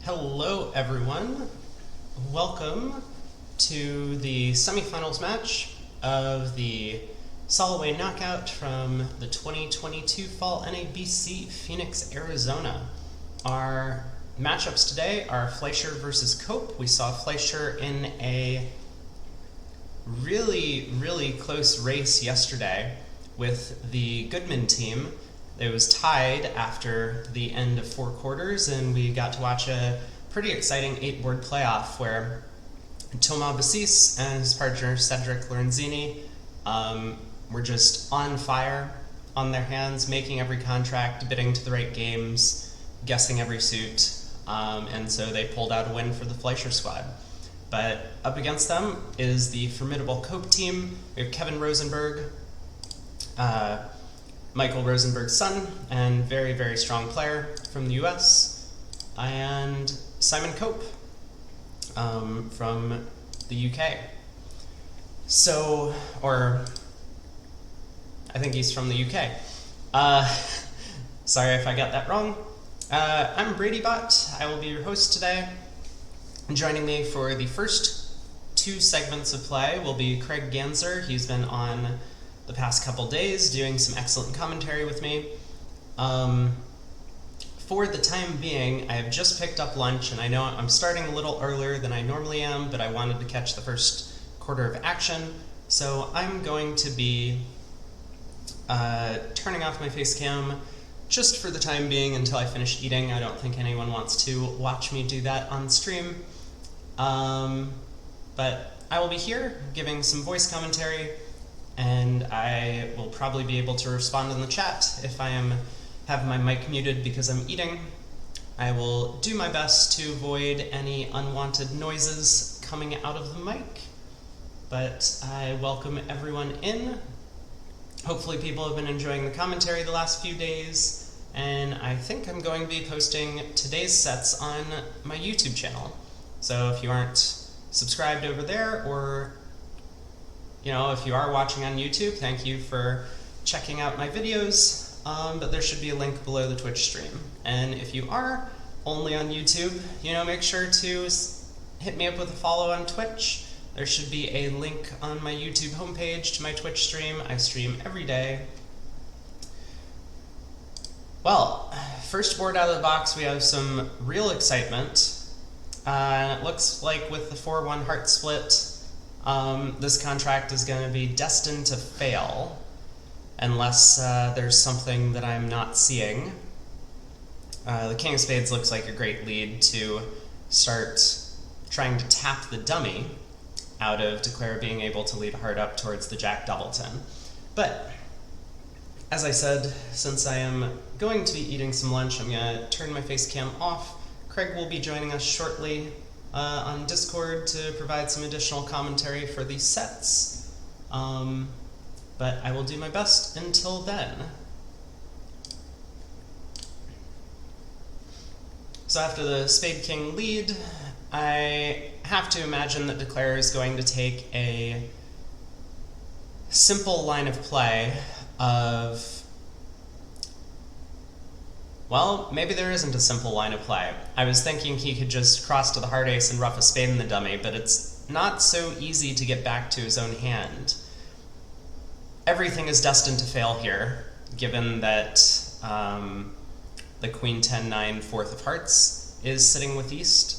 Hello everyone, welcome to the semifinals match of the Soloway knockout from the 2022 Fall NABC Phoenix, Arizona. Our matchups today are Fleisher versus Cope. We saw Fleisher in a really close race yesterday with the Goodman team. It was tied after the end of 4 quarters, and we got to watch a pretty exciting 8-board playoff where Bessis and his partner Cedric Lorenzini were just on fire on their hands, making every contract, bidding to the right games, guessing every suit, and so they pulled out a win for the Fleisher squad. But up against them is the formidable Cope team. We have Kevin Rosenberg, Michael Rosenberg's son, and very strong player from the US, and Simon Cope from the UK. So, or I think he's from the UK. Sorry if I got that wrong. I'm Brady. I will be your host today. Joining me for the first 2 segments of play will be Craig Ganzer. He's been on the past couple days doing some excellent commentary with me. For the time being, I have just picked up lunch, and I know I'm starting a little earlier than I normally am, but I wanted to catch the first quarter of action, so I'm going to be turning off my face cam just for the time being until I finish eating. I don't think anyone wants to watch me do that on stream. But I will be here giving some voice commentary, and I will probably be able to respond in the chat if I have my mic muted because I'm eating. I will do my best to avoid any unwanted noises coming out of the mic, but I welcome everyone in. Hopefully people have been enjoying the commentary the last few days, and I think I'm going to be posting today's sets on my YouTube channel. So if you aren't subscribed over there, or if you are watching on YouTube, thank you for checking out my videos, but there should be a link below the Twitch stream. And if you are only on YouTube, make sure to hit me up with a follow on Twitch. There should be a link on my YouTube homepage to my Twitch stream. I stream every day. Well, first board out of the box, we have some real excitement. And it looks like with the 4-1 heart split, this contract is going to be destined to fail unless there's something that I'm not seeing. The King of Spades looks like a great lead to start trying to tap the dummy out of Declare being able to lead a heart up towards the Jack Doubleton. But as I said, since I am going to be eating some lunch, I'm going to turn my face cam off. Craig will be joining us shortly on Discord to provide some additional commentary for these sets. But I will do my best until then. So after the Spade King lead, I have to imagine that Declare is going to take a simple line of play of, well, maybe there isn't a simple line of play. I was thinking he could just cross to the heart ace and ruff a spade in the dummy, but it's not so easy to get back to his own hand. Everything is destined to fail here, given that the Queen 10-9 4th of hearts is sitting with East.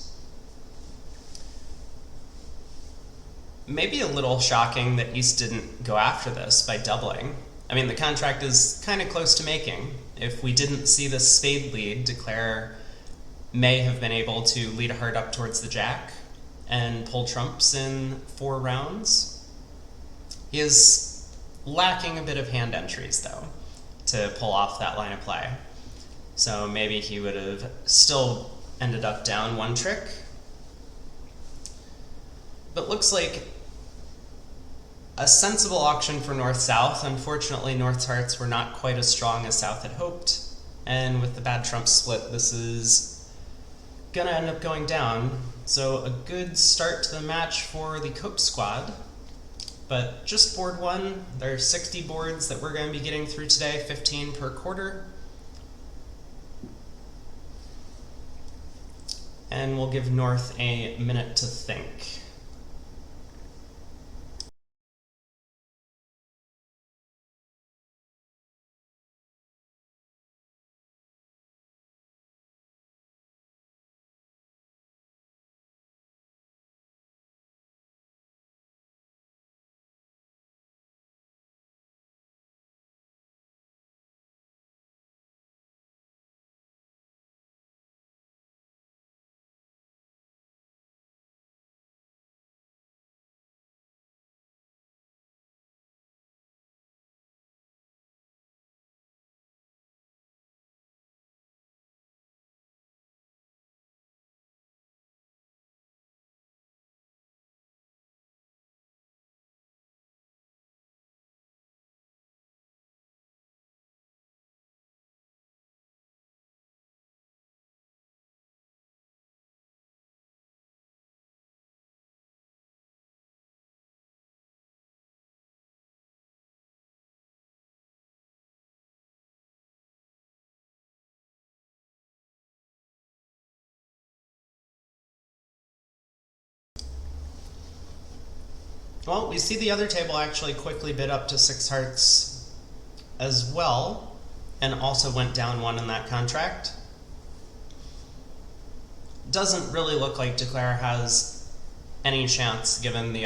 Maybe a little shocking that East didn't go after this by doubling. I mean, the contract is kind of close to making. If we didn't see this spade lead, Declare may have been able to lead a heart up towards the Jack and pull trumps in 4 rounds. He is lacking a bit of hand entries, though, to pull off that line of play. So maybe he would have still ended up down 1 trick. But looks like a sensible auction for North-South. Unfortunately, North's hearts were not quite as strong as South had hoped, and with the bad trump split, this is gonna end up going down. So a good start to the match for the Cope squad, but just board 1. There are 60 boards that we're going to be getting through today, 15 per quarter. and we'll give North a minute to think. Well, we see the other table actually quickly bid up to 6 hearts as well, and also went down 1 in that contract. Doesn't really look like Declare has any chance given the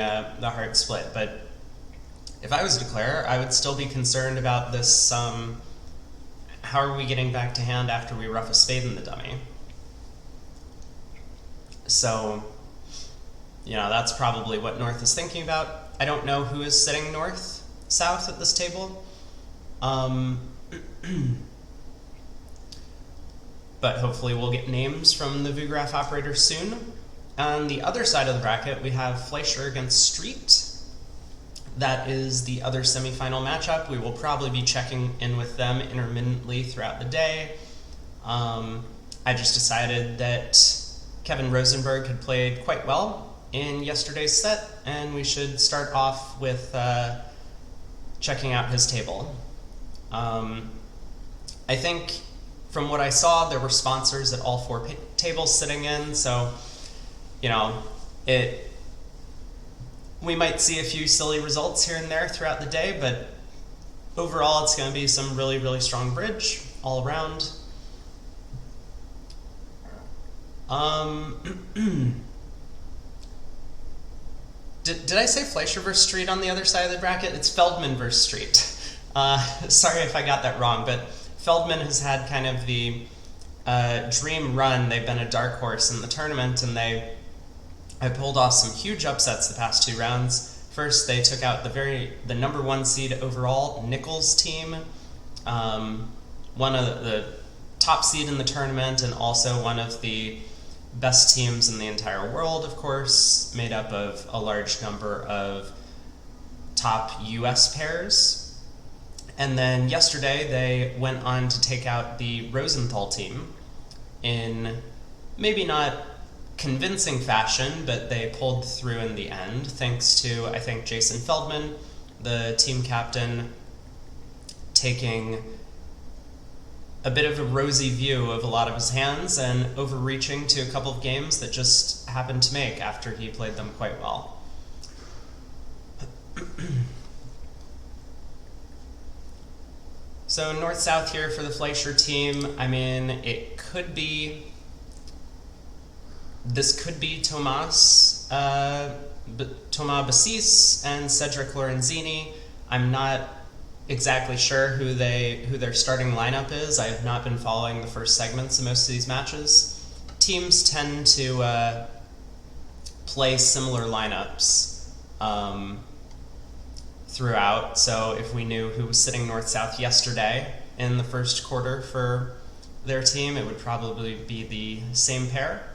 heart split, but if I was Declare, I would still be concerned about this. How are we getting back to hand after we rough a spade in the dummy? So, that's probably what North is thinking about. I don't know who is sitting north-south at this table. But hopefully we'll get names from the VuGraph operator soon. On the other side of the bracket, we have Fleisher against Street. That is the other semifinal matchup. We will probably be checking in with them intermittently throughout the day. I just decided that Kevin Rosenberg had played quite well in yesterday's set, and we should start off with checking out his table. I think from what I saw, there were sponsors at all 4 tables sitting in, so we might see a few silly results here and there throughout the day, but overall it's going to be some really, really strong bridge all around. Did I say Fleisher versus Street on the other side of the bracket? It's Feldman versus Street. Sorry if I got that wrong, but Feldman has had kind of the dream run. They've been a dark horse in the tournament, and they pulled off some huge upsets the past 2 rounds. First, they took out the number 1 seed overall Nichols team, one of the top seed in the tournament, and also one of the best teams in the entire world, of course, made up of a large number of top US pairs. And then yesterday, they went on to take out the Rosenthal team in maybe not convincing fashion, but they pulled through in the end, thanks to, I think, Jason Feldman, the team captain, taking a bit of a rosy view of a lot of his hands and overreaching to a couple of games that just happened to make after he played them quite well. So north-south here for the Fleischer team. I mean, this could be Thomas Bessis and Cedric Lorenzini. I'm not exactly sure who their starting lineup is. I have not been following the first segments of most of these matches. Teams tend to play similar lineups throughout, so if we knew who was sitting north-south yesterday in the first quarter for their team, it would probably be the same pair.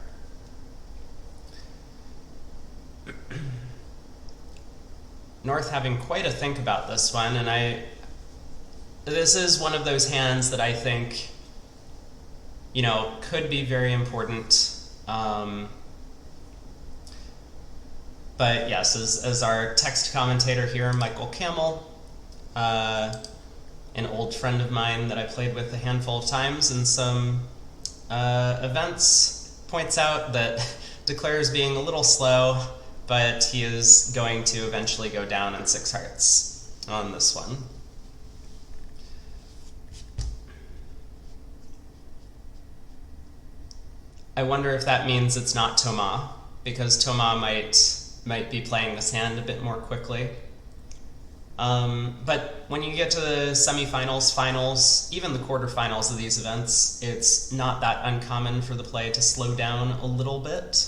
North having quite a think about this one, and this is one of those hands that I think, could be very important. But yes, as our text commentator here, Michael Camel, an old friend of mine that I played with a handful of times in some events, points out that Declare is being a little slow, but he is going to eventually go down in 6 hearts on this one. I wonder if that means it's not Thomas, because Thomas might be playing this hand a bit more quickly. But when you get to the semifinals, finals, even the quarterfinals of these events, it's not that uncommon for the play to slow down a little bit.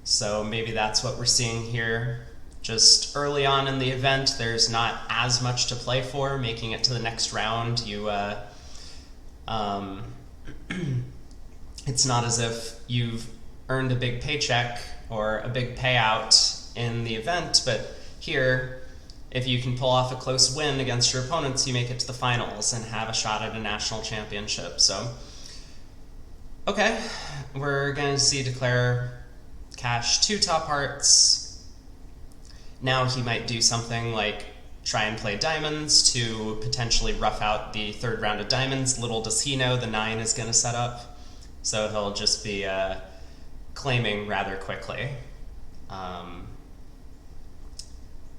So maybe that's what we're seeing here. Just early on in the event, there's not as much to play for. Making it to the next round, it's not as if you've earned a big paycheck or a big payout in the event, but here, if you can pull off a close win against your opponents, you make it to the finals and have a shot at a national championship. So, okay, we're going to see Declare cash 2 top hearts. Now he might do something like try and play diamonds to potentially rough out the 3rd round of diamonds. Little does he know the 9 is going to set up. So he'll just be claiming rather quickly.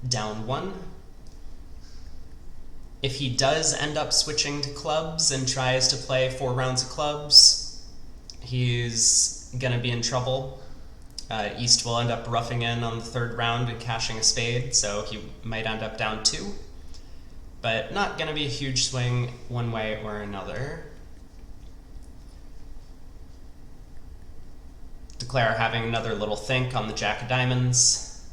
Down 1. If he does end up switching to clubs and tries to play 4 rounds of clubs, he's going to be in trouble. East will end up roughing in on the 3rd round and cashing a spade, so he might end up down 2. But not going to be a huge swing one way or another. Declare having another little think on the Jack of Diamonds.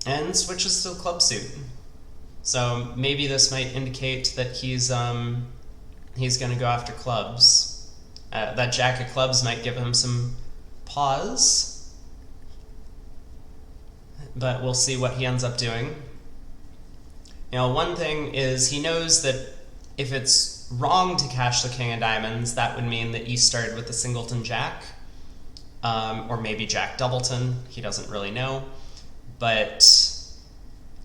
And switches to the club suit. So maybe this might indicate that he's going to go after clubs. That Jack of Clubs might give him some pause, but we'll see what he ends up doing. You know, one thing is he knows that if it's wrong to cash the King of Diamonds, that would mean that East started with the Singleton Jack, or maybe Jack Doubleton. He doesn't really know, but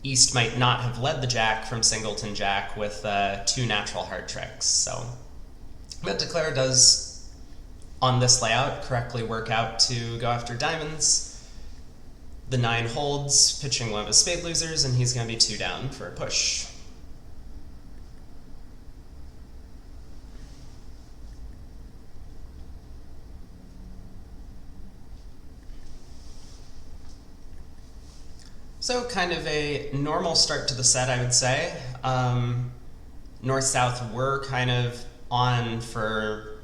East might not have led the Jack from Singleton Jack with 2 natural heart tricks. So, but Declare does, on this layout, correctly work out to go after diamonds. The 9 holds, pitching one of his spade losers, and he's going to be 2 down for a push. So kind of a normal start to the set, I would say. North-South were kind of on for,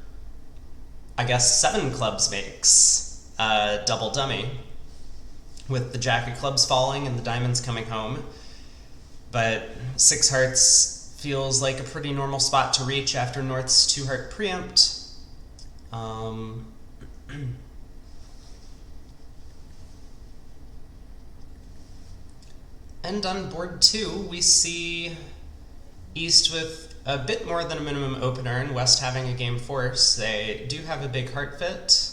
I guess, 7 clubs makes, double dummy, with the Jack of Clubs falling and the diamonds coming home. But 6 hearts feels like a pretty normal spot to reach after North's 2-heart preempt. And on board 2, we see East with a bit more than a minimum opener and West having a game force. They do have a big heart fit.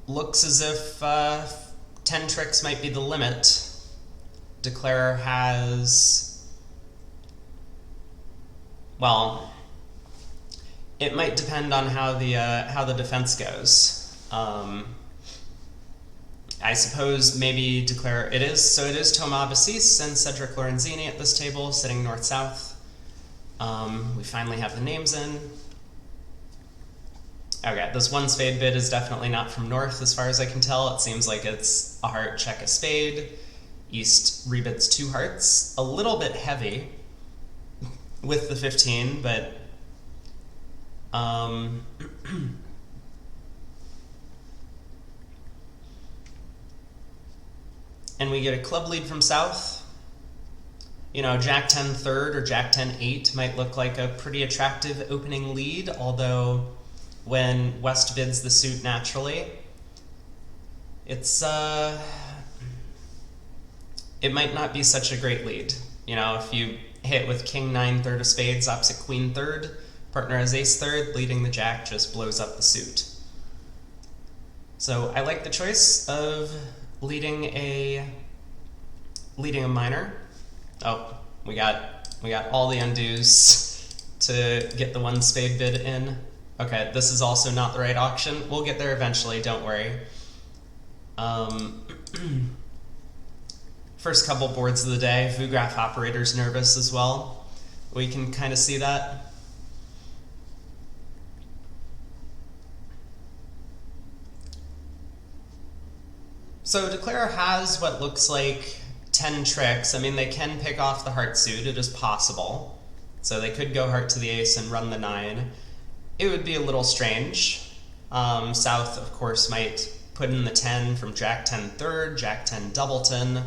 Looks as if 10 tricks might be the limit. Declare has... well, it might depend on how the defense goes. I suppose maybe Declare it is. So it is Thomas Bessis and Cedric Lorenzini at this table, sitting north-south. We finally have the names in. Okay, this 1 spade bid is definitely not from North as far as I can tell. It seems like it's a heart, check a spade. East rebids 2 hearts. A little bit heavy with the 15, but and we get a club lead from South. You know, Jack 10 third or Jack 10 8 might look like a pretty attractive opening lead, although when West bids the suit naturally, it's it might not be such a great lead. You know, if you hit with King 9 third of spades opposite Queen third, partner has Ace third, leading the Jack just blows up the suit. So I like the choice of leading a leading a minor. Oh, we got all the undos to get the one spade bid in. Okay, this is also not the right auction. We'll get there eventually, don't worry. First couple boards of the day, Vugraph operator's nervous as well. We can kind of see that. So Declare has what looks like 10 tricks. I mean, they can pick off the heart suit, it is possible. So they could go heart to the ace and run the 9. It would be a little strange. South, of course, might put in the 10 from Jack 10 third, Jack 10 doubleton.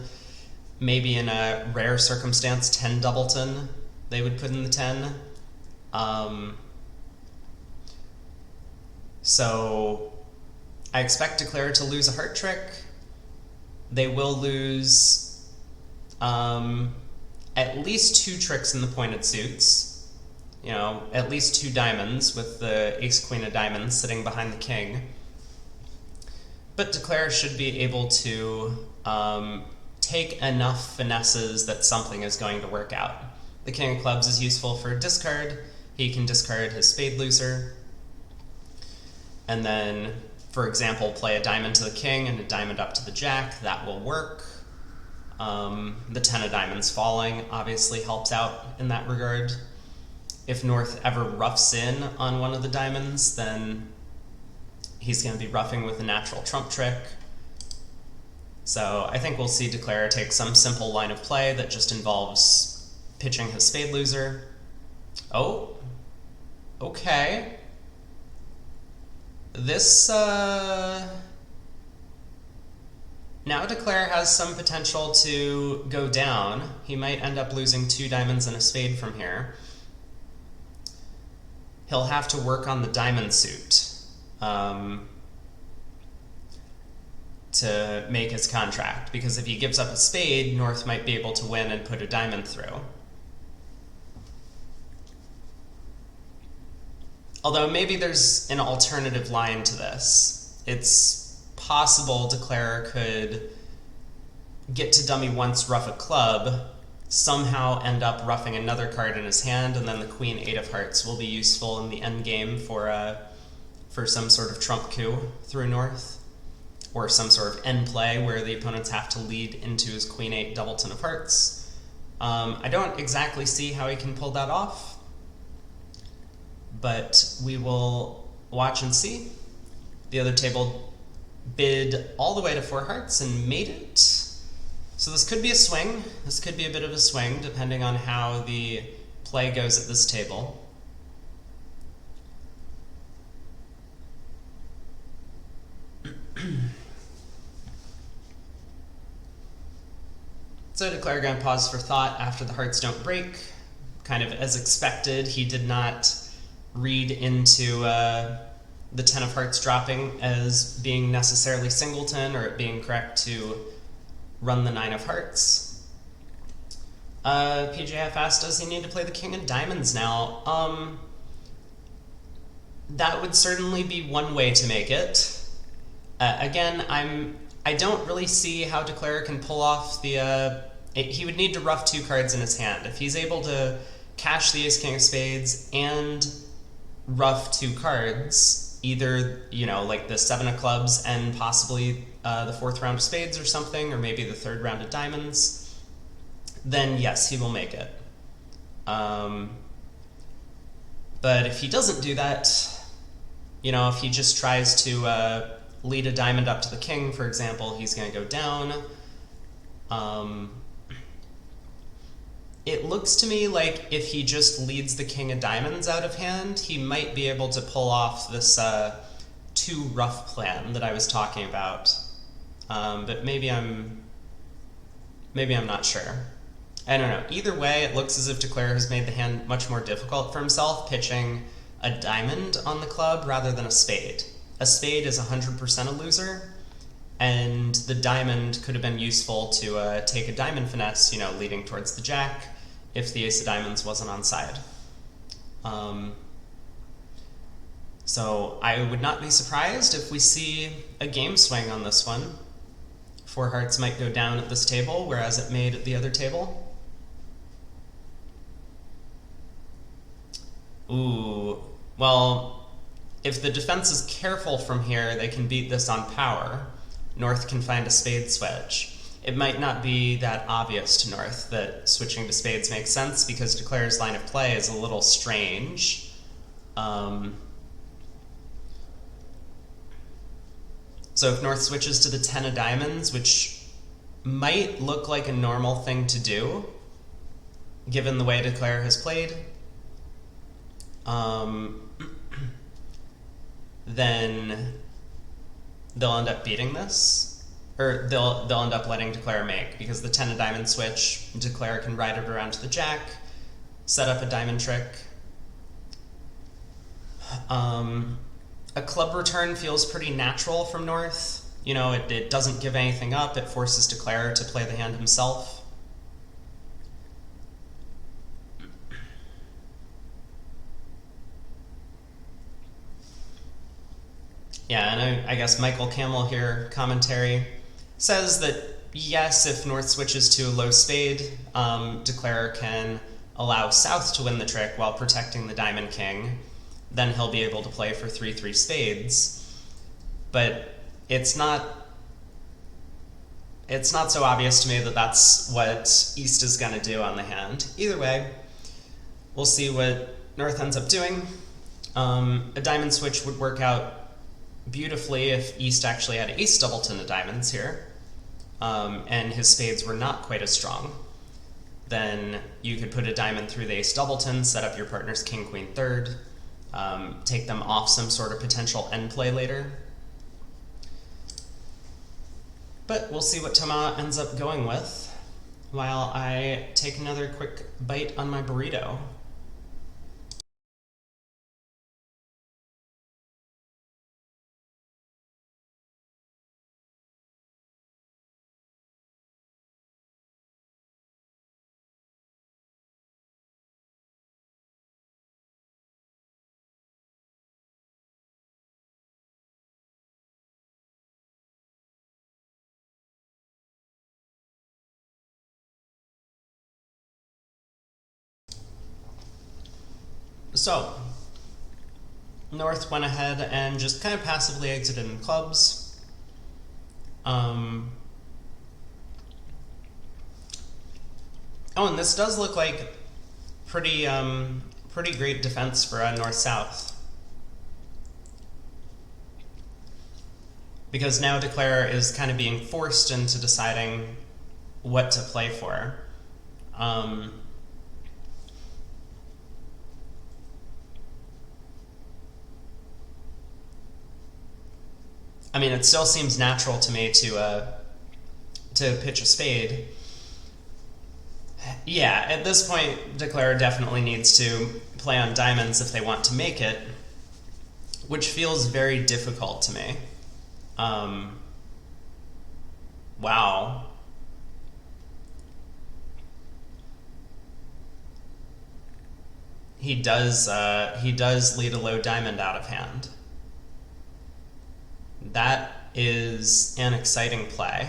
Maybe in a rare circumstance, 10 doubleton, they would put in the 10. So I expect Declare to lose a heart trick. They will lose at least 2 tricks in the pointed suits. You know, at least 2 diamonds with the ace queen of diamonds sitting behind the king. But Declare should be able to take enough finesses that something is going to work out. The king of clubs is useful for discard. He can discard his spade loser. And then, for example, play a diamond to the king and a diamond up to the jack. That will work. The 10 of diamonds falling obviously helps out in that regard. If North ever roughs in on one of the diamonds, then he's going to be roughing with a natural trump trick. So I think we'll see Declare take some simple line of play that just involves pitching his spade loser. Oh, okay. This, now Declare has some potential to go down. He might end up losing 2 diamonds and a spade from here. He'll have to work on the diamond suit to make his contract, because if he gives up a spade, North might be able to win and put a diamond through. Although maybe there's an alternative line to this. It's possible Declare could get to dummy once, rough a club, somehow end up roughing another card in his hand, and then the queen 8 of hearts will be useful in the endgame for some sort of trump coup through North, or some sort of end play where the opponents have to lead into his queen 8 doubleton of hearts. I don't exactly see how he can pull that off, but we will watch and see. The other table bid all the way to 4 hearts and made it. So this could be a swing. This could be a bit of a swing, depending on how the play goes at this table. So Declare going to pause for thought after the hearts don't break. Kind of as expected, he did not read into the 10 of hearts dropping as being necessarily singleton, or it being correct to run the 9 of hearts. PJF asked, does he need to play the king of diamonds now? That would certainly be one way to make it. Again, I don't really see how Declare can pull off the... he would need to rough 2 cards in his hand. If he's able to cash the ace king of spades and rough 2 cards, either, you know, like the 7 of clubs and possibly the 4th round of spades or something, or maybe the 3rd round of diamonds, then yes, he will make it. But if he doesn't do that, you know, if he just tries to lead a diamond up to the king, for example, he's going to go down. It looks to me like if he just leads the king of diamonds out of hand, he might be able to pull off this 2 rough plan that I was talking about. But maybe I'm not sure. I don't know. Either way, it looks as if Declare has made the hand much more difficult for himself, pitching a diamond on the club rather than a spade. A spade is 100% a loser, and the diamond could have been useful to take a diamond finesse, you know, leading towards the jack, if the ace of diamonds wasn't on side. So I would not be surprised if we see a game swing on this one. Four hearts might go down at this table, whereas it made at the other table. Ooh, well, if the defense is careful from here, they can beat this on power. North can find a spade switch. It might not be that obvious to North that switching to spades makes sense because Declare's line of play is a little strange. So if North switches to the 10 of diamonds, which might look like a normal thing to do, given the way Declare has played, then they'll end up beating this, or they'll end up letting Declare make, because the 10 of diamond switch, Declare can ride it around to the jack, set up a diamond trick. A club return feels pretty natural from North. You know, it doesn't give anything up, it forces Declare to play the hand himself. Yeah, and I guess Michael Camel here, commentary, says that yes, if North switches to a low spade, Declare can allow South to win the trick while protecting the Diamond King. Then he'll be able to play for 3-3 spades. But it's not so obvious to me that that's what East is going to do on the hand. Either way, we'll see what North ends up doing. A diamond switch would work out beautifully if East actually had ace doubleton of diamonds here, and his spades were not quite as strong. Then you could put a diamond through the ace doubleton, set up your partner's king queen third, take them off some sort of potential end play later. But we'll see what Thomas ends up going with while I take another quick bite on my burrito. So, North went ahead and just kind of passively exited in clubs. Oh, and this does look like pretty great defense for North-South. Because now Declare is kind of being forced into deciding what to play for. I mean, it still seems natural to me to pitch a spade. Yeah, at this point, Declare definitely needs to play on diamonds if they want to make it, which feels very difficult to me. Wow. He does lead a low diamond out of hand. That is an exciting play.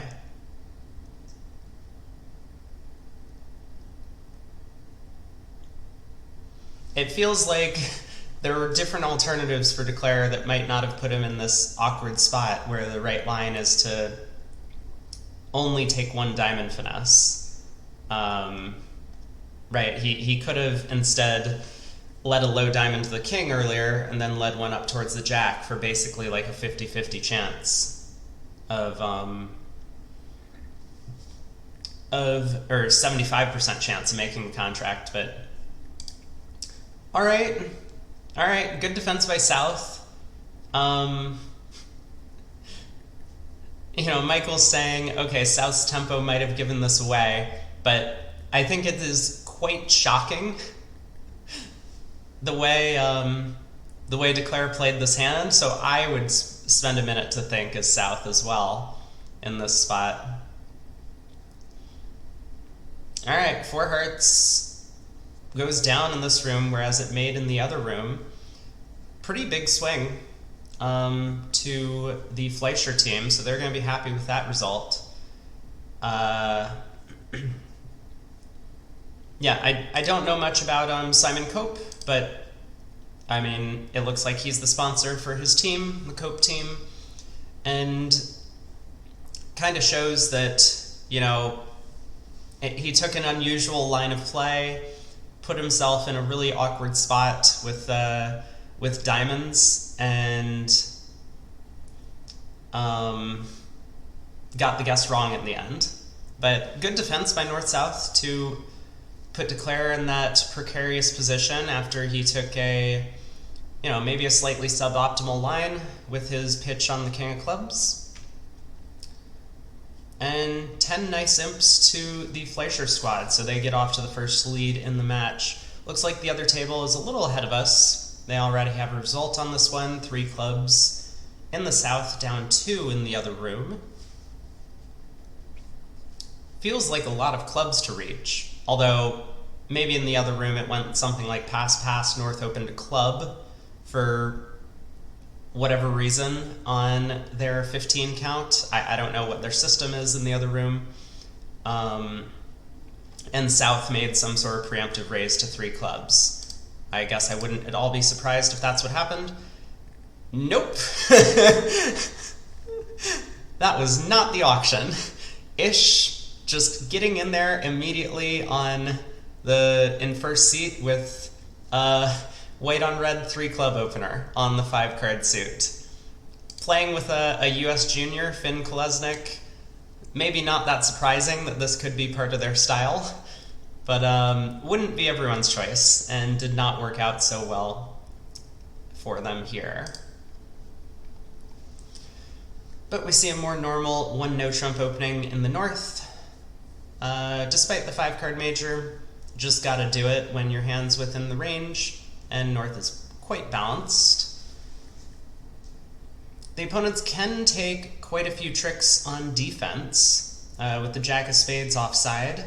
It feels like there were different alternatives for Declare that might not have put him in this awkward spot where the right line is to only take one diamond finesse. Right, he could have instead led a low diamond to the king earlier and then led one up towards the jack for basically like a 50-50 chance of or 75% chance of making the contract. But all right, good defense by South. You know, Michael's saying, okay, South's tempo might have given this away, but I think it is quite shocking the way Declare played this hand, so I would spend a minute to think as South as well in this spot. All right, four hearts goes down in this room, whereas it made in the other room. Pretty big swing to the Fleisher team, so they're going to be happy with that result. Uh, yeah, I don't know much about Simon Cope, but I mean, it looks like he's the sponsor for his team, the Cope team, and kind of shows that, you know, he took an unusual line of play, put himself in a really awkward spot with diamonds, and got the guess wrong in the end. But good defense by North-South to put Declare in that precarious position after he took a, you know, maybe a slightly suboptimal line with his pitch on the King of Clubs. And 10 nice imps to the Fleisher squad, so they get off to the first lead in the match. Looks like the other table is a little ahead of us. They already have a result on this one, 3 clubs in the south, down 2 in the other room. Feels like a lot of clubs to reach, although maybe in the other room it went something like pass, North opened a club for whatever reason on their 15 count. I don't know what their system is in the other room. And South made some sort of preemptive raise to 3 clubs. I guess I wouldn't at all be surprised if that's what happened. Nope. That was not the auction. Ish just getting in there immediately in first seat with white on red 3 club opener on the 5 card suit. Playing with a US junior, Finn Kolesnik, maybe not that surprising that this could be part of their style, but wouldn't be everyone's choice and did not work out so well for them here. But we see a more normal 1 no trump opening in the North. Despite the 5 card major, just gotta do it when your hand's within the range, and North is quite balanced. The opponents can take quite a few tricks on defense, with the Jack of Spades offside.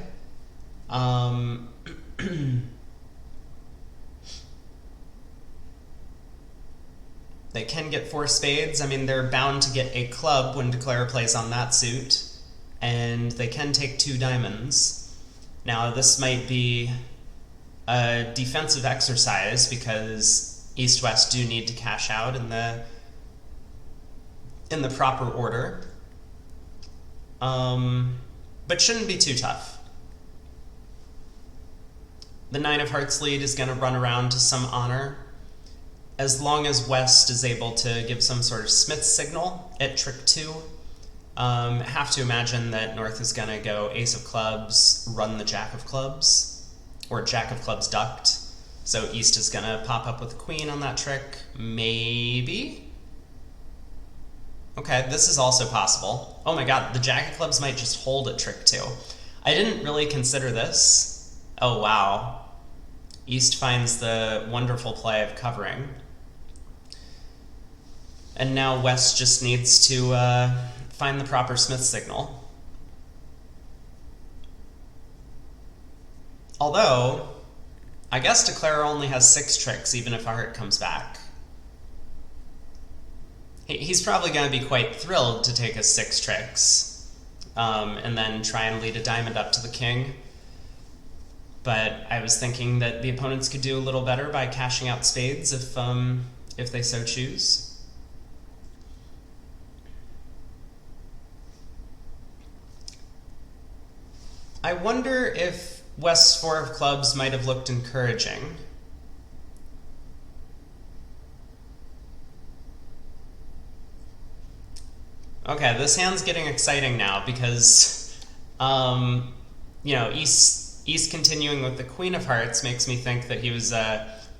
They can get 4 spades. I mean, they're bound to get a club when Declare plays on that suit, and they can take 2 diamonds. Now, this might be a defensive exercise because East-West do need to cash out in the proper order, but shouldn't be too tough. The 9 of Hearts lead is going to run around to some honor, as long as West is able to give some sort of Smith signal at trick 2. Have to imagine that North is going to go Ace of Clubs, run the Jack of Clubs, or Jack of Clubs ducked. So East is going to pop up with a Queen on that trick, maybe? Okay, this is also possible. Oh my god, the Jack of Clubs might just hold at trick 2. I didn't really consider this. Oh wow. East finds the wonderful play of covering. And now West just needs to find the proper Smith signal. Although, I guess Declare only has 6 tricks, even if a heart comes back. He's probably going to be quite thrilled to take his 6 tricks, and then try and lead a diamond up to the king. But I was thinking that the opponents could do a little better by cashing out spades if they so choose. I wonder if West's 4 of clubs might have looked encouraging. Okay, this hand's getting exciting now because, you know, East continuing with the Queen of Hearts makes me think that he was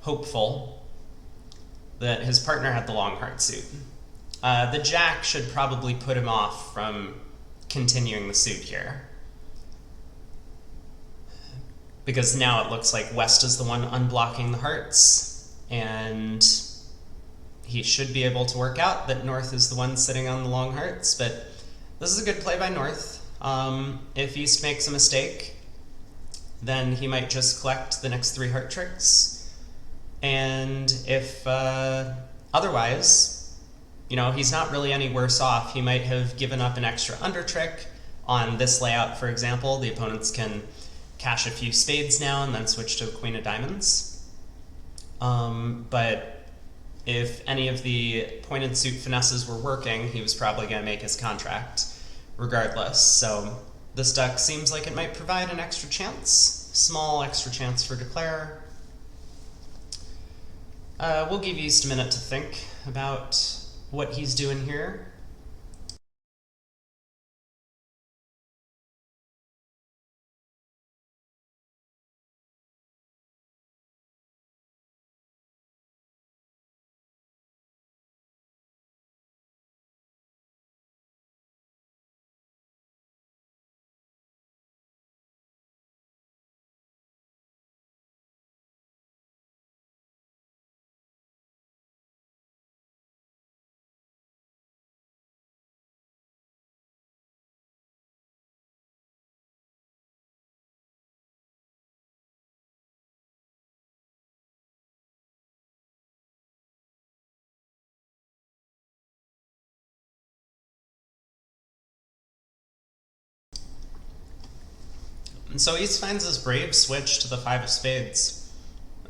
hopeful that his partner had the long heart suit. The Jack should probably put him off from continuing the suit here, because now it looks like West is the one unblocking the hearts, and he should be able to work out that North is the one sitting on the long hearts. But this is a good play by North. If East makes a mistake, then he might just collect the next 3 heart tricks. And if otherwise, you know, he's not really any worse off. He might have given up an extra under trick, On this layout, for example, the opponents can cash a few spades now and then switch to a queen of diamonds. But if any of the pointed suit finesses were working, he was probably going to make his contract regardless. So this deck seems like it might provide an extra chance, small extra chance for Declare. We'll give East a minute to think about what he's doing here. And so East finds his brave switch to the 5 of spades.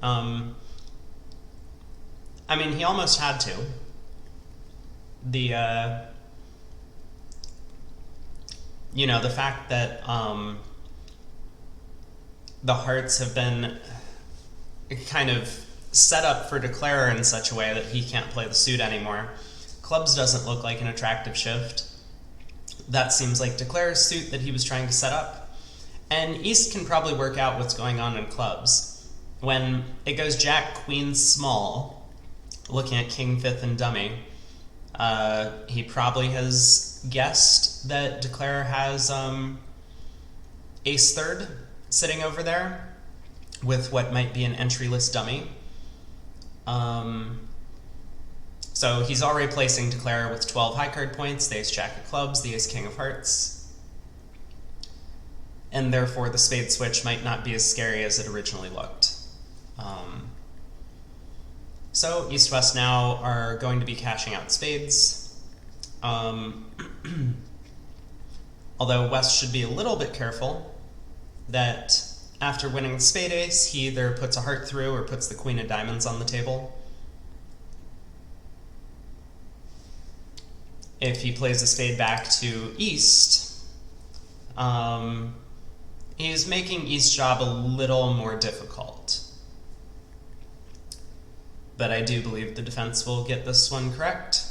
I mean, he almost had to. The fact that the hearts have been kind of set up for Declare in such a way that he can't play the suit anymore. Clubs doesn't look like an attractive shift. That seems like Declare's suit that he was trying to set up. And East can probably work out what's going on in clubs. When it goes Jack, Queen, small, looking at King, 5th, and dummy, he probably has guessed that Declare has Ace 3rd sitting over there with what might be an entryless dummy. So he's already placing Declare with 12 high card points, the Ace Jack of clubs, the Ace King of hearts. And therefore the spade switch might not be as scary as it originally looked. So East-West now are going to be cashing out spades. Although West should be a little bit careful that after winning the spade ace, he either puts a heart through or puts the queen of diamonds on the table. If he plays a spade back to East, he's making East's job a little more difficult. But I do believe the defense will get this one correct.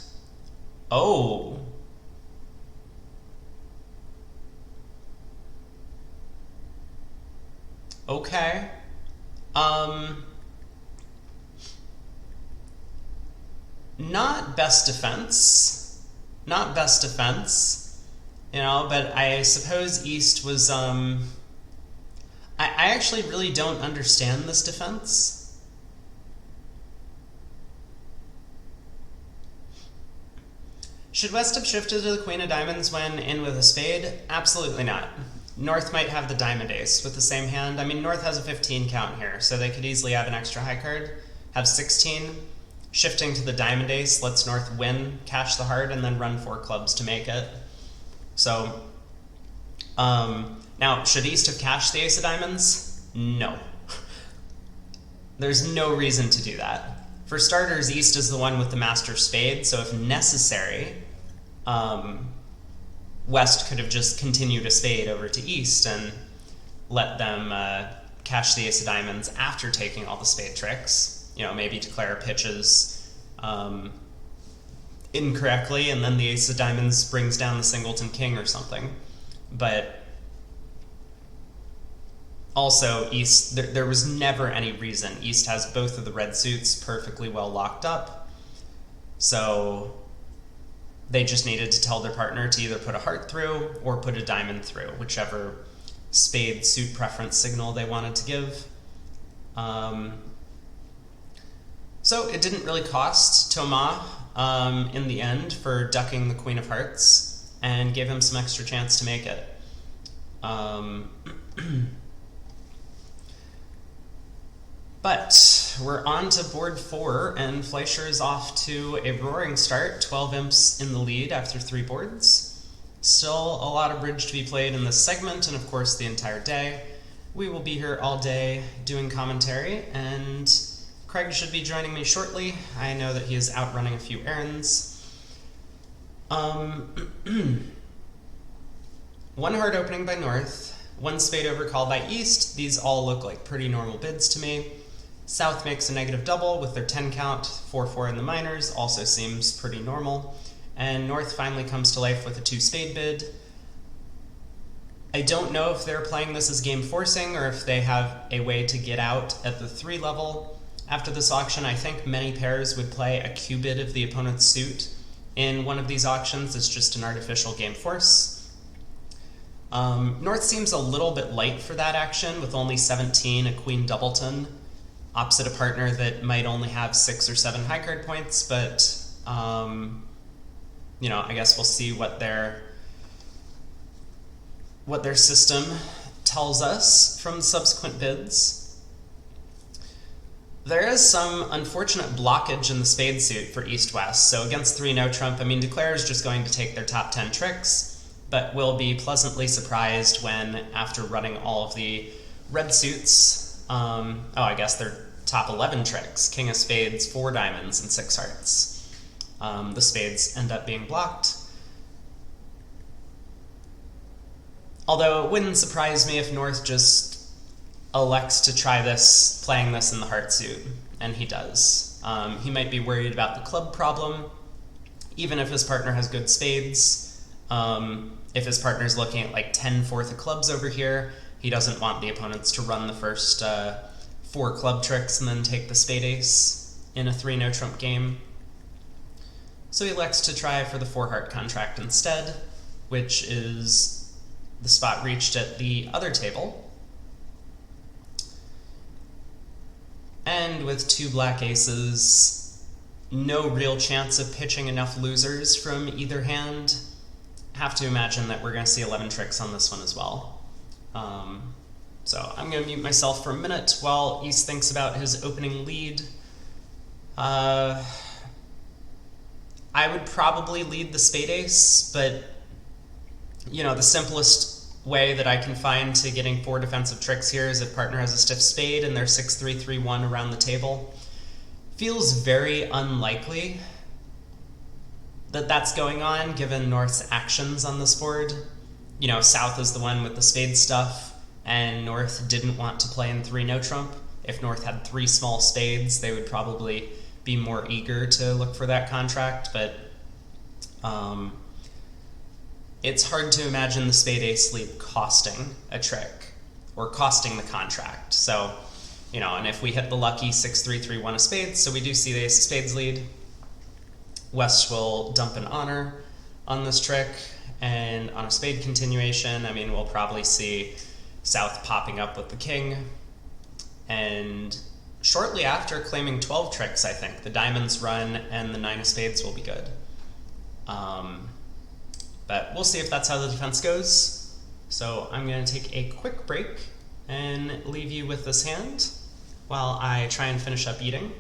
Oh! Okay. Not best defense. Not best defense. You know, but I suppose East was, I actually really don't understand this defense. Should West have shifted to the queen of diamonds when in with a spade? Absolutely not. North might have the diamond ace with the same hand. I mean, North has a 15 count here, so they could easily have an extra high card, have 16. Shifting to the diamond ace lets North win, cash the heart, and then run 4 clubs to make it. So, now, should East have cashed the ace of diamonds? No. There's no reason to do that. For starters, East is the one with the master spade, so if necessary, West could have just continued a spade over to East and let them cash the ace of diamonds after taking all the spade tricks. You know, maybe Declare pitches incorrectly, and then the ace of diamonds brings down the singleton king or something. But also, East, there was never any reason. East has both of the red suits perfectly well locked up, so they just needed to tell their partner to either put a heart through or put a diamond through, whichever spade suit preference signal they wanted to give. So it didn't really cost Thomas in the end for ducking the queen of hearts and gave him some extra chance to make it. But we're on to board 4, and Fleisher is off to a roaring start, 12 imps in the lead after 3 boards. Still a lot of bridge to be played in this segment, and of course the entire day. We will be here all day doing commentary, and Craig should be joining me shortly. I know that he is out running a few errands. One hard opening by North, one spade overcall by East. These all look like pretty normal bids to me. South makes a negative double with their 10 count, 4-4 in the minors, also seems pretty normal. And North finally comes to life with a 2 spade bid. I don't know if they're playing this as game forcing or if they have a way to get out at the 3 level. After this auction, I think many pairs would play a Q bid of the opponent's suit in one of these auctions. It's just an artificial game force. North seems a little bit light for that action with only 17, a Queen Doubleton, opposite a partner that might only have 6 or 7 high card points, but you know, I guess we'll see what their system tells us from subsequent bids. There is some unfortunate blockage in the spade suit for East-West, so against 3 no trump, I mean, Declare is just going to take their top 10 tricks, but will be pleasantly surprised when, after running all of the red suits, I guess their top 11 tricks, King of Spades, 4 diamonds, and 6 hearts. The spades end up being blocked. Although it wouldn't surprise me if North just elects to try this, playing this in the heart suit, and he does. He might be worried about the club problem, even if his partner has good spades. If his partner's looking at like 10 fourth of clubs over here, he doesn't want the opponents to run the first 4 club tricks and then take the spade ace in a 3 no trump game. So he elects to try for the 4 heart contract instead, which is the spot reached at the other table. And with 2 black aces, no real chance of pitching enough losers from either hand. Have to imagine that we're going to see 11 tricks on this one as well. So I'm going to mute myself for a minute while East thinks about his opening lead. I would probably lead the spade ace, but you know, the simplest way that I can find to getting 4 defensive tricks here is if partner has a stiff spade and they're 6-3-3-1 around the table. Feels very unlikely that that's going on given North's actions on this board. You know, South is the one with the spade stuff, and North didn't want to play in 3 no trump. If North had 3 small spades, they would probably be more eager to look for that contract, but it's hard to imagine the spade ace lead costing a trick or costing the contract. So, you know, and if we hit the lucky 6-3-3-1 of spades, so we do see the ace of spades lead, West will dump an honor on this trick, and on a spade continuation, I mean, we'll probably see South popping up with the king, and shortly after claiming 12 tricks, I think, the diamonds run and the 9 of spades will be good. But we'll see if that's how the defense goes. So I'm going to take a quick break and leave you with this hand while I try and finish up eating.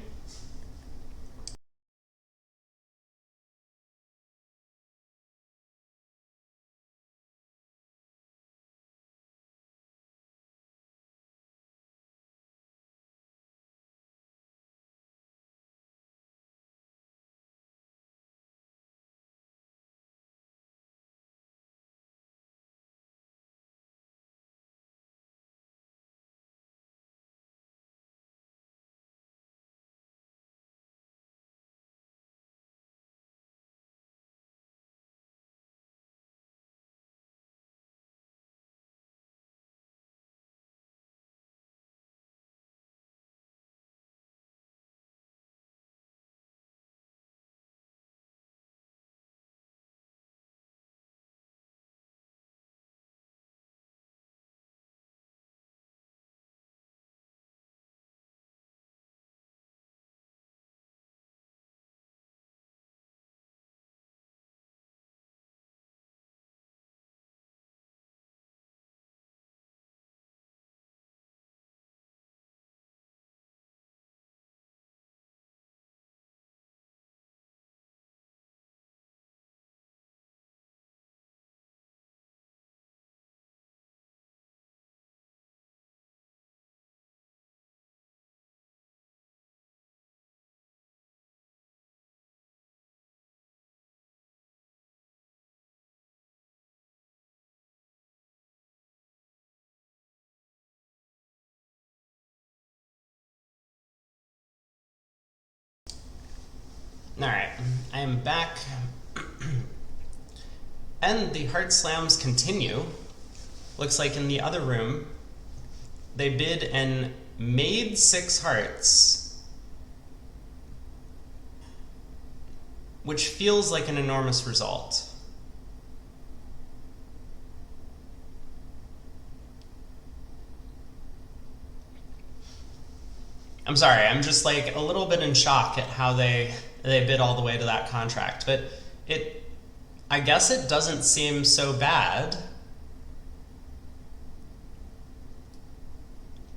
Alright, I am back. And the heart slams continue. Looks like in the other room, they bid and made 6 hearts, which feels like an enormous result. I'm sorry, I'm just like a little bit in shock at how they bid all the way to that contract, but I guess it doesn't seem so bad.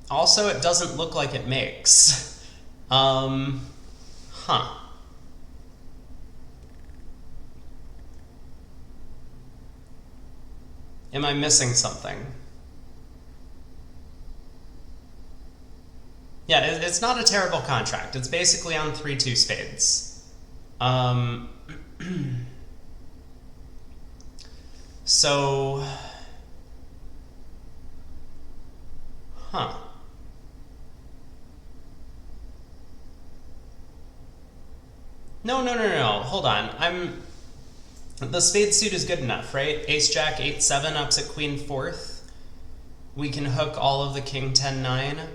Also, it doesn't look like it makes. Huh. Am I missing something? Yeah, it's not a terrible contract. It's basically on 3-2 spades. So, huh. No. Hold on. The spade suit is good enough, right? Ace Jack 8-7 ups at Queen 4th. We can hook all of the King 10-9.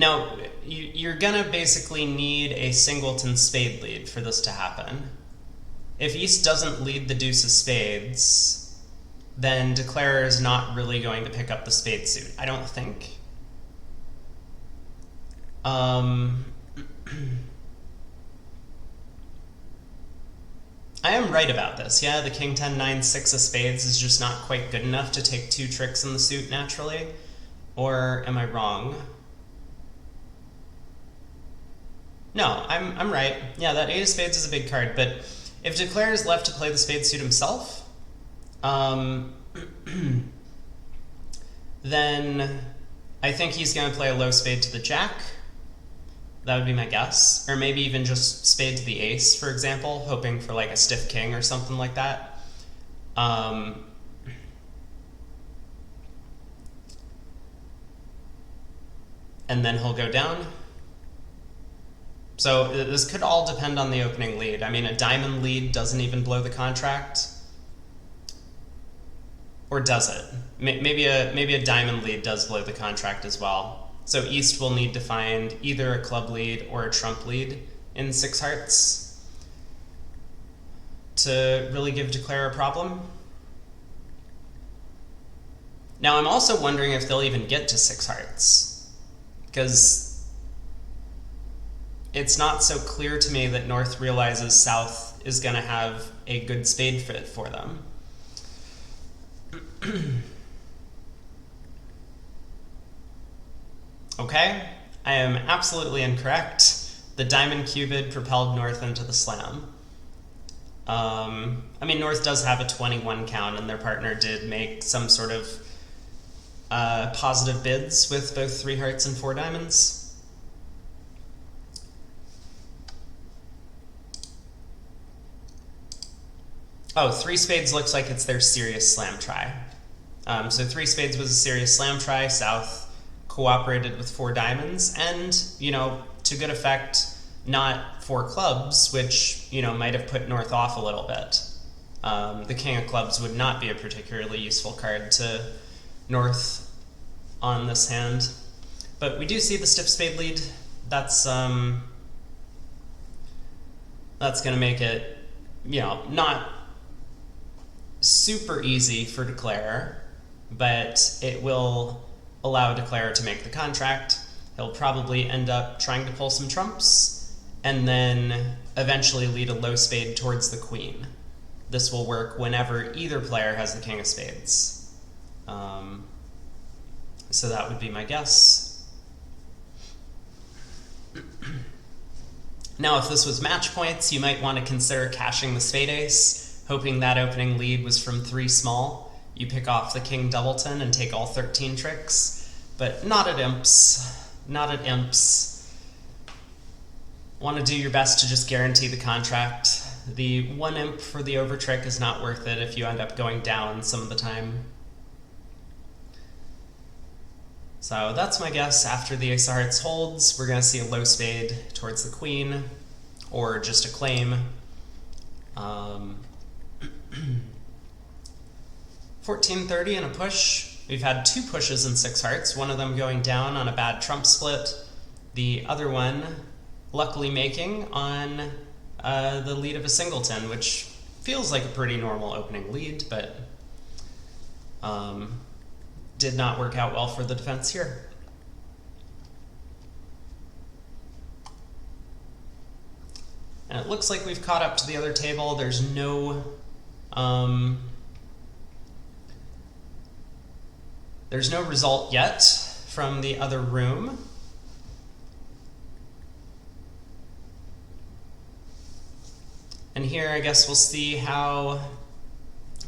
Now, you're gonna basically need a singleton spade lead for this to happen. If East doesn't lead the deuce of spades, then Declarer is not really going to pick up the spade suit, I don't think. I am right about this, yeah? The King 10-9 6 of spades is just not quite good enough to take 2 tricks in the suit naturally? Or am I wrong? No, I'm right. Yeah, that 8 of spades is a big card, but if Declarer is left to play the spade suit himself, then I think he's going to play a low spade to the jack. That would be my guess. Or maybe even just spade to the ace, for example, hoping for like a stiff king or something like that. And then he'll go down. So this could all depend on the opening lead. I mean, a diamond lead doesn't even blow the contract. Or does it? Maybe a diamond lead does blow the contract as well. So East will need to find either a club lead or a trump lead in 6 hearts to really give Declarer a problem. Now I'm also wondering if they'll even get to 6 hearts, because it's not so clear to me that North realizes South is going to have a good spade fit for them. Okay, I am absolutely incorrect. The diamond cubed propelled North into the slam. I mean, North does have a 21 count, and their partner did make some sort of positive bids with both 3 hearts and 4 diamonds. Oh, 3 spades looks like it's their serious slam try. So 3 spades was a serious slam try. South cooperated with 4 diamonds, and, you know, to good effect, not 4 clubs, which, you know, might have put North off a little bit. The king of clubs would not be a particularly useful card to North on this hand. But we do see the stiff spade lead. That's going to make it, you know, not super easy for Declarer, but it will allow Declarer to make the contract. He'll probably end up trying to pull some trumps, and then eventually lead a low spade towards the queen. This will work whenever either player has the king of spades. So that would be my guess. Now, if this was match points, you might want to consider cashing the spade ace, hoping that opening lead was from 3 small. You pick off the king doubleton and take all 13 tricks, but not at imps. Not at imps. Want to do your best to just guarantee the contract. The 1 imp for the over trick is not worth it if you end up going down some of the time. So that's my guess. After the ace of hearts holds, we're going to see a low spade towards the queen, or just a claim. 1430 and a push. We've had two pushes in 6 hearts, one of them going down on a bad trump split, the other one luckily making on the lead of a singleton, which feels like a pretty normal opening lead, but did not work out well for the defense here. And it looks like we've caught up to the other table. There's no result yet from the other room. And here I guess we'll see how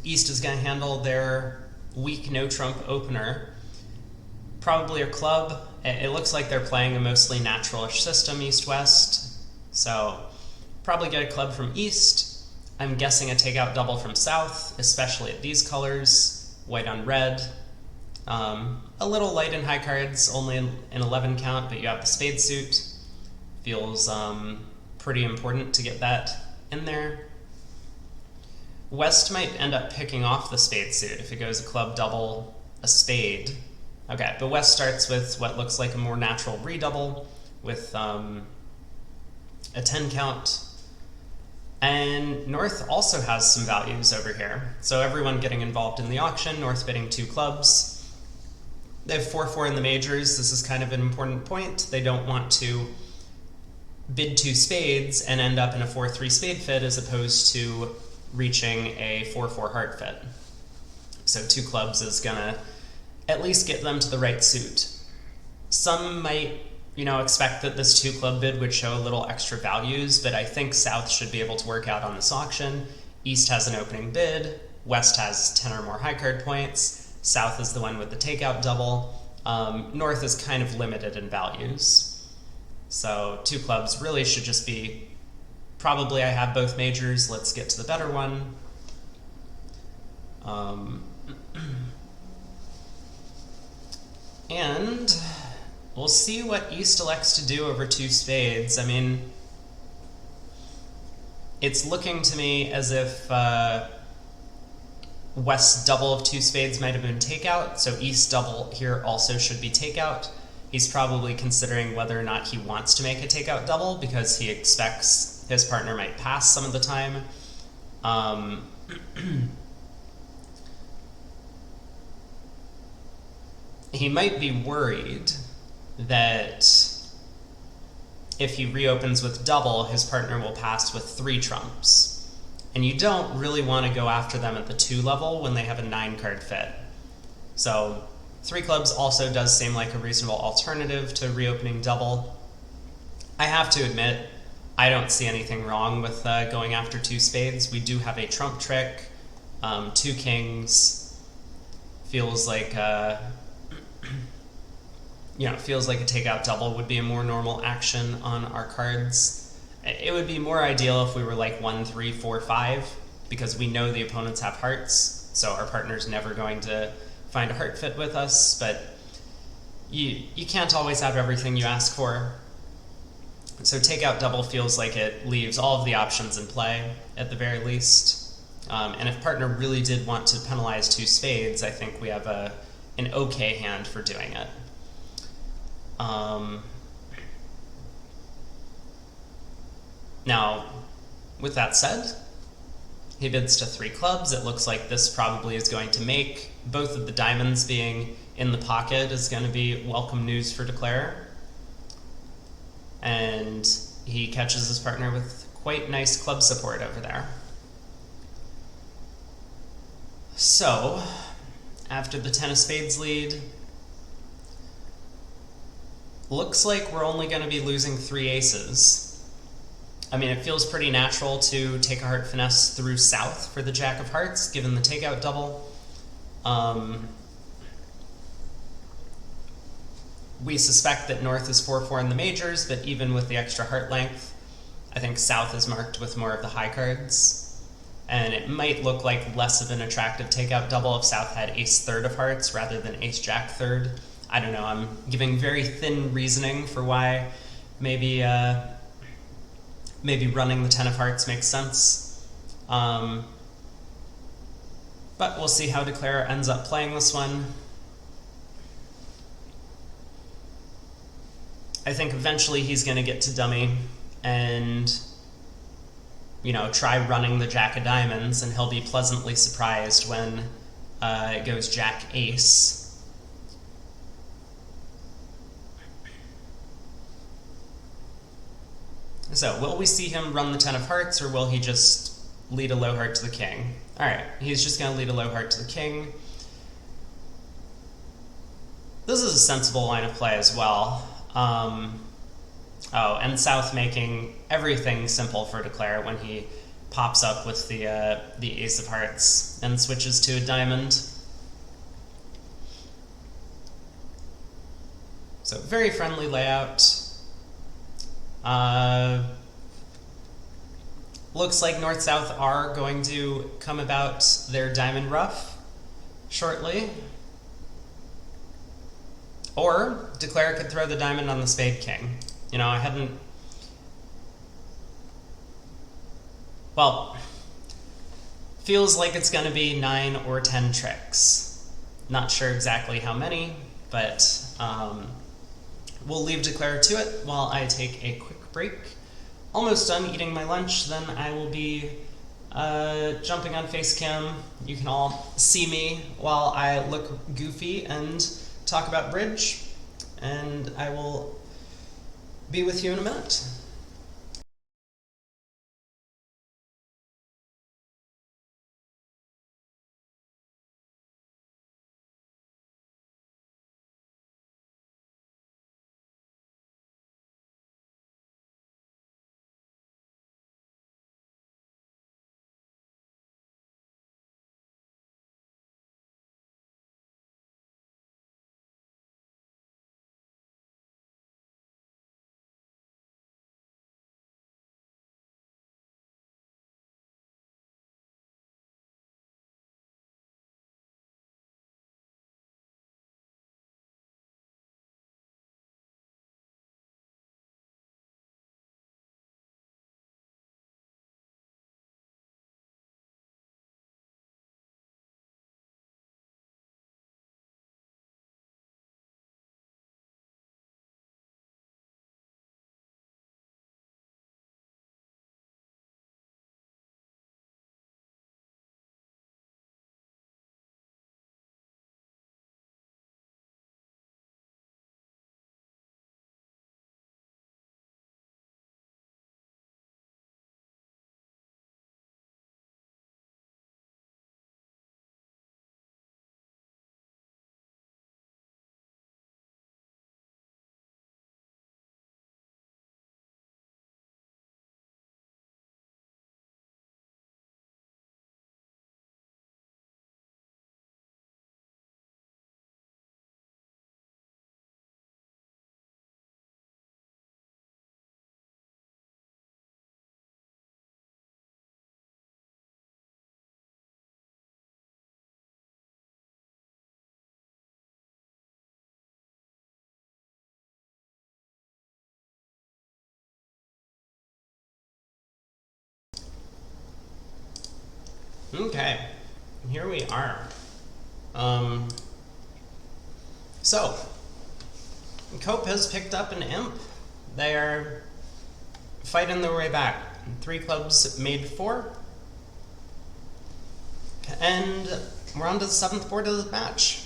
East is going to handle their weak no trump opener. Probably a club. It looks like they're playing a mostly natural-ish system, East-West. So probably get a club from East. I'm guessing a takeout double from South, especially at these colors, white on red. A little light in high cards, only an 11 count, but you have the spade suit. Feels pretty important to get that in there. West might end up picking off the spade suit if it goes a club double, a spade. Okay, but West starts with what looks like a more natural redouble with a 10 count. And North also has some values over here. So everyone getting involved in the auction, North bidding 2 clubs. They have 4-4 in the majors. This is kind of an important point. They don't want to bid 2 spades and end up in a 4-3 spade fit as opposed to reaching a 4-4 heart fit. So 2 clubs is gonna at least get them to the right suit. Some might, expect that this 2 club bid would show a little extra values, but I think South should be able to work out on this auction. East has an opening bid, West has 10 or more high card points, South is the one with the takeout double. North is kind of limited in values. So 2 clubs really should just be, probably I have both majors, let's get to the better one. And we'll see what East elects to do over 2 spades. I mean, it's looking to me as if West's double of 2 spades might have been takeout, so East double here also should be takeout. He's probably considering whether or not he wants to make a takeout double because he expects his partner might pass some of the time. He might be worried that if he reopens with double, his partner will pass with 3 trumps. And you don't really want to go after them at the 2 level when they have a 9 card fit. So 3 clubs also does seem like a reasonable alternative to reopening double. I have to admit, I don't see anything wrong with going after 2 spades. We do have a trump trick, 2 kings. Feels like feels like a takeout double would be a more normal action on our cards. It would be more ideal if we were like 1, 3, 4, 5, because we know the opponents have hearts, so our partner's never going to find a heart fit with us, but you can't always have everything you ask for. So takeout double feels like it leaves all of the options in play, at the very least. And if partner really did want to penalize 2 spades, I think we have an okay hand for doing it. Now, with that said, he bids to 3 clubs. It looks like this probably is going to make. Both of the diamonds being in the pocket is going to be welcome news for Declare. And he catches his partner with quite nice club support over there. So, after the 10 of spades lead, looks like we're only going to be losing 3 aces. I mean, it feels pretty natural to take a heart finesse through South for the Jack of Hearts, given the takeout double. We suspect that North is 4-4 in the majors, but even with the extra heart length, I think South is marked with more of the high cards. And it might look like less of an attractive takeout double if South had ace-third of hearts rather than ace-jack-third. I don't know, I'm giving very thin reasoning for why maybe maybe running the 10 of hearts makes sense. But we'll see how Declare ends up playing this one. I think eventually he's going to get to dummy and, you know, try running the Jack of Diamonds, and he'll be pleasantly surprised when it goes Jack Ace. So, will we see him run the 10 of hearts, or will he just lead a low heart to the king? Alright, he's just going to lead a low heart to the king. This is a sensible line of play as well. Oh, and South making everything simple for Declare when he pops up with the Ace of Hearts and switches to a diamond. So, very friendly layout. Looks like North-South are going to come about their diamond ruff shortly. Or Declare could throw the diamond on the Spade King. You know, I hadn't... Well, feels like it's going to be 9 or 10 tricks. Not sure exactly how many, but we'll leave Declare to it while I take a quick break. Almost done eating my lunch, then I will be jumping on Facecam. You can all see me while I look goofy and talk about bridge, and I will be with you in a minute. Okay, here we are. So, Cope has picked up an imp. They are fighting their way back. 3 clubs made 4. And we're on to the 7th board of the match.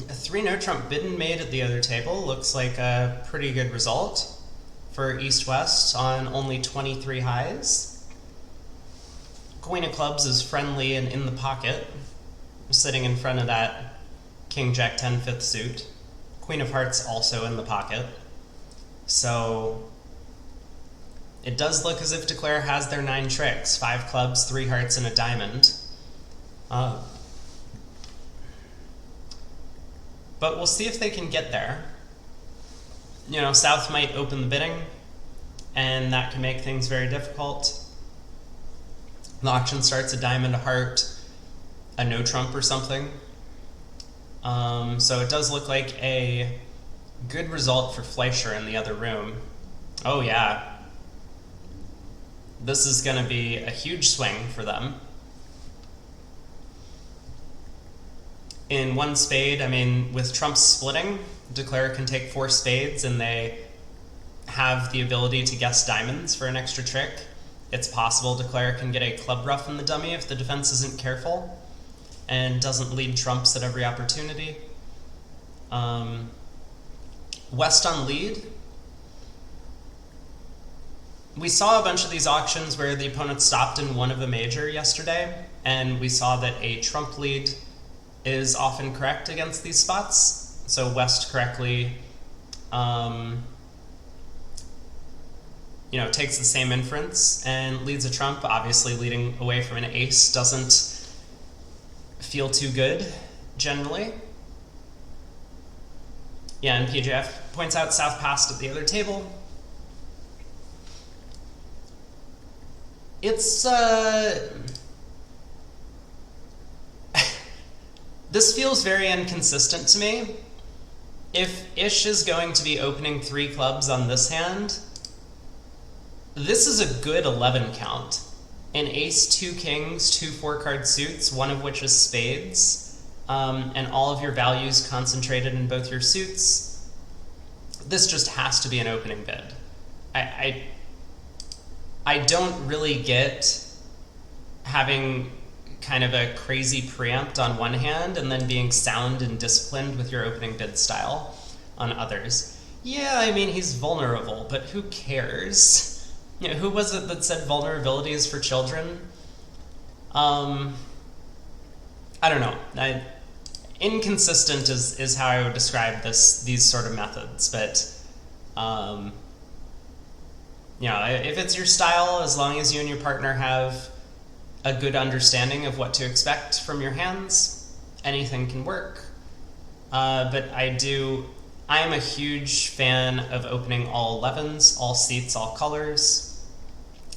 A 3 no trump bidden made at the other table looks like a pretty good result for East-West on only 23 highs. Queen of clubs is friendly and in the pocket, sitting in front of that King Jack 10 5th suit. Queen of hearts also in the pocket. So it does look as if Declare has their 9 tricks: 5 clubs, 3 hearts, and a diamond. But we'll see if they can get there. You know, South might open the bidding, and that can make things very difficult. The auction starts a diamond, a heart, a no trump or something. So it does look like a good result for Fleisher in the other room. Oh yeah. This is going to be a huge swing for them. In one spade, I mean, with trumps splitting, declarer can take 4 spades and they have the ability to guess diamonds for an extra trick. It's possible declarer can get a club ruff in the dummy if the defense isn't careful and doesn't lead trumps at every opportunity. West on lead. We saw a bunch of these auctions where the opponent stopped and won of a major yesterday, and we saw that a trump lead is often correct against these spots. So West correctly takes the same inference and leads a trump. Obviously leading away from an ace doesn't feel too good generally. Yeah, and PJF points out South passed at the other table. It's this feels very inconsistent to me. If Ish is going to be opening 3 clubs on this hand, this is a good 11 count. An ace, 2 kings, 2 4-card suits, one of which is spades, and all of your values concentrated in both your suits. This just has to be an opening bid. I don't really get having kind of a crazy preempt on one hand and then being sound and disciplined with your opening bid style on others. Yeah, I mean, he's vulnerable, but who cares? Who was it that said vulnerability is for children? I don't know. Inconsistent is how I would describe these sort of methods, but if it's your style, as long as you and your partner have a good understanding of what to expect from your hands, anything can work. But I am a huge fan of opening all 11s, all seats, all colors.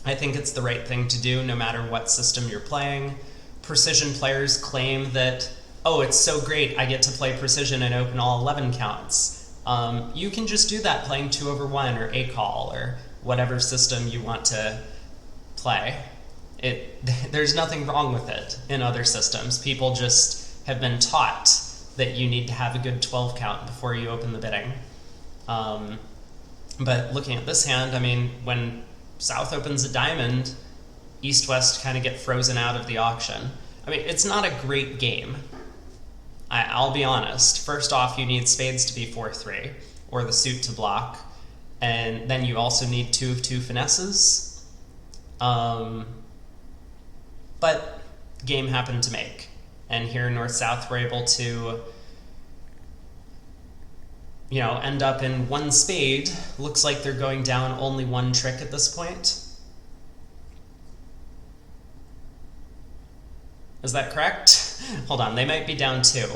I think it's the right thing to do no matter what system you're playing. Precision players claim that, oh, it's so great, I get to play precision and open all 11 counts. You can just do that playing 2/1 or A-call or whatever system you want to play. There's nothing wrong with it in other systems. People just have been taught that you need to have a good 12 count before you open the bidding. But looking at this hand, I mean, when South opens a diamond, East-West kind of get frozen out of the auction. I mean, it's not a great game. I'll be honest. First off, you need spades to be 4-3, or the suit to block, and then you also need 2 of 2 finesses. But game happened to make. And here North-South were able to, end up in 1 spade. Looks like they're going down only 1 trick at this point. Is that correct? Hold on, they might be down 2.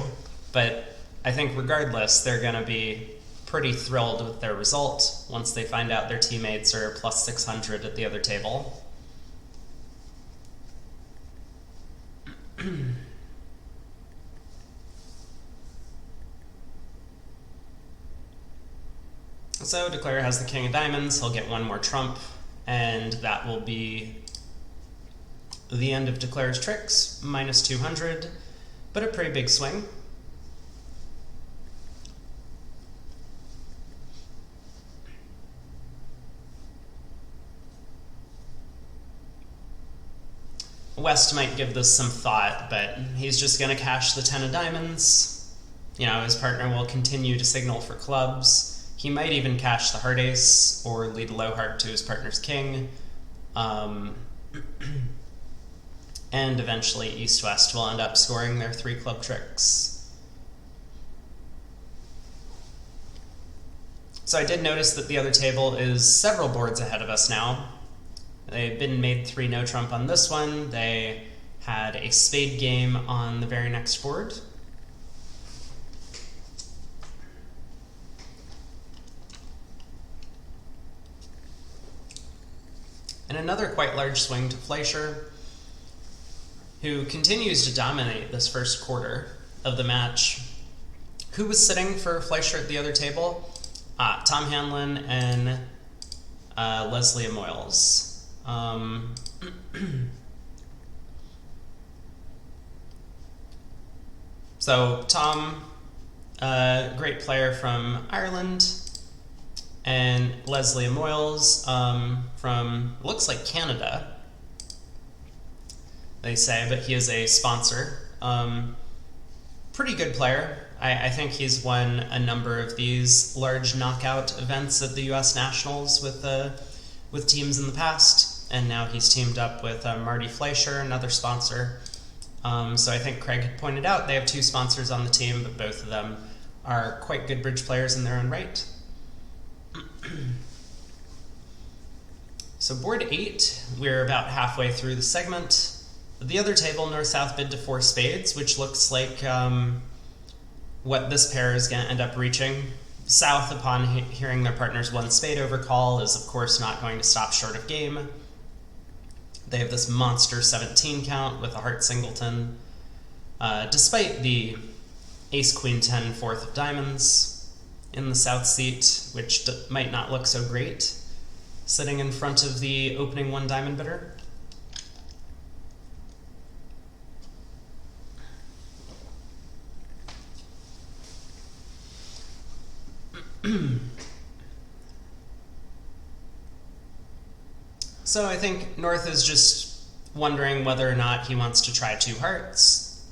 But I think regardless, they're going to be pretty thrilled with their result once they find out their teammates are plus 600 at the other table. So declarer has the king of diamonds, he'll get 1 more trump, and that will be the end of declarer's tricks, minus 200, but a pretty big swing. West might give this some thought, but he's just going to cash the 10 of diamonds. His partner will continue to signal for clubs. He might even cash the heart ace or lead a low heart to his partner's king. And eventually East-West will end up scoring their 3 club tricks. So I did notice that the other table is several boards ahead of us now. They've been made 3 no trump on this one. They had a spade game on the very next board. And another quite large swing to Fleisher, who continues to dominate this first quarter of the match. Who was sitting for Fleisher at the other table? Tom Hanlon and Leslie Moyles. So Tom, great player from Ireland, and Leslie Moyles from, looks like Canada, they say, but he is a sponsor. Pretty good player. I think he's won a number of these large knockout events at the U.S. Nationals with teams in the past, and now he's teamed up with Marty Fleisher, another sponsor. So I think Craig had pointed out they have 2 sponsors on the team, but both of them are quite good bridge players in their own right. So board 8, we're about halfway through the segment. The other table, North-South bid to 4 spades, which looks like what this pair is going to end up reaching. South, upon hearing their partner's 1 spade overcall, is of course not going to stop short of game. They have this monster 17 count with a heart singleton, despite the ace-queen-10 fourth of diamonds in the South seat, which might not look so great, sitting in front of the opening 1 diamond bidder. So I think North is just wondering whether or not he wants to try 2 hearts,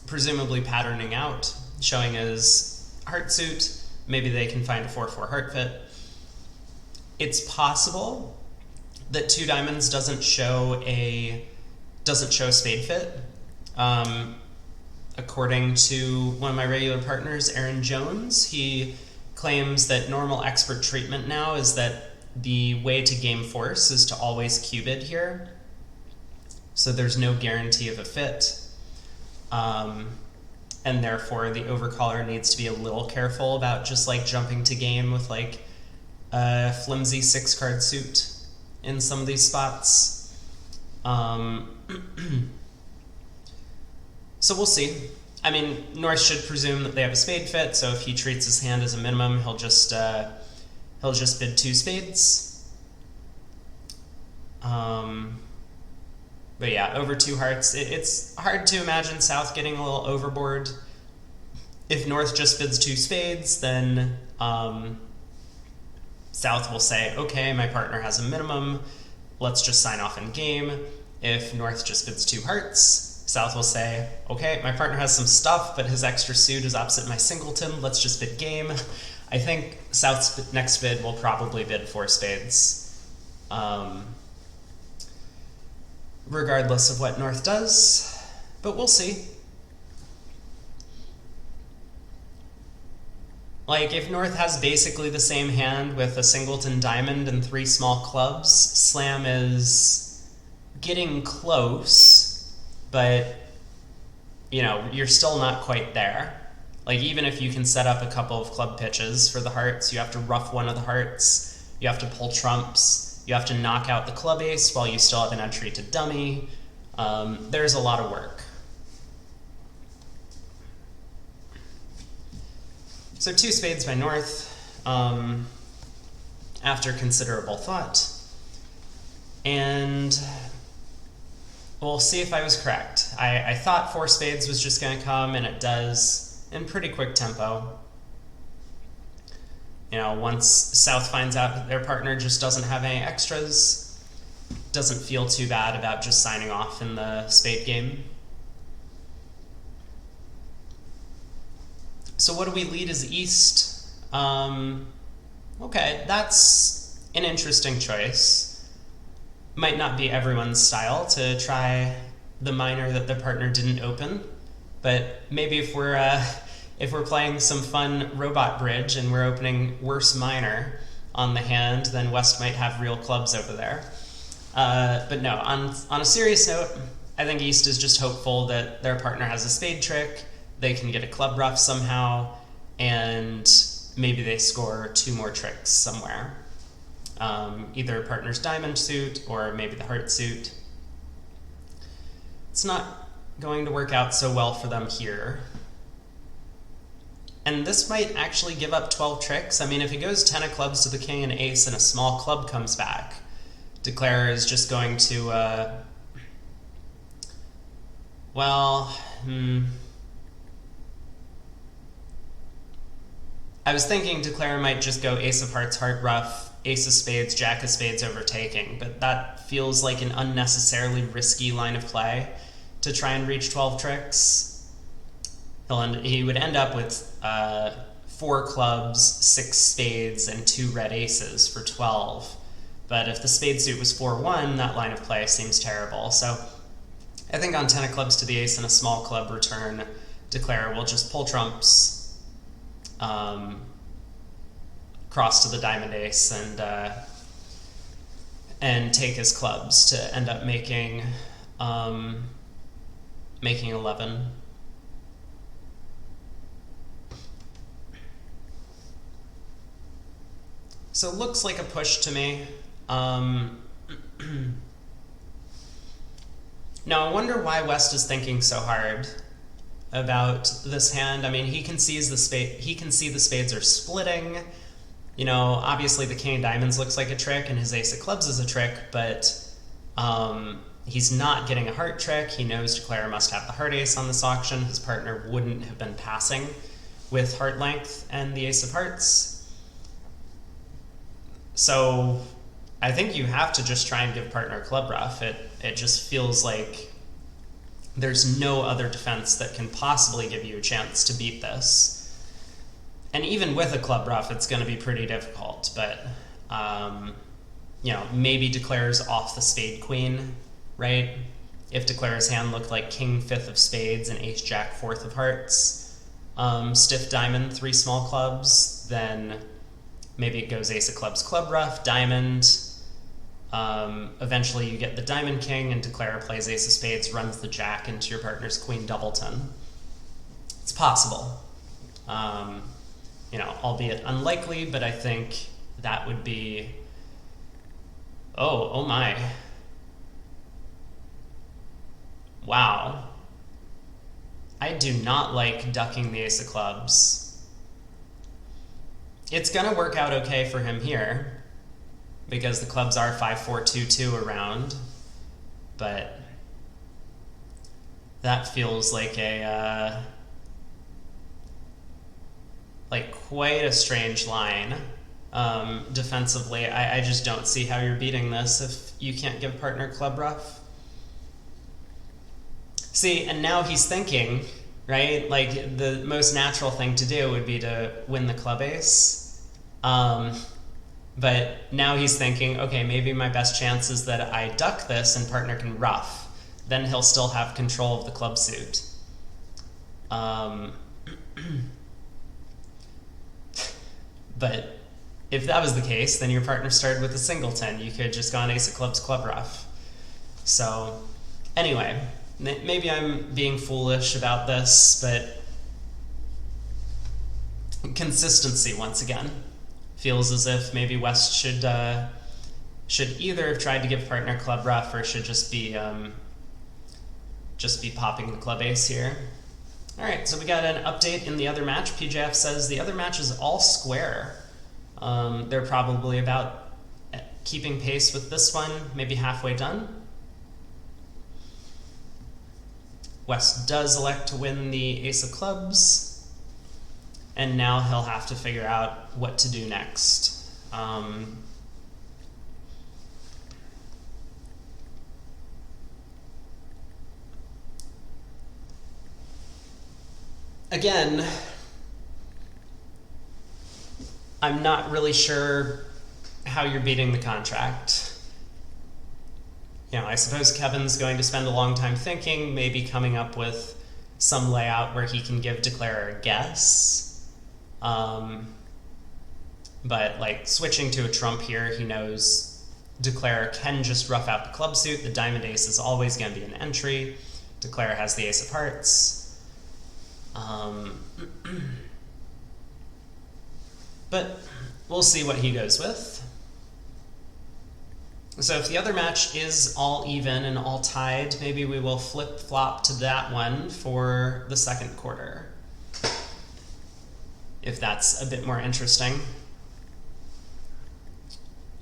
presumably patterning out, showing his heart suit. Maybe they can find a 4-4 heart fit. It's possible that 2 diamonds doesn't show a spade fit. According to one of my regular partners, Aaron Jones, he claims that normal expert treatment now is that the way to game force is to always cubid here. So there's no guarantee of a fit. And therefore the overcaller needs to be a little careful about just like jumping to game with like a flimsy 6-card suit in some of these spots. So we'll see. I mean, North should presume that they have a spade fit, so if he treats his hand as a minimum, he'll just bid 2 spades. But yeah, over 2 hearts. It's hard to imagine South getting a little overboard. If North just bids 2 spades, then South will say, okay, my partner has a minimum, let's just sign off in game. If North just bids 2 hearts, South will say, okay, my partner has some stuff, but his extra suit is opposite my singleton, let's just bid game. I think South's next bid will probably bid 4 spades, regardless of what North does, but we'll see. Like, if North has basically the same hand with a singleton diamond and 3 small clubs, Slam is getting close, but, you know, you're still not quite there. Like, even if you can set up a couple of club pitches for the hearts, you have to ruff one of the hearts, you have to pull trumps, you have to knock out the club ace while you still have an entry to dummy. There's a lot of work. So 2 spades by North, after considerable thought. And we'll see if I was correct. I thought 4 spades was just going to come, and it does in pretty quick tempo. You know, once South finds out that their partner just doesn't have any extras, doesn't feel too bad about just signing off in the spade game. So what do we lead as East? Okay, that's an interesting choice. Might not be everyone's style to try the minor that the partner didn't open, but maybe if we're playing some fun robot bridge and we're opening worse minor on the hand, then West might have real clubs over there. But no, on a serious note, I think East is just hopeful that their partner has a spade trick, they can get a club ruff somehow, and maybe they score 2 more tricks somewhere. Either partner's diamond suit or maybe the heart suit. It's not going to work out so well for them here. And this might actually give up 12 tricks. I mean, if he goes 10 of clubs to the king and ace and a small club comes back, declarer is just going to, I was thinking declarer might just go ace of hearts, heart ruff, ace of spades, jack of spades overtaking, but that feels like an unnecessarily risky line of play to try and reach 12 tricks. He would end up with 4 clubs, 6 spades, and 2 red aces for 12. But if the spade suit was 4-1, that line of play seems terrible. So I think on 10 of clubs to the ace and a small club return, declarer will just pull trumps, cross to the diamond ace, and take his clubs to end up making 11. So it looks like a push to me. Now I wonder why West is thinking so hard about this hand. I mean, he can see the spades are splitting. You know, obviously the king of diamonds looks like a trick and his ace of clubs is a trick, but he's not getting a heart trick. He knows declarer must have the heart ace on this auction. His partner wouldn't have been passing with heart length and the ace of hearts. So I think you have to just try and give partner club ruff. It just feels like there's no other defense that can possibly give you a chance to beat this. And even with a club ruff, it's going to be pretty difficult. But, you know, maybe declares off the spade queen, right? If declares hand looked like king 5th of spades and ace jack 4th of hearts, stiff diamond 3 small clubs, then maybe it goes ace of clubs club ruff, diamond. Eventually you get the diamond king and declarer plays ace of spades, runs the jack into your partner's queen doubleton. It's possible. You know, albeit unlikely, but I think that would be, oh my. Wow. I do not like ducking the ace of clubs. It's gonna work out okay for him here, because the clubs are 5-4-2-2 around, but that feels like a quite a strange line defensively. I just don't see how you're beating this if you can't give partner club ruff. See, and now he's thinking, right? Like the most natural thing to do would be to win the club ace. But now he's thinking, okay, maybe my best chance is that I duck this and partner can ruff. Then he'll still have control of the club suit. But if that was the case, then your partner started with a singleton. You could just gone ace of clubs club ruff. So anyway, maybe I'm being foolish about this, but consistency once again. Feels as if maybe West should either have tried to give partner club ruff or should just be popping the club ace here. All right, so we got an update in the other match. PJF says the other match is all square. They're probably about keeping pace with this one, maybe halfway done. West does elect to win the ace of clubs. And now he'll have to figure out what to do next. Again, I'm not really sure how you're beating the contract. You know, I suppose Kevin's going to spend a long time thinking, maybe coming up with some layout where he can give declarer a guess. But like switching to a trump here, he knows declarer can just rough out the club suit. The diamond ace is always going to be an entry. Declarer has the ace of hearts. But we'll see what he goes with. So if the other match is all even and all tied, maybe we will flip-flop to that one for the second quarter. if that's a bit more interesting.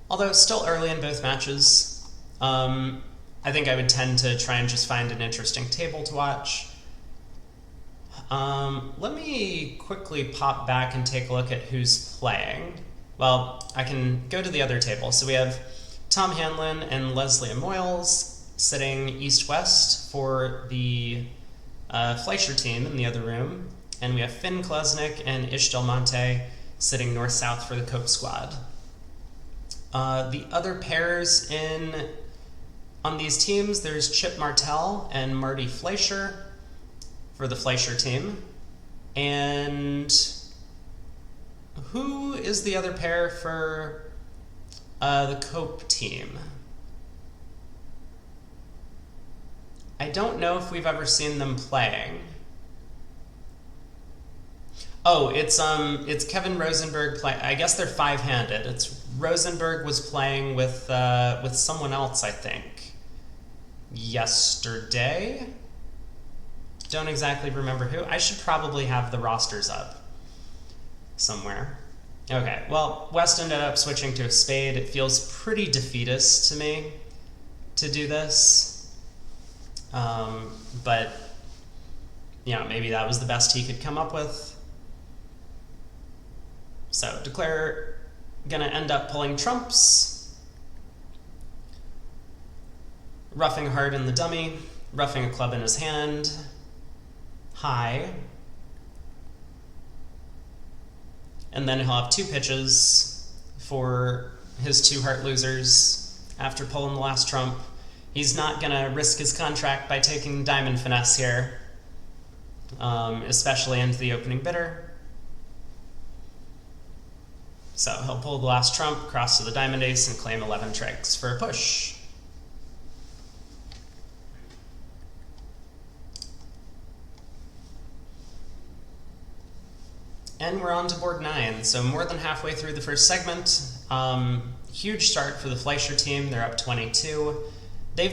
Although still early in both matches, I think I would tend to try and just find an interesting table to watch. Let me quickly pop back and take a look at who's playing. Well, I can go to the other table. So we have Tom Hanlon and Leslie Moyles sitting east-west for the Fleisher team in the other room. And we have Finn Klesnick and Ish Del Monte sitting north-south for the Cope squad. The other pairs on these teams, there's Chip Martell and Marty Fleisher for the Fleisher team. And who is the other pair for the Cope team? I don't know if we've ever seen them playing. Oh, it's Kevin Rosenberg playing. I guess they're five-handed. It's Rosenberg was playing with someone else, I think, yesterday. Don't exactly remember who. I should probably have the rosters up somewhere. Okay, well, West ended up switching to a spade. It feels pretty defeatist to me to do this. But, maybe that was the best he could come up with. So, Declare gonna end up pulling trumps. Roughing hard in the dummy. Roughing a club in his hand. High. And then he'll have two pitches for his two heart losers after pulling the last trump. He's not gonna risk his contract by taking diamond finesse here, especially into the opening bidder. So he'll pull the last trump, cross to the diamond ace, and claim 11 trigs for a push. And we're on to board 9, so more than halfway through the first segment. Huge start for the Fleisher team. They're up 22. I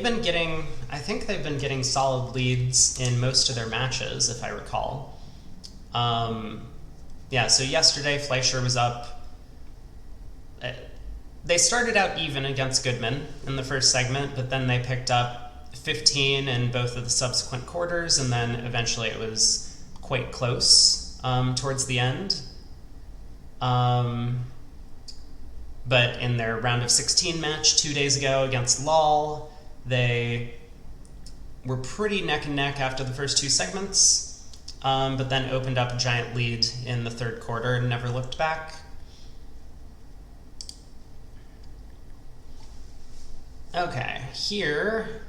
think they've been getting solid leads in most of their matches, if I recall. So yesterday Fleisher was up. They started out even against Goodman in the first segment, but then they picked up 15 in both of the subsequent quarters, and then eventually it was quite close towards the end. But in their round of 16 match 2 days ago against Lal, they were pretty neck and neck after the first two segments, but then opened up a giant lead in the third quarter and never looked back. Okay, here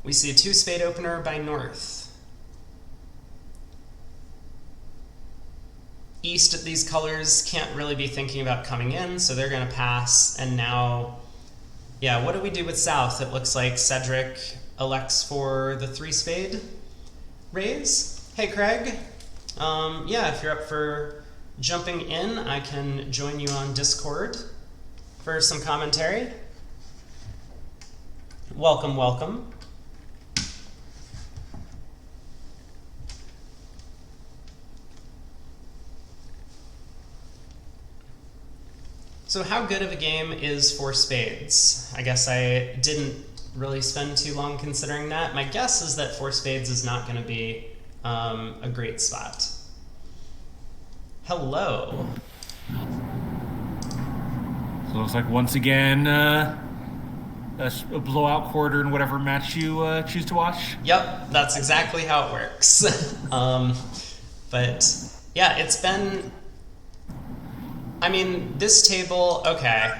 we see a two-spade opener by North. East at these colors can't really be thinking about coming in, so they're going to pass. And now, what do we do with South? It looks like Cedric elects for the three-spade raise. Hey, Craig. If you're up for jumping in, I can join you on Discord for some commentary. Welcome, welcome. So how good of a game is Four Spades? I guess I didn't really spend too long considering that. My guess is that Four Spades is not going to be a great spot. Hello. So it looks like once again a blowout quarter in whatever match you choose to watch. Yep, that's exactly how it works. But yeah, it's been... I mean, this table... Okay.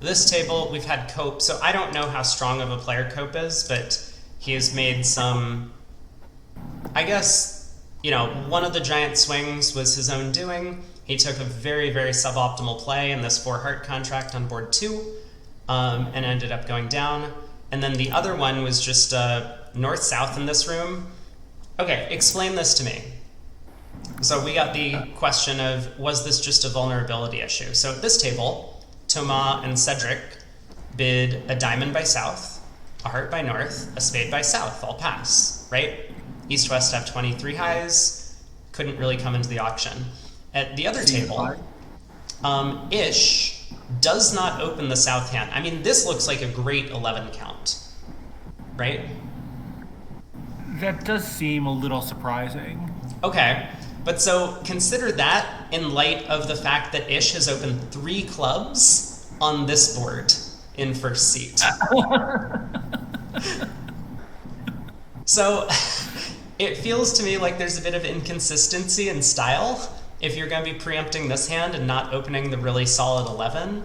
This table, we've had Cope, so I don't know how strong of a player Cope is, but he has made some... I guess, one of the giant swings was his own doing. He took a very, very suboptimal play in this 4-heart contract on board 2. And ended up going down. And then the other one was just north-south in this room. Okay, explain this to me. So we got the question of, was this just a vulnerability issue? So at this table, Thomas and Cedric bid a diamond by south, a heart by north, a spade by south, all pass, right? East-west have 23 highs. couldn't really come into the auction. At the other table, Ish does not open the south hand. I mean, this looks like a great 11 count, right? That does seem a little surprising. Okay, but so consider that in light of the fact that Ish has opened 3 clubs on this board in first seat. So it feels to me like there's a bit of inconsistency in style if you're going to be preempting this hand and not opening the really solid 11.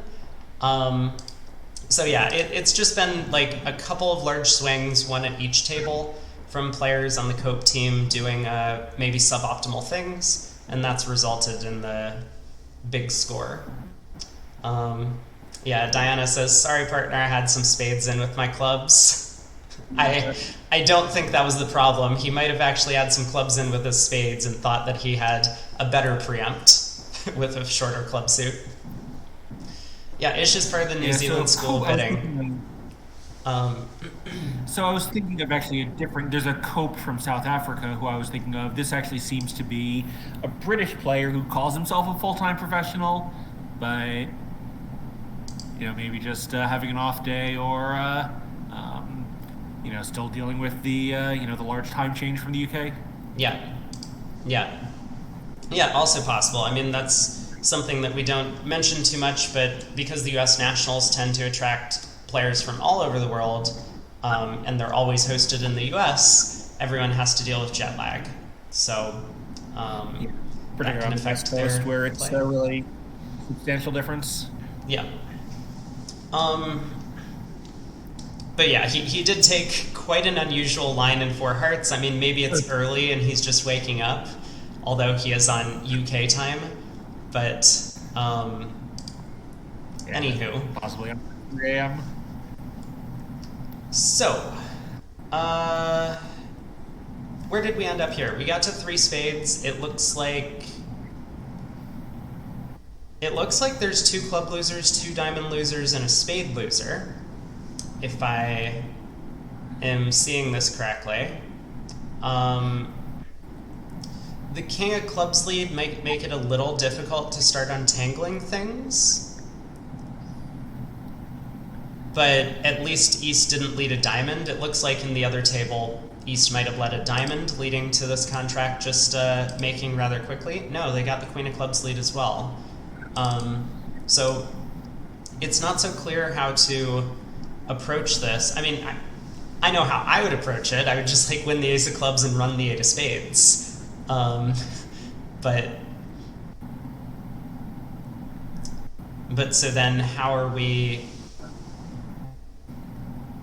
So yeah, it's just been like a couple of large swings, one at each table, from players on the Cope team doing maybe suboptimal things, and that's resulted in the big score. Yeah, Diana says, sorry partner, I had some spades in with my clubs. I don't think that was the problem. He might have actually had some clubs in with his spades and thought that he had a better preempt with a shorter club suit. Yeah, Ish is part of the New Zealand school of betting. So I was thinking of actually a different, there's a Cope from South Africa who I was thinking of. This actually seems to be a British player who calls himself a full-time professional, but, maybe just having an off day or, still dealing with the, the large time change from the UK. Yeah, also possible. I mean, that's something that we don't mention too much, but because the US Nationals tend to attract players from all over the world, and they're always hosted in the US, everyone has to deal with jet lag. So that can affect their Coast where it's play. a really substantial difference. Yeah. But yeah, he did take quite an unusual line in 4 hearts. I mean, maybe it's early and he's just waking up, although he is on UK time. But anywho. Possibly on 3 a.m. So, where did we end up here? We got to 3 spades. It looks like there's 2 club losers, 2 diamond losers, and a spade loser, if I am seeing this correctly. The king of clubs lead might make it a little difficult to start untangling things, but at least East didn't lead a diamond. It looks like in the other table, East might have led a diamond, leading to this contract just making rather quickly. No, they got the queen of clubs lead as well. So it's not so clear how to approach this. I mean, I know how I would approach it. I would just win the ace of clubs and run the 8 of spades. But so then how are we...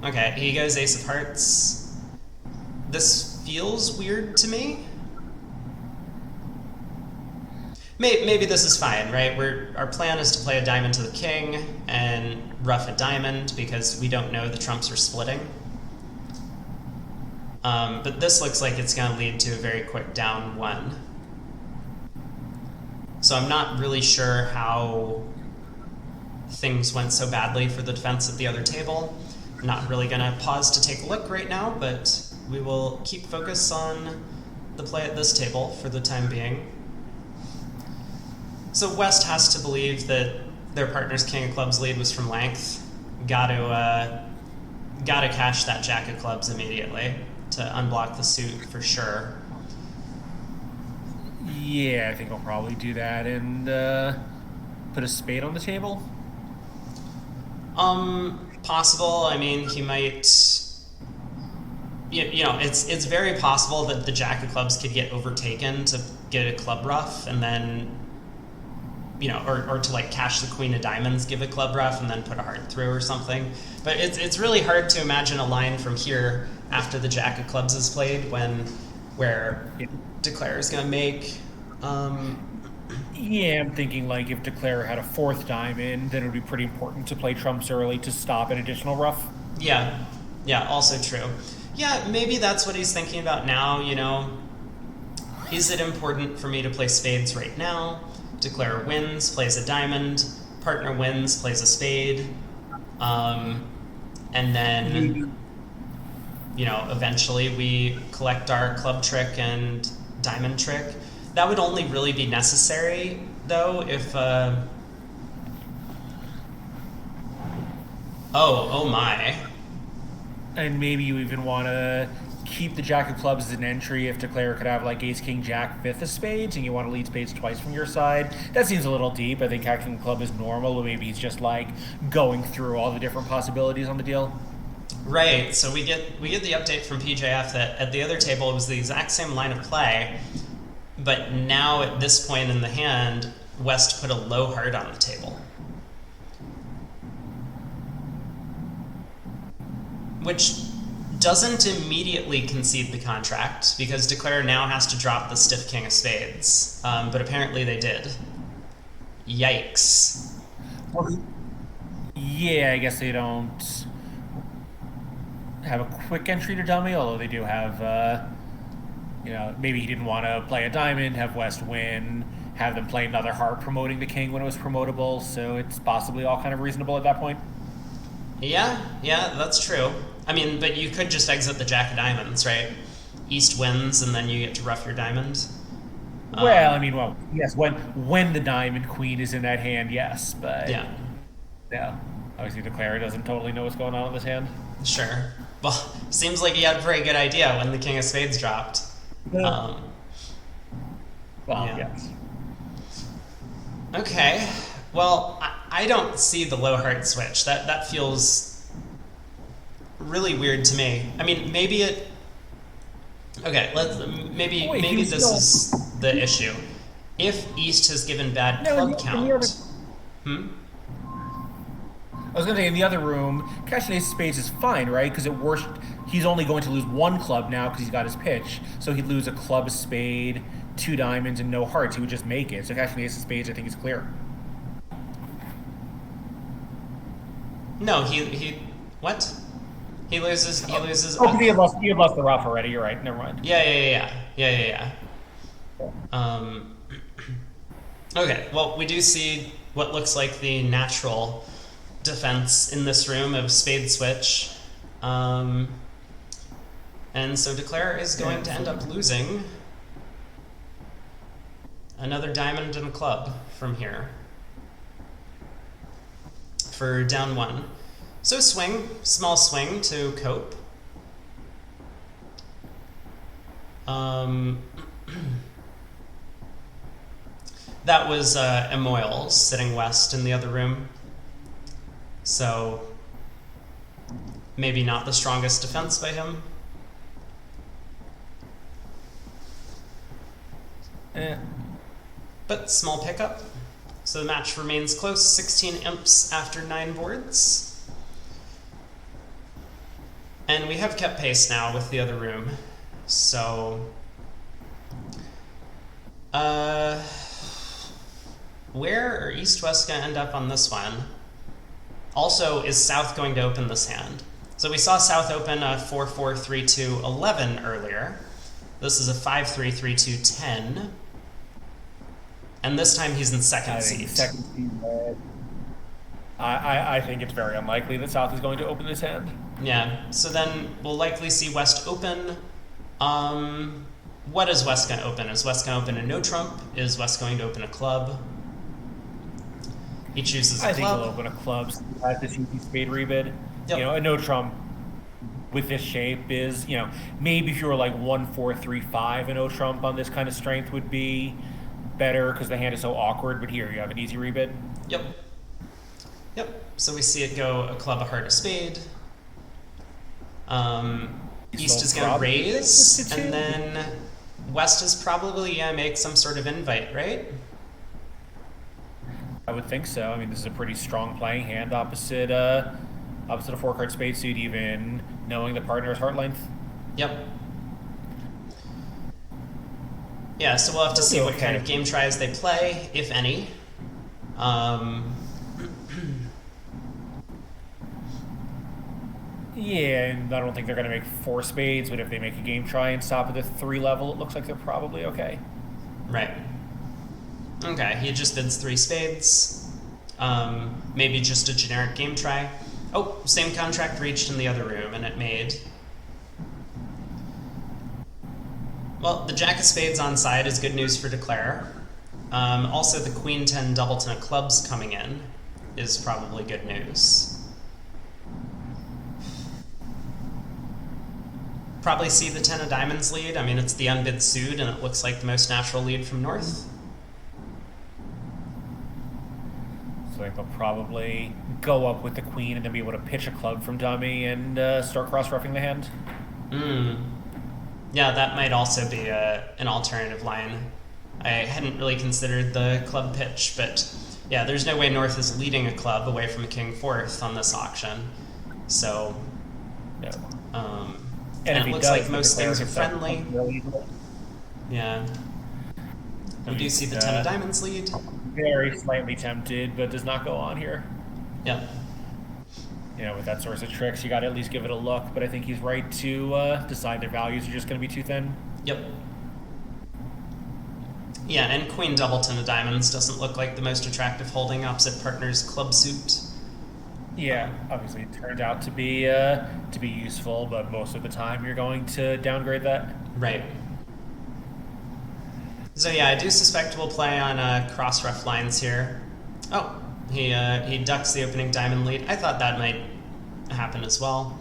Okay, he goes ace of hearts. This feels weird to me. Maybe this is fine, right? Our plan is to play a diamond to the king and rough a diamond because we don't know the trumps are splitting. But this looks like it's going to lead to a very quick down 1. So I'm not really sure how things went so badly for the defense at the other table. I'm not really going to pause to take a look right now, but we will keep focus on the play at this table for the time being. So West has to believe that their partner's king of clubs lead was from length. Gotta cash that jack of clubs immediately to unblock the suit for sure. Yeah, I think I'll probably do that and put a spade on the table. Possible. I mean, he might. It's very possible that the jack of clubs could get overtaken to get a club rough, and then. Or to cash the queen of diamonds, give a club rough, and then put a heart through or something. But it's really hard to imagine a line from here after the jack of clubs is played where Declare is going to make. Yeah, I'm thinking if Declare had a 4th diamond, then it would be pretty important to play trumps early to stop an additional rough. Yeah, also true. Yeah, maybe that's what he's thinking about now, Is it important for me to play spades right now? Declare wins, plays a diamond. Partner wins, plays a spade. And then, eventually we collect our club trick and diamond trick. That would only really be necessary, though, if... Oh my. And maybe you even want to keep the Jack of Clubs as an entry if Declare could have like Ace, King, Jack, fifth of spades, and you want to lead spades twice from your side. That seems a little deep. I think King Club is normal, but maybe he's just like going through all the different possibilities on the deal. Right, so we get the update from PJF that at the other table it was the exact same line of play, but now at this point in the hand, West put a low heart on the table. Which doesn't immediately concede the contract, because Declare now has to drop the stiff king of spades, but apparently they did. Yikes. Yeah, I guess they don't have a quick entry to dummy, although they do have, maybe he didn't want to play a diamond, have West win, have them play another heart promoting the king when it was promotable, so it's possibly all kind of reasonable at that point. Yeah, that's true. I mean, but you could just exit the jack of diamonds, right? East wins, and then you get to rough your diamond. Yes, when the diamond queen is in that hand, yes, but... Yeah. Obviously, Declare doesn't totally know what's going on in this hand. Sure. Well, seems like he had a very good idea when the king of spades dropped. Yes. Okay. Well, I don't see the low heart switch. That feels really weird to me. I mean, maybe it... Okay, maybe this is the issue. If East has given bad club count... I was going to say, in the other room, cashing ace of spades is fine, right? Because at worst, he's only going to lose one club now because he's got his pitch. So he'd lose a club, spade, 2 diamonds, and no hearts. He would just make it. So cashing ace of spades, I think, is clear. No, he what? He loses. He had lost the rough already. You're right. Never mind. Yeah. Okay. Well, we do see what looks like the natural defense in this room of spade switch, and so Declare is going to end up losing another diamond and a club from here for down 1. So small swing to cope. That was Emoyle sitting west in the other room. So maybe not the strongest defense by him. But small pickup. So the match remains close, 16 imps after 9 boards. And we have kept pace now with the other room. So where are East-West going to end up on this one? Also, is South going to open this hand? So we saw South open a 4-4-3-2-11 earlier. This is a 5-3-3-2-10. And this time he's in second seat. I think it's very unlikely that South is going to open this hand. Yeah, so then we'll likely see West open. What is West going to open? Is West going to open a no trump? Is West going to open a club? He chooses a club. I think he'll open a club. Has this easy spade rebid. Yep. A no trump with this shape is, maybe if you were like 1-4-3-5, a no trump on this kind of strength would be better because the hand is so awkward. But here you have an easy rebid. Yep. So we see it go a club, a heart, a spade. East is going to raise, and then West is probably going to make some sort of invite, right? I would think so. I mean, this is a pretty strong playing hand opposite a 4-card spade suit, even knowing the partner's heart length. Yep. Yeah, so we'll have to see what kind of game tries they play, if any. Yeah, and I don't think they're going to make 4 spades, but if they make a game try and stop at the 3 level, it looks like they're probably okay. Right. Okay, he just bids 3 spades. Maybe just a generic game try. Oh, same contract reached in the other room, and it made Well, the Jack of Spades on side is good news for Declare. Also, the Queen 10 doubleton of clubs coming in is probably good news. Probably see the 10 of diamonds lead. I mean, it's the unbid suit, and it looks like the most natural lead from north. So I think they'll probably go up with the queen and then be able to pitch a club from dummy and start cross-roughing the hand. Yeah, that might also be an alternative line. I hadn't really considered the club pitch, but yeah, there's no way north is leading a club away from a king fourth on this auction. So, No. and it looks like most Declare things are friendly. really Yeah. We do see the 10 of diamonds lead. very slightly tempted, but does not go on here. Yep. You know, with that source of tricks, you got to at least give it a look. But I think he's right to decide their values are just going to be too thin. Yep. Yeah, and Queen doubleton of diamonds doesn't look like the most attractive holding opposite partner's club suit. Yeah, obviously it turned out to be useful, but most of the time you're going to downgrade that. Right. So yeah, I do suspect we'll play on cross-ref lines here. Oh, he ducks the opening diamond lead. I thought that might happen as well.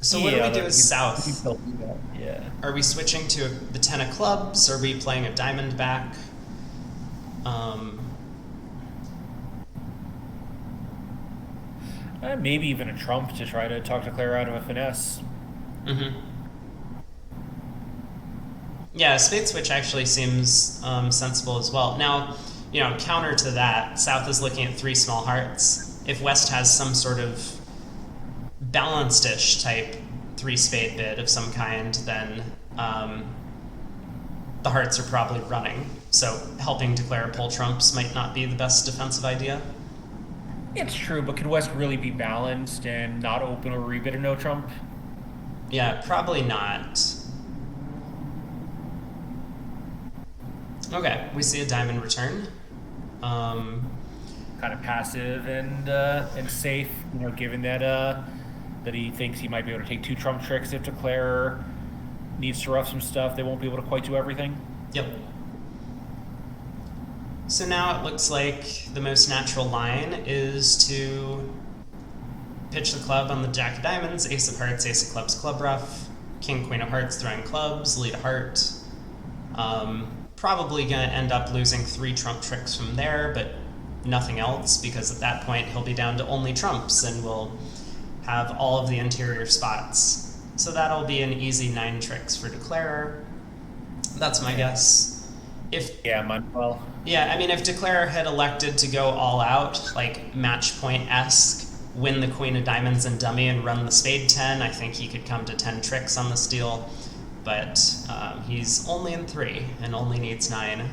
So what do we do as south? Yeah. Are we switching to the 10 of clubs? Are we playing a diamond back? Maybe even a trump to try to talk Declare out of a finesse. Mm-hmm. Yeah, a spade switch actually seems sensible as well. Now, you know, counter to that, South is looking at 3 small hearts. If West has some sort of balanced-ish type 3 spade bid of some kind, then the hearts are probably running. So helping Declare pull trumps might not be the best defensive idea. It's true, but can West really be balanced and not open or rebid a no trump? Yeah, probably not. Okay, we see a diamond return. Kind of passive and safe, you know, given that that he thinks he might be able to take 2 trump tricks if Declare needs to rough some stuff. They won't be able to quite do everything. Yep. So now it looks like the most natural line is to pitch the club on the Jack of diamonds, Ace of hearts, Ace of clubs, club rough, King, Queen of hearts, throwing clubs, lead a heart. Probably going to end up losing 3 trump tricks from there, but nothing else, because at that point he'll be down to only trumps and will have all of the interior spots. So that'll be an easy 9 tricks for Declarer. That's my guess. Well. Yeah, I mean, if Declarer had elected to go all out, like match point-esque, win the Queen of diamonds and dummy and run the spade 10, I think he could come to 10 tricks on this deal. But he's only in 3 and only needs 9.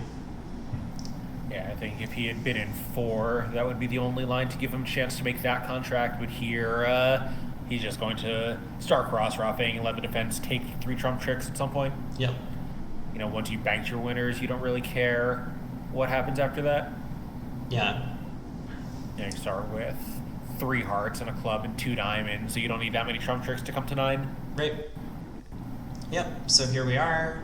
Yeah, I think if he had bid in 4, that would be the only line to give him a chance to make that contract. But here, he's just going to start cross-roughing and let the defense take 3 trump tricks at some point. Yep. You know, once you banked your winners, you don't really care what happens after that. Yeah. You know, you start with 3 hearts and a club and 2 diamonds, so you don't need that many trump tricks to come to 9. Right. Yep, so here we are.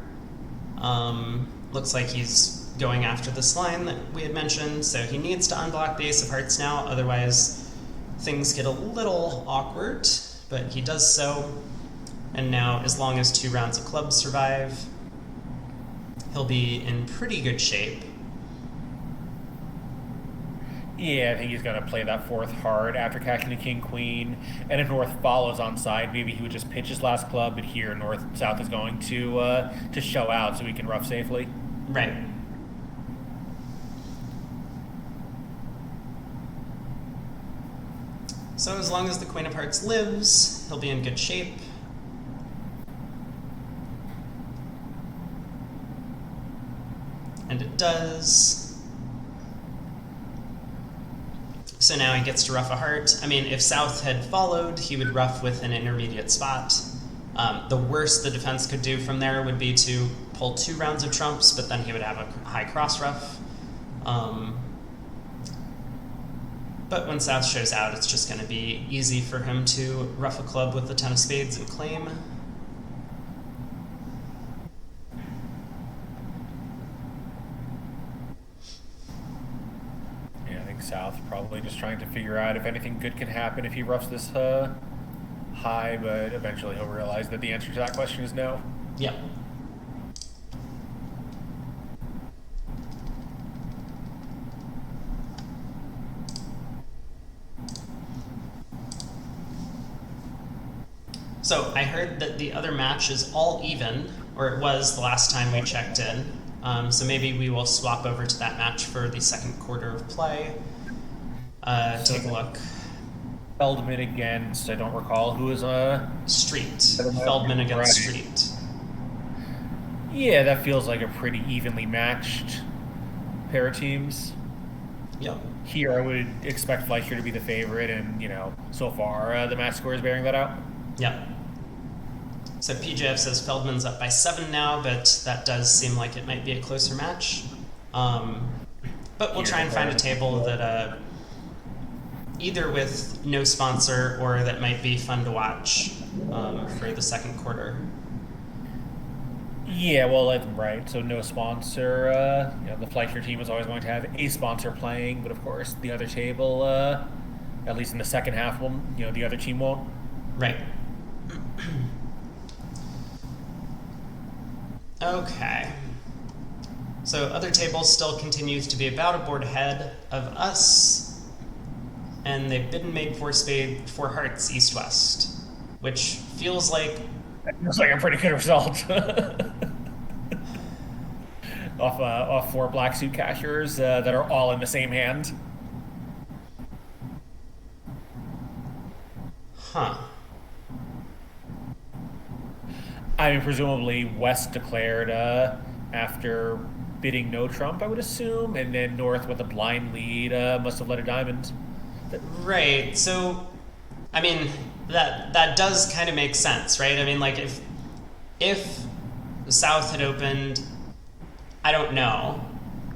Looks like he's going after this line that we had mentioned, so he needs to unblock the Ace of hearts now, otherwise things get a little awkward, but he does so. And now, as long as 2 rounds of clubs survive, he'll be in pretty good shape. Yeah, I think he's going to play that 4th heart after cashing the king queen, and if north follows on side, maybe he would just pitch his last club. But here, south is going to show out so he can rough safely. Right. So as long as the Queen of Hearts lives, he'll be in good shape. And it does. So now he gets to rough a heart. I mean, if South had followed, he would rough with an intermediate spot. The worst the defense could do from there would be to pull 2 rounds of trumps, but then he would have a high cross rough. But when South shows out, it's just going to be easy for him to rough a club with the 10 of spades and claim. South, probably just trying to figure out if anything good can happen if he roughs this high, but eventually he'll realize that the answer to that question is no. Yep. So I heard that the other match is all even, or it was the last time we checked in. So maybe we will swap over to that match for the second quarter of play. Take a look. Feldman against, I don't recall, who was Street. Feldman against Street. Yeah, that feels like a pretty evenly matched pair of teams. Yep. Here I would expect Fleisher to be the favorite, and, so far the match score is bearing that out. Yep. So PJF says Feldman's up by 7 now, but that does seem like it might be a closer match. But we'll try and find a table that either with no sponsor or that might be fun to watch for the second quarter. Yeah, well, right. So no sponsor. The Fleischer team is always going to have a sponsor playing, but of course the other table, at least in the second half, the other team won't. Right. Okay. So other table still continues to be about a board ahead of us, and they've been made for spade 4 hearts east-west, which feels like... That feels like a pretty good result. off 4 black suit cashers that are all in the same hand. Huh. I mean, presumably West declared after bidding no trump, I would assume, and then North with a blind lead must have led a diamond. Right. So, I mean, that does kind of make sense, right? I mean, like if South had opened, I don't know.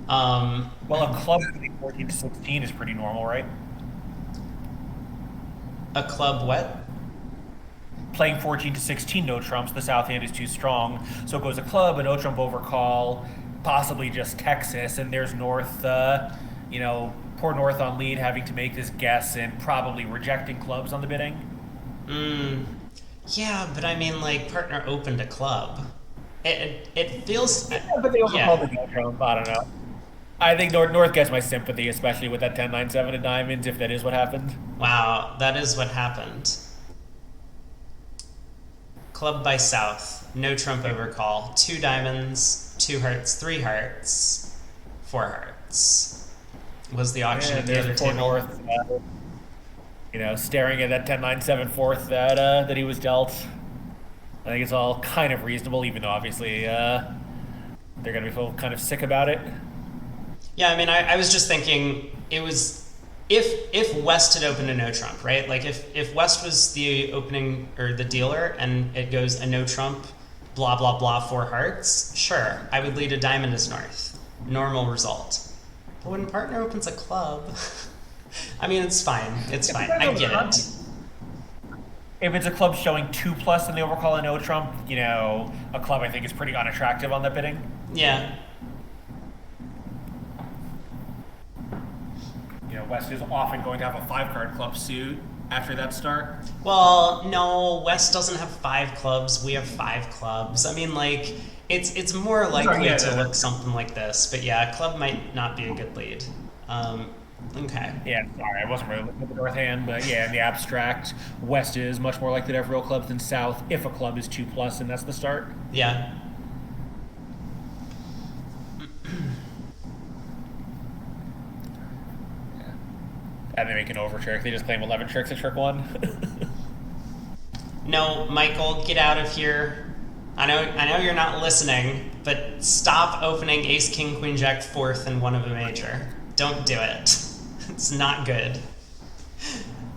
Well, a club 14 to 16 is pretty normal, right? A club what? Playing 14 to 16 no trumps, the South hand is too strong. So it goes a club, a no trump overcall, possibly just Texas, and there's North, poor North on lead having to make this guess and probably rejecting clubs on the bidding. Yeah, but I mean, like, partner opened a club. It feels... Yeah, but they overcalled the no trump, I don't know. I think North gets my sympathy, especially with that 10-9-7 of diamonds, if that is what happened. Wow, that is what happened. Club by South, no trump overcall, 2 diamonds, 2 hearts, 3 hearts, 4 hearts. Was the auction at the other table. North, staring at that 10-9-7 fourth that he was dealt. I think it's all kind of reasonable, even though obviously they're going to be kind of sick about it. Yeah, I mean, I was just thinking it was if West had opened a no trump, right? Like if West was the opening or the dealer and it goes a no trump, blah blah blah 4 hearts, sure, I would lead a diamond as North, normal result. But when partner opens a club, I mean, it's fine. It's fine. I get it. If it's a club showing 2+ in the overcall and no trump, a club I think is pretty unattractive on that bidding. Yeah. West is often going to have a 5-card club suit after that start. Well, no, West doesn't have 5 clubs. We have 5 clubs. I mean, like, it's more likely to look something like this. But yeah, club might not be a good lead. Okay. Yeah, sorry, I wasn't really looking at the North hand, but yeah, in the abstract, West is much more likely to have real clubs than South if a club is 2+ and that's the start. Yeah. And they make an over trick. They just claim 11 tricks at trick 1. No, Michael, get out of here. I know you're not listening, but stop opening Ace, King, Queen, Jack 4th and 1 of a major. Don't do it. It's not good.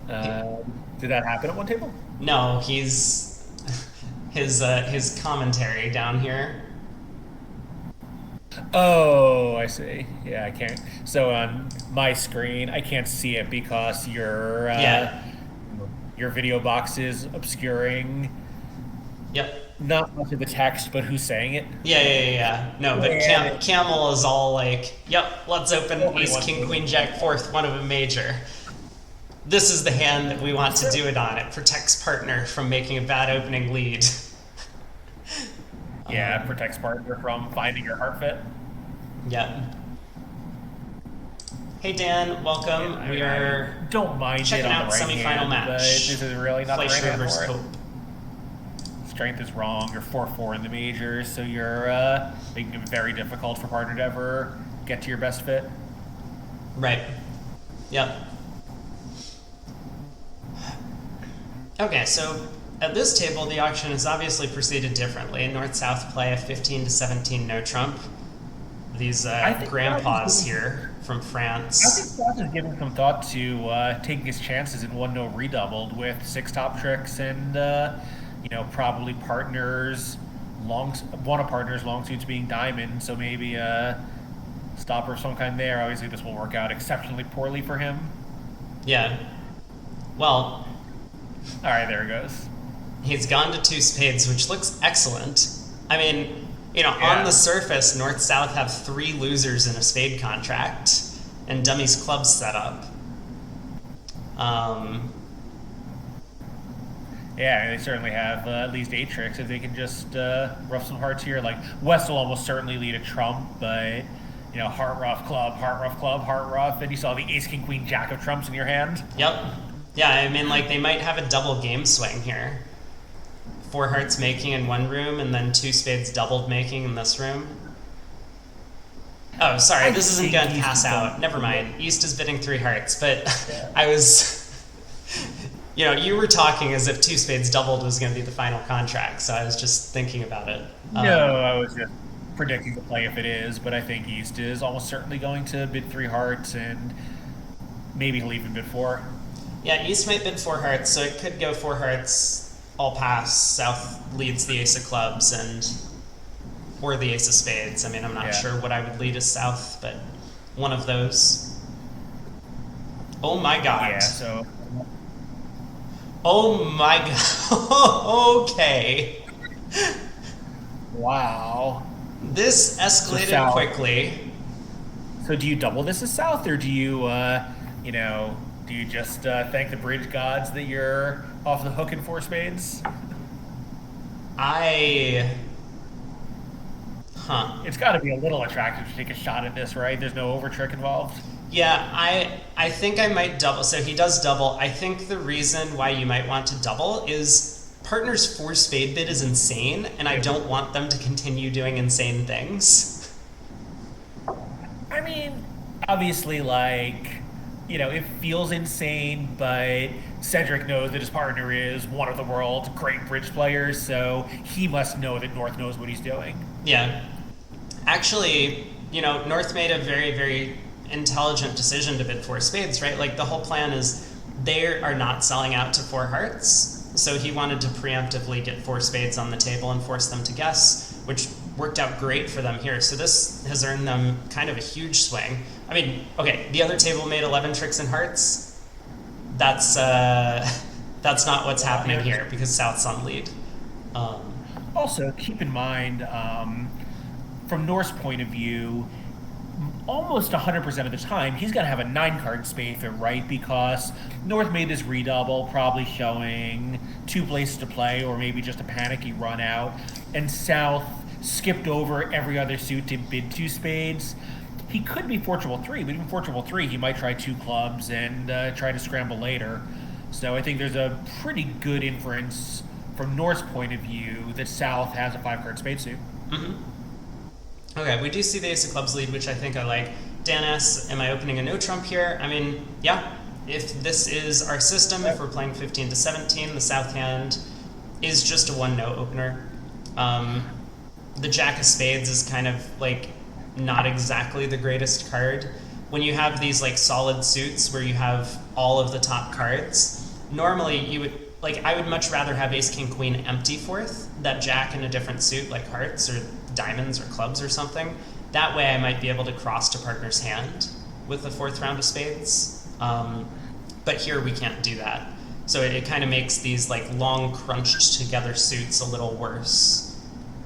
Did that happen at one table? No, he's his commentary down here. Oh, I see. Yeah, I can't. So on my screen, I can't see it because your video box is obscuring. Yep. not much of the text, but who's saying it. Yeah. No, but Yeah. Camel is all like, yep, let's open Nobody ace, wants king, to. queen, jack, fourth, one of a major. This is the hand that we want to do it on. It protects partner from making a bad opening lead. Yeah, it protects partner from finding your heart fit. Yeah. Hey Dan, welcome. Yeah, We I are don't mind checking it on out the right semifinal hand, but match. this is really not the right Fleisher hand versus for it. Hope. Strength is wrong. You're 4-4 in the majors, so you're making it very difficult for partner to ever get to your best fit. Right. Yep. Okay, so at this table, the auction has obviously proceeded differently. North-South play a 15 to 17 no trump. These grandpas here from I think France. Scott is giving some thought to taking his chances in 1-no redoubled with 6 top tricks and probably partners one of partners long suits being diamond, so maybe a stopper of some kind there. Obviously, this will work out exceptionally poorly for him. Yeah. Well, All right, there it goes. he's gone to 2 spades, which looks excellent. I mean, Yeah. on the surface, North-South have 3 losers in a spade contract, and Dummy's clubs set up. Yeah, they certainly have at least 8 tricks if they can just rough some hearts here. Like West will almost certainly lead a trump, but heart rough club, heart rough, and you saw the ace king queen jack of trumps in your hand. Yep. Yeah, I mean, like, they might have a double game swing here. 4 hearts making in one room, and then 2 spades doubled making in this room. Oh, sorry, this isn't going to pass out. Never mind. East is bidding 3 hearts, but I was... you were talking as if 2 spades doubled was going to be the final contract, so I was just thinking about it. No, I was just predicting the play if it is, but I think East is almost certainly going to bid 3 hearts, and maybe he'll even bid 4. Yeah, East might bid 4 hearts, so it could go 4 hearts, all pass. South leads the ace of clubs, or the ace of spades. I mean, I'm not sure what I would lead as South, but one of those. Oh my god. Yeah, so... Oh my god. Okay. Wow. This escalated quickly. So do you double this as South, or do you, do you just thank the bridge gods that you're off the hook in 4 spades? It's got to be a little attractive to take a shot at this, right? There's no over trick involved. Yeah, I think I might double. So he does double. I think the reason why you might want to double is partner's 4 spade bid is insane, and I don't want them to continue doing insane things. I mean, obviously, it feels insane, but Cedric knows that his partner is one of the world's great bridge players, so he must know that North knows what he's doing. Yeah. Actually, North made a very, very intelligent decision to bid 4 spades, right? Like, the whole plan is they are not selling out to 4 hearts, so he wanted to preemptively get 4 spades on the table and force them to guess, which worked out great for them here. So this has earned them kind of a huge swing. I mean, okay, the other table made 11 tricks in hearts. That's not what's happening here because South's on lead. Also, keep in mind, from North's point of view, almost 100% of the time, he's going to have a 9-card spade fit, right? Because North made his redouble, probably showing 2 places to play, or maybe just a panicky run out, and South skipped over every other suit to bid 2 spades. He could be 4-3, but even 4-3, he might try 2 clubs and try to scramble later. So I think there's a pretty good inference from North's point of view that South has a 5-card spade suit. Mm-hmm. Okay, we do see the ace of clubs lead, which I think I like. Dan asks, am I opening a no trump here? I mean, yeah. If this is our system, if we're playing 15 to 17, the South hand is just a 1-no opener. The jack of spades is kind of like not exactly the greatest card. When you have these like solid suits where you have all of the top cards, normally you would, I would much rather have ace king queen empty 4th, that jack in a different suit like hearts or diamonds or clubs or something. That way I might be able to cross to partner's hand with the 4th round of spades. But here we can't do that. So it kind of makes these like long crunched together suits a little worse.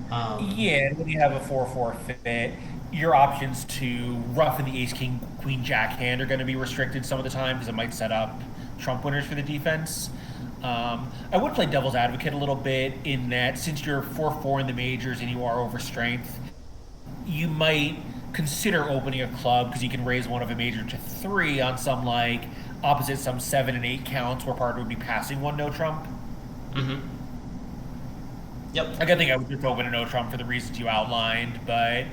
Yeah, and when you have a 4-4 fit, your options to rough in the ace king queen jack hand are going to be restricted some of the time because it might set up trump winners for the defense. I would play devil's advocate a little bit in that since you're 4-4 in the majors and you are over strength, you might consider opening a club because you can raise one of a major to 3 on some like opposite some 7 and 8 counts where partner would be passing one no trump. Mm-hmm. Yep. Like I think I would just open a no trump for the reasons you outlined, but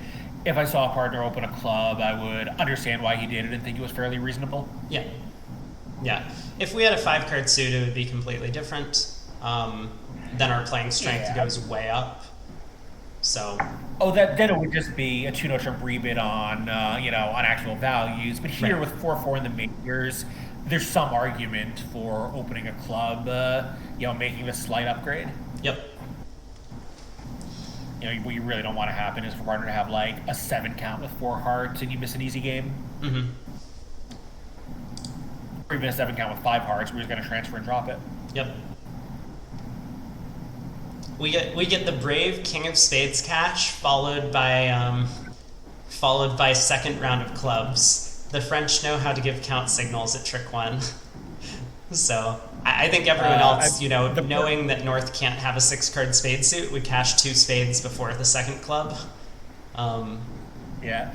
if I saw a partner open a club, I would understand why he did it and think it was fairly reasonable. Yeah. Yeah. If we had a 5-card suit, it would be completely different. Then our playing strength goes way up. So. Oh, then it would just be a 2 no trump rebid on on actual values. But here with 4-4 in the majors, there's some argument for opening a club, making a slight upgrade. Yep. What you really don't want to happen is for a partner to have like a 7 count with 4 hearts and you miss an easy game. Mm-hmm. Or even a 7 count with 5 hearts where he's going to transfer and drop it. Yep. We get the brave king of spades cash followed by second round of clubs. The French know how to give count signals at trick 1. So I think everyone else, knowing that North can't have a 6-card spade suit, would cash 2 spades before the second club. Yeah.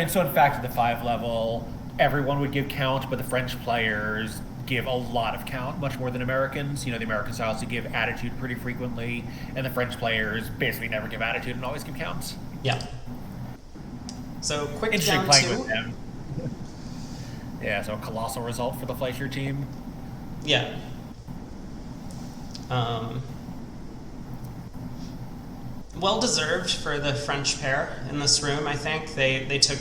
So in fact, at the 5 level, everyone would give count, but the French players give a lot of count, much more than Americans. The American styles to give attitude pretty frequently, and the French players basically never give attitude and always give counts. Yeah. So quick interesting down playing 2. with them. Yeah, so a colossal result for the Fleisher team. Yeah. Well deserved for the French pair in this room, I think. They took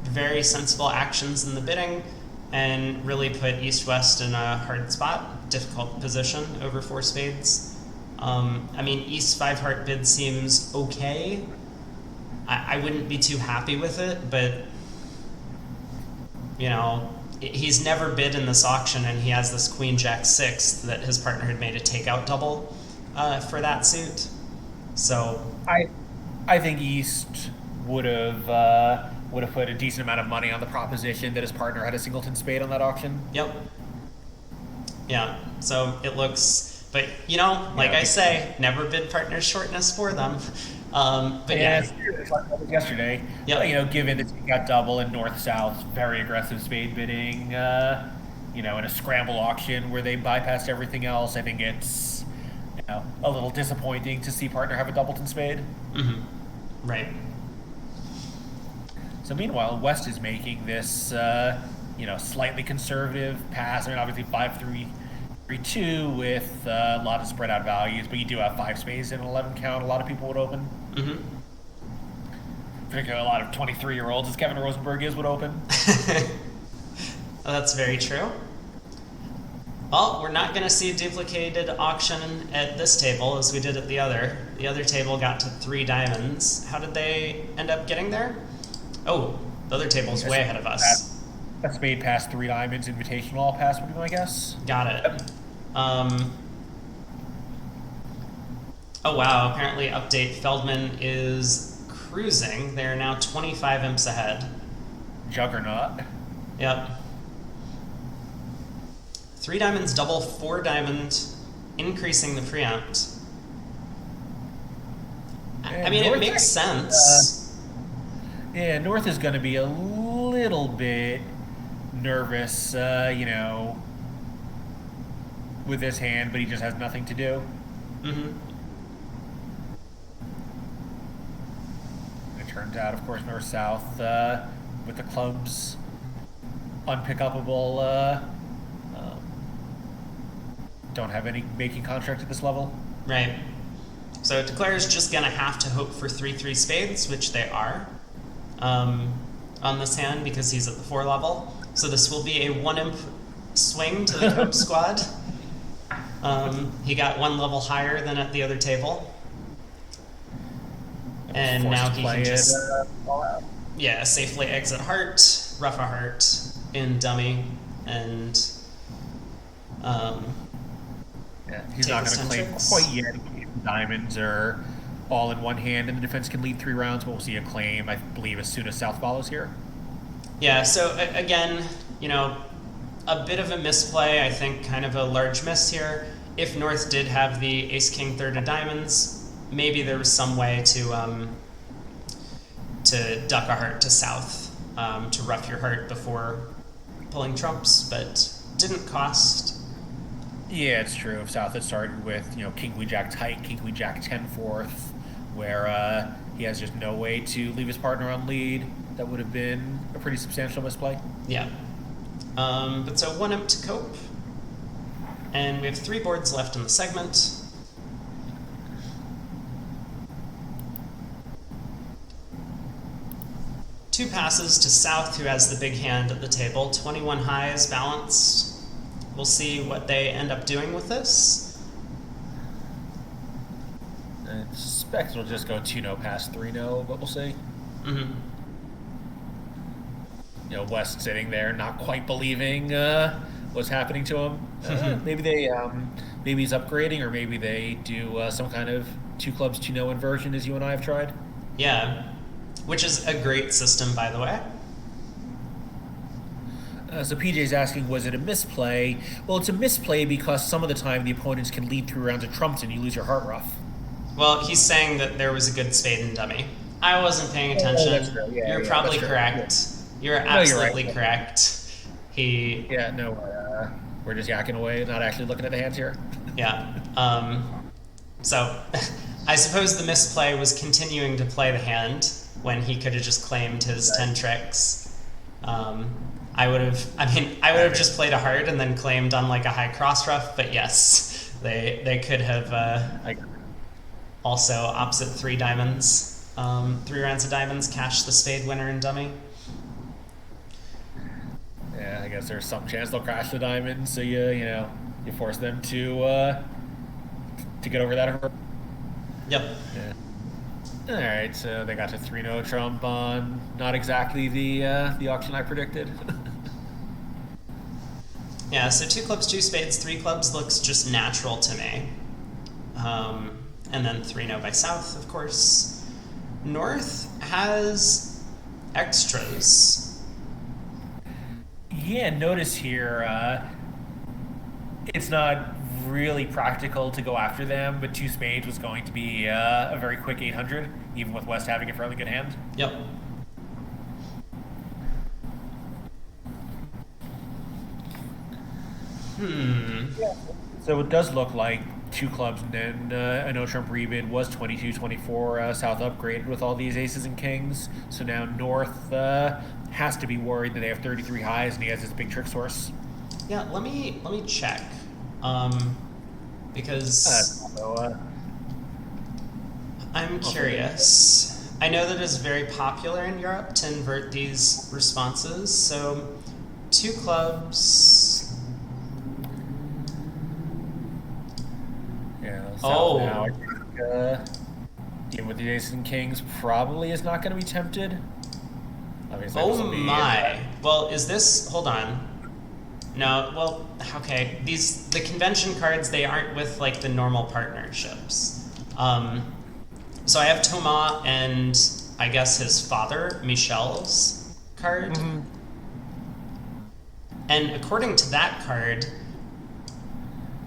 very sensible actions in the bidding and really put East-West in a hard spot, difficult position over 4 spades. East 5-heart bid seems okay. I wouldn't be too happy with it, but he's never bid in this auction, and he has this queen jack 6 that his partner had made a takeout double for that suit. So I think East would have put a decent amount of money on the proposition that his partner had a singleton spade on that auction. Yep. Yeah. So it looks, but I say, never bid partners shortness for them. But yeah. Yesterday, yep. Given that you got double and north-south, very aggressive spade bidding, in a scramble auction where they bypassed everything else, I think it's a little disappointing to see partner have a doubleton spade. Mm-hmm. Right. So meanwhile, West is making this, slightly conservative pass. Obviously 5-3-3-2 with a lot of spread out values, but you do have 5 spades in an 11 count. A lot of people would open. Mm-hmm. Particularly a lot of 23-year-olds, as Kevin Rosenberg would open. Well, that's very true. Well, we're not going to see a duplicated auction at this table as we did at the other. The other table got to 3 diamonds. How did they end up getting there? Oh, the other table's way ahead of us. A spade pass, 3 diamonds, invitational pass would be my guess. Got it. Oh wow, apparently update Feldman is cruising. They're now 25 imps ahead. Juggernaut. Yep. 3 diamonds, double, 4 diamond, increasing the preempt. It makes sense. North is going to be a little bit nervous, with this hand, but he just has nothing to do. Mm-hmm. It turns out, of course, north-south, with the clubs unpickupable, don't have any making contract at this level. Right. So Declare's just going to have to hope for 3-3 spades, which they are, on this hand because he's at the 4 level. So this will be a 1 imp swing to the Cope squad. He got 1 level higher than at the other table. And now he can just safely exit heart, rough a heart in dummy, and Um, Yeah, he's take not his going to 10 claim quite tricks. yet. Diamonds are all in one hand, and the defense can lead 3 rounds. But we'll see a claim, I believe, as soon as South follows here. Yeah, so again, a bit of a misplay, I think kind of a large miss here. If North did have the ace king third of diamonds, maybe there was some way to duck a heart to South, to rough your heart before pulling trumps, but didn't cost. Yeah, it's true. If South had started with, King Queen Jack tight, King Queen Jack 10 fourth, where he has just no way to leave his partner on lead, that would have been a pretty substantial misplay. Yeah. But so 1 imp to cope, and we have 3 boards left in the segment. Two passes to South, who has the big hand at the table. 21 high is balanced. We'll see what they end up doing with this. I suspect it'll just go 2-0 past 3-0, but we'll see. Mm-hmm. West sitting there, not quite believing what's happening to him. Maybe he's upgrading, or maybe they do some kind of 2 clubs 2-0 inversion, as you and I have tried. Yeah, which is a great system, by the way. So PJ's asking, was it a misplay? Well, it's a misplay because some of the time the opponents can lead 3 rounds of trumps and you lose your heart rough. Well, he's saying that there was a good spade and dummy. I wasn't paying attention. You're probably correct. You're absolutely correct. We're just yakking away, not actually looking at the hands here. Yeah. So I suppose the misplay was continuing to play the hand when he could have just claimed his 10 tricks. I would have just played a heart and then claimed on like a high cross ruff, but yes, they could have also opposite 3 diamonds, 3 rounds of diamonds, cash the spade winner and dummy. Yeah, I guess there's some chance they'll crash the diamond, so you force them to get over that hurdle. Yep. Yeah. All right, so they got to 3-0 trump on not exactly the auction I predicted. Yeah, so 2 clubs, 2 spades, 3 clubs looks just natural to me. And then 3-0 by South, of course. North has extras. Yeah, notice here, it's not really practical to go after them, but 2 spades was going to be a very quick 800, even with West having a fairly good hand. Yep. Yeah. So it does look like 2 clubs, and then a no trump rebid was 22-24. South upgraded with all these aces and kings, so now North has to be worried that they have 33 highs and he has his big trick source. Yeah, let me check. Because I'm curious. I know that it's very popular in Europe to invert these responses. So 2 clubs. Yeah. South now, I think, dealing with the aces and kings probably is not going to be tempted. Obviously, Oh my. Well, is this... Hold on. No, well, okay. The convention cards, they aren't with, like, the normal partnerships. So I have Thomas and, I guess, his father, Michel's card. Mm-hmm. And according to that card,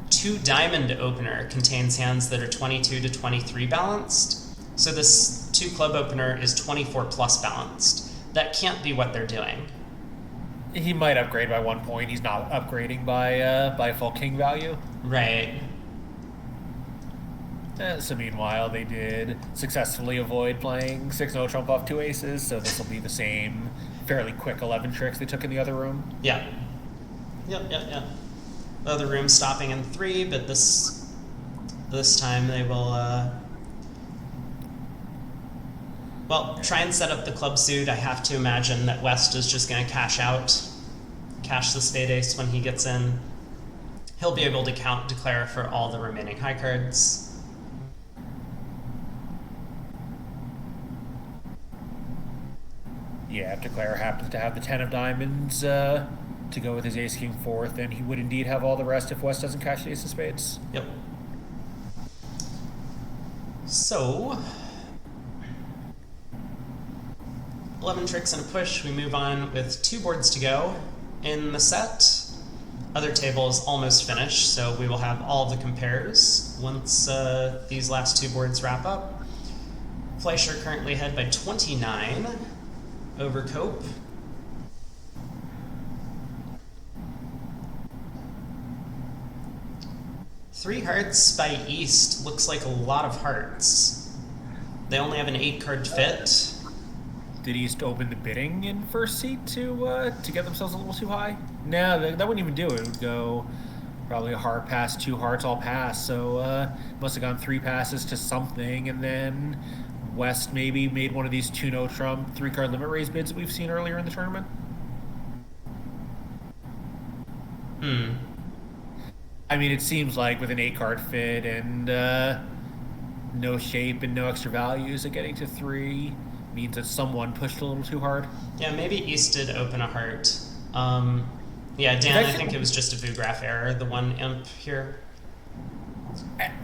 2 diamond opener contains hands that are 22 to 23 balanced. So this 2 club opener is 24 plus balanced. That can't be what they're doing. He might upgrade by 1 point. He's not upgrading by full king value. Right. So meanwhile, they did successfully avoid playing 6-0 trump off 2 aces, so this will be the same fairly quick 11 tricks they took in the other room. Yeah. Yep. The other room stopping in 3, but this time they will... Well, try and set up the club suit. I have to imagine that West is just going to cash the spade ace when he gets in. He'll be able to declare for all the remaining high cards. Yeah, if declare happens to have the 10 of diamonds, to go with his ace king fourth, and he would indeed have all the rest if West doesn't cash the ace of spades. Yep. So, 11 tricks and a push. We move on with 2 boards to go in the set. Other table is almost finished, so we will have all the compares once these last 2 boards wrap up. Fleisher currently ahead by 29 over Cope. Three hearts by East looks like a lot of hearts. They only have an 8-card fit. Did East open the bidding in first seat to get themselves a little too high? No, that wouldn't even do it. It would go probably a heart pass, 2 hearts all pass. So must have gone 3 passes to something, and then West maybe made one of these 2-no trump 3-card limit raise bids that we've seen earlier in the tournament. I mean, it seems like with an 8-card fit and no shape and no extra values, that getting to 3 means that someone pushed a little too hard. Yeah, maybe East did open a heart. Yeah, Dan, I think it was just a VooGraph error, the 1 imp here.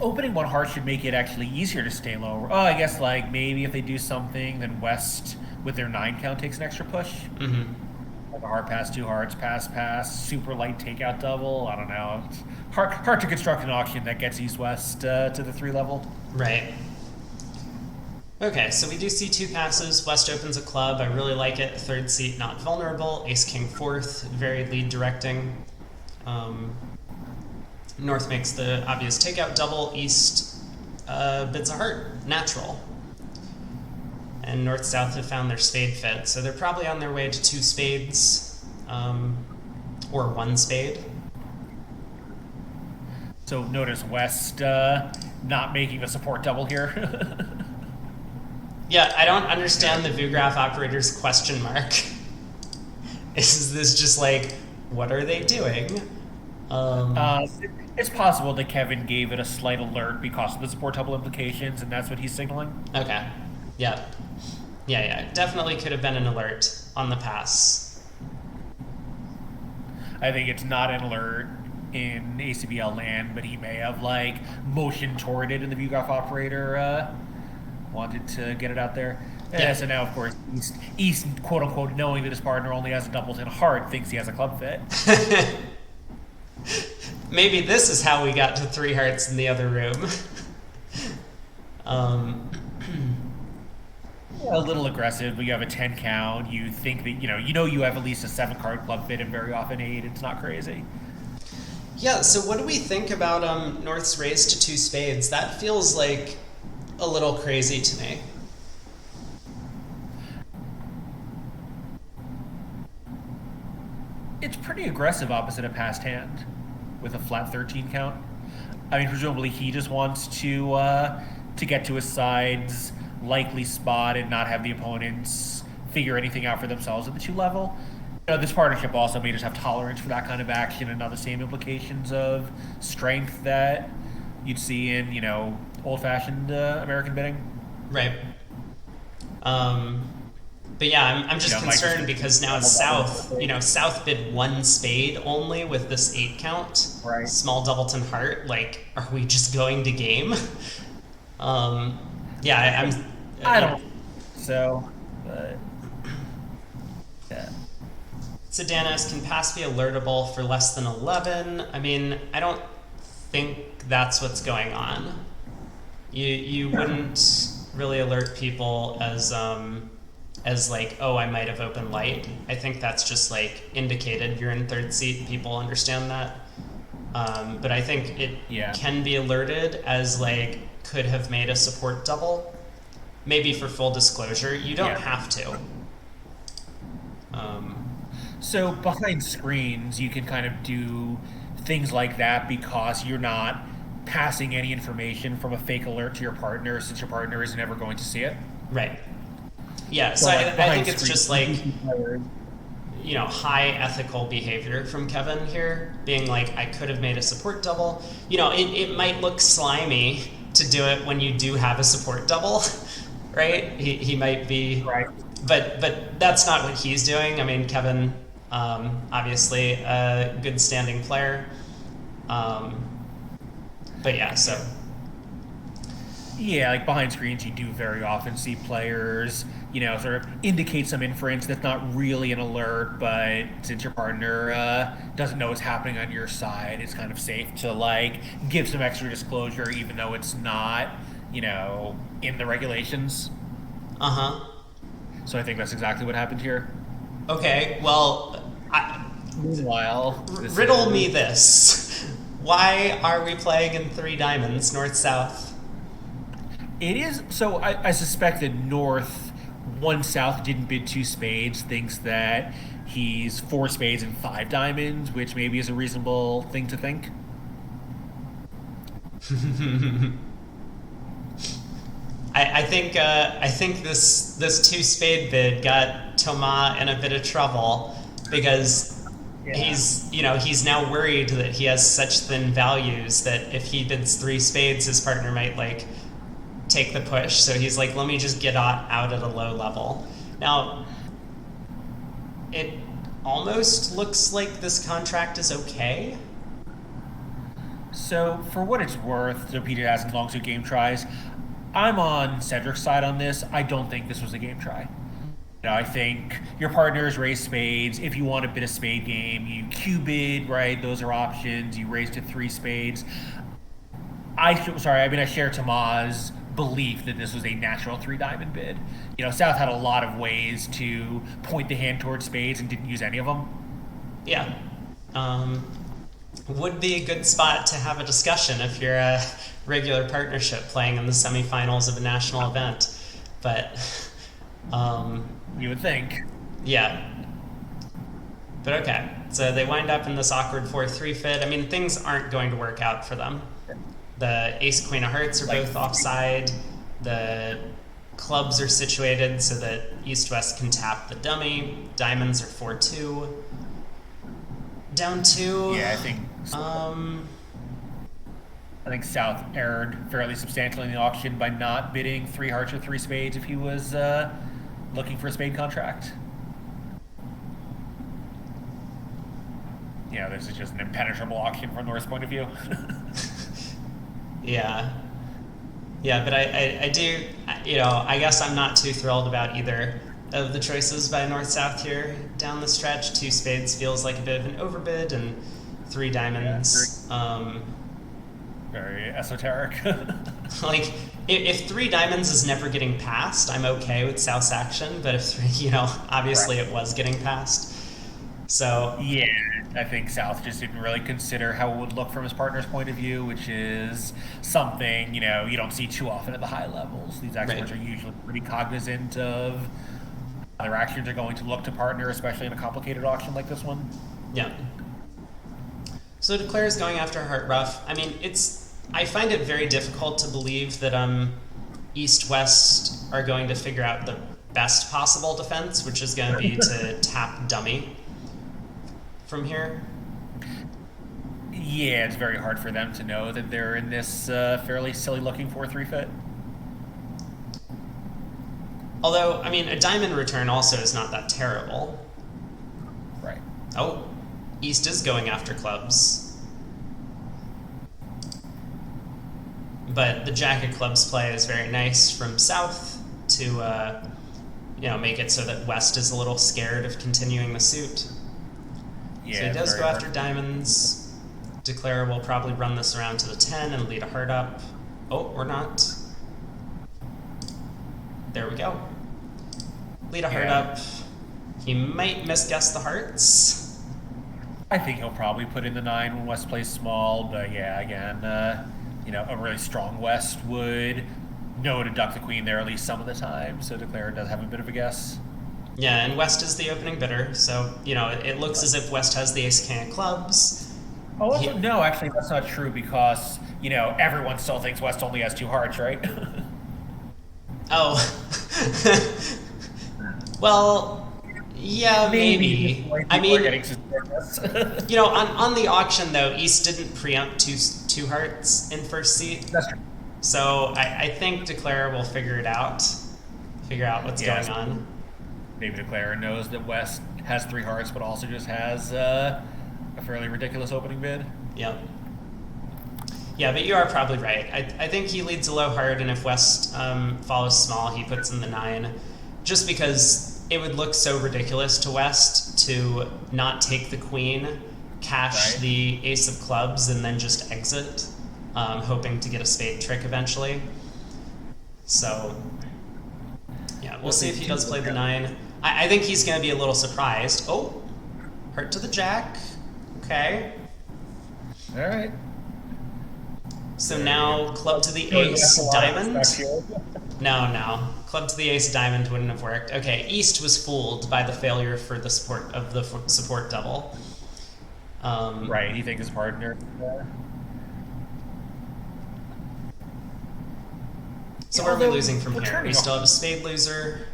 Opening 1 heart should make it actually easier to stay lower. Oh, I guess like maybe if they do something, then West with their 9 count takes an extra push. Like a heart pass, 2 hearts, pass, super light takeout double. I don't know. It's hard to construct an auction that gets East-West to the 3 level. Right. Okay, so we do see 2 passes. West opens a club. I really like it. 3rd seat, not vulnerable. Ace King 4th, very lead directing. North makes the obvious takeout double. East bids a heart, natural. And North-South have found their spade fit, so they're probably on their way to 2 spades, or 1 spade. So notice West not making the support double here. Yeah, I don't understand the VooGraph operator's question mark. Is this just like, what are they doing? It's possible that Kevin gave it a slight alert because of the support double implications, and that's what he's signaling. Okay. Yeah. Yeah. Definitely could have been an alert on the pass. I think it's not an alert in ACBL land, but he may have like motioned toward it, and the VooGraph operator wanted to get it out there. Yeah. So now, of course, East, quote unquote, knowing that his partner only has a doubles and a heart, thinks he has a club fit. Maybe this is how we got to 3 hearts in the other room. A little aggressive, but you have a 10 count. You think that you have at least a 7-card club fit and very often 8. It's not crazy. Yeah. So what do we think about North's raise to 2 spades? That feels like a little crazy to me. It's pretty aggressive opposite a passed hand with a flat 13 count. I mean, presumably he just wants to get to his side's likely spot and not have the opponents figure anything out for themselves at the 2 level. This partnership also may just have tolerance for that kind of action and not the same implications of strength that you'd see in, old-fashioned American bidding. Right. But yeah, I'm just concerned because now it's South. South bid 1 spade only with this 8 count. Right. Small doubleton heart. Like, are we just going to game? Yeah, I don't. So, but yeah. So Dan asks, can pass be alertable for less than 11? I mean, I don't think that's what's going on. You wouldn't really alert people as like, oh, I might have opened light. I think that's just like indicated you're in 3rd seat and people understand that. But I think it can be alerted as like could have made a support double. Maybe for full disclosure, you don't have to. So behind screens, you can kind of do things like that because you're not passing any information from a fake alert to your partner since your partner isn't ever going to see it. Right. Yeah, so I think it's just like, high ethical behavior from Kevin here, being like, I could have made a support double. It might look slimy to do it when you do have a support double, right? He might be, right. But that's not what he's doing. I mean, Kevin Obviously, a good standing player. But yeah, so. Yeah, like behind screens, you do very often see players, sort of indicate some inference that's not really an alert, but since your partner doesn't know what's happening on your side, it's kind of safe to like give some extra disclosure, even though it's not, in the regulations. Uh huh. So I think that's exactly what happened here. Okay, well, Meanwhile, riddle me this. Why are we playing in 3 diamonds, north-south? It is so. I suspect that North, one South didn't bid 2 spades, thinks that he's 4 spades and 5 diamonds, which maybe is a reasonable thing to think. I think this 2 spade bid got Thomas in a bit of trouble because he's now worried that he has such thin values that if he bids 3 spades, his partner might like take the push. So he's like, let me just get out at a low level. Now, it almost looks like this contract is okay. So for what it's worth, so Peter hasn't long 2 game tries. I'm on Cedric's side on this. I don't think this was a game try. I think your partners raise spades. If you want a bit of spade game, you Q bid, right? Those are options. You raise to 3 spades. I share Tomas' belief that this was a natural 3 diamond bid. South had a lot of ways to point the hand towards spades and didn't use any of them. Yeah. Would be a good spot to have a discussion if you're a regular partnership playing in the semifinals of a national event. But you would think. Yeah. But okay. So they wind up in this awkward 4-3 fit. I mean, things aren't going to work out for them. The ace queen of hearts are both offside. The clubs are situated so that east-west can tap the dummy. Diamonds are 4-2. Down 2. Yeah, I think so. I think South erred fairly substantially in the auction by not bidding 3 hearts or 3 spades if he was looking for a spade contract. This is just an impenetrable auction from North's point of view. Yeah, but I do, I guess I'm not too thrilled about either of the choices by North-South here down the stretch. 2 spades feels like a bit of an overbid, and 3 diamonds. Very esoteric. Like, if 3 diamonds is never getting passed, I'm okay with South's action, but if 3, obviously it was getting passed. So yeah, I think South just didn't really consider how it would look from his partner's point of view, which is something, you don't see too often at the high levels. These experts are usually pretty cognizant of how their actions are going to look to partner, especially in a complicated auction like this one. Yeah. So Declare's going after Heart Rough. I mean, I find it very difficult to believe that East-West are going to figure out the best possible defense, which is going to be to tap dummy from here. Yeah, it's very hard for them to know that they're in this fairly silly-looking 4-3 fit. Although, I mean, a diamond return also is not that terrible. Right. Oh, East is going after clubs. But the jack of clubs play is very nice from South to, make it so that West is a little scared of continuing the suit. Yeah, so he does go after diamonds. Declare will probably run this around to the 10 and lead a heart up. Oh, or not. There we go. Lead a heart up. He might misguess the hearts. I think he'll probably put in the 9 when West plays small, but yeah, again, a really strong West would know to duck the queen there at least some of the time, so Declare does have a bit of a guess. Yeah, and West is the opening bidder, so, it looks as if West has the ace-king of clubs. Oh, no, actually, that's not true because, everyone still thinks West only has 2 hearts, right? Oh. Well, yeah, maybe. I mean, on the auction, though, East didn't preempt two hearts in first seat. That's true. So I think Declare will figure out what's going on. Maybe Declare knows that West has 3 hearts, but also just has a fairly ridiculous opening bid. Yep. Yeah, but you are probably right. I think he leads a low heart, and if West follows small, he puts in the 9. Just because it would look so ridiculous to West to not take the queen, cash the ace of clubs, and then just exit, hoping to get a spade trick eventually. So, yeah, we'll see if he does play the 9. I think he's going to be a little surprised. Oh, heart to the jack. Okay. All right. So now club to the ace, diamond. No. Club to the ace, diamond wouldn't have worked. Okay, East was fooled by the failure for the support double. Right, he thinks his partner. So where are we losing from here? We still have a spade loser.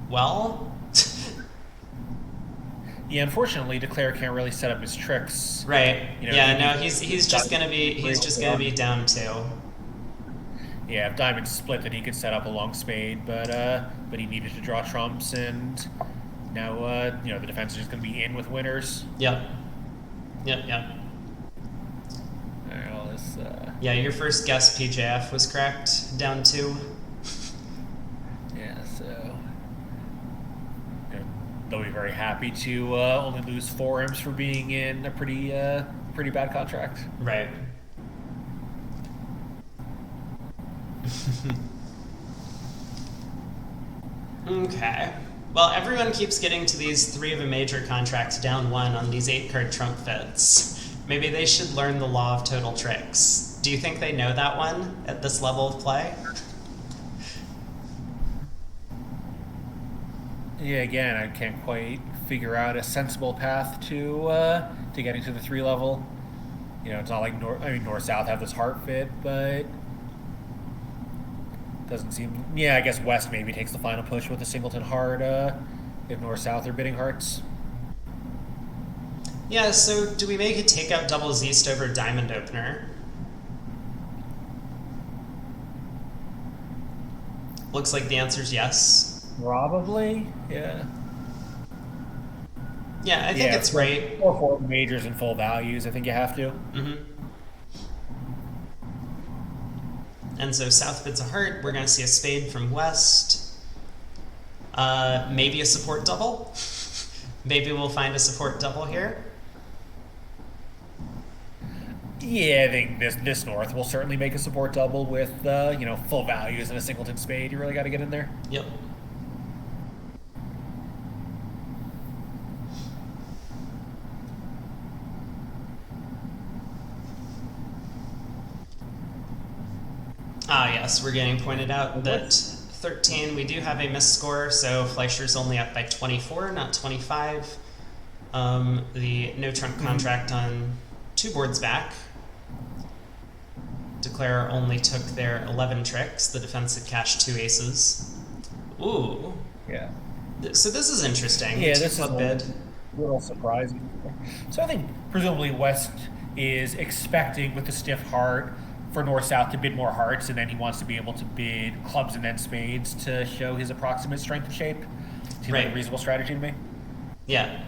Well. Yeah, unfortunately, Declare can't really set up his tricks. Right. He's just gonna be down 2. Yeah, if diamond split, then he could set up a long spade, but he needed to draw trumps, and now the defense is just gonna be in with winners. Yep. All right, well, this. Yeah, your first guess PJF was correct. Down 2. Yeah, so. They'll be very happy to only lose 4 imps for being in a pretty bad contract. Right. Okay. Well, everyone keeps getting to these 3 of a major contract down 1 on these 8-card trump fits. Maybe they should learn the law of total tricks. Do you think they know that one at this level of play? Yeah, again, I can't quite figure out a sensible path to getting to the 3 level. It's not like North-South have this heart fit, but doesn't seem. Yeah, I guess West maybe takes the final push with a singleton heart if North-South are bidding hearts. Yeah, so do we make a takeout doubles East over diamond opener? Looks like the answer's yes. Probably, yeah. Yeah, I think it's right. 4 majors and full values, I think you have to. Mm-hmm. And so South bids a heart. We're going to see a spade from West. Maybe a support double. Maybe we'll find a support double here. Yeah, I think this North will certainly make a support double with full values and a singleton spade. You really got to get in there. Yep. Ah, yes, we're getting pointed out that 13, we do have a missed score, so Fleischer's only up by 24, not 25. The no trump contract on 2 boards back. Declare only took their 11 tricks. The defense had cashed 2 aces. Ooh. Yeah. So this is interesting. Yeah, this is a bid. little surprising. So I think presumably West is expecting with the stiff heart for North-South to bid more hearts, and then he wants to be able to bid clubs and then spades to show his approximate strength of shape. Seems like a reasonable strategy to me. Yeah.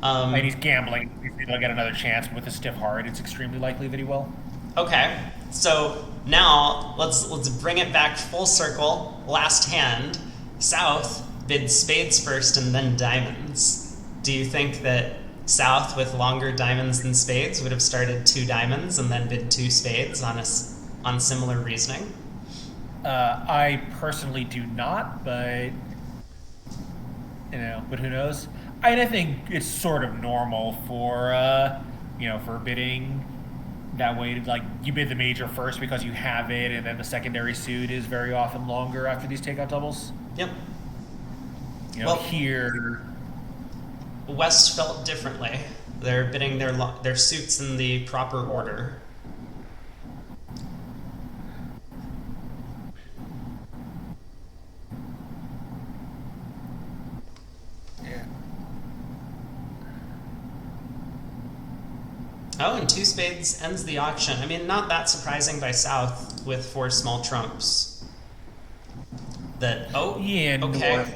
And he's gambling. If he'll get another chance, but with a stiff heart, it's extremely likely that he will. Okay. So now let's bring it back full circle. Last hand. South bids spades first and then diamonds. Do you think that South with longer diamonds than spades would have started 2 diamonds and then bid 2 spades on similar reasoning? I personally do not, but but who knows? I think it's sort of normal for for bidding that way. Like you bid the major first because you have it, and then the secondary suit is very often longer after these takeout doubles. Yep. Here. West felt differently. They're bidding their suits in the proper order. Yeah. Oh, and 2 spades ends the auction. I mean, not that surprising by South with 4 small trumps. that, oh, Yeah, okay, North.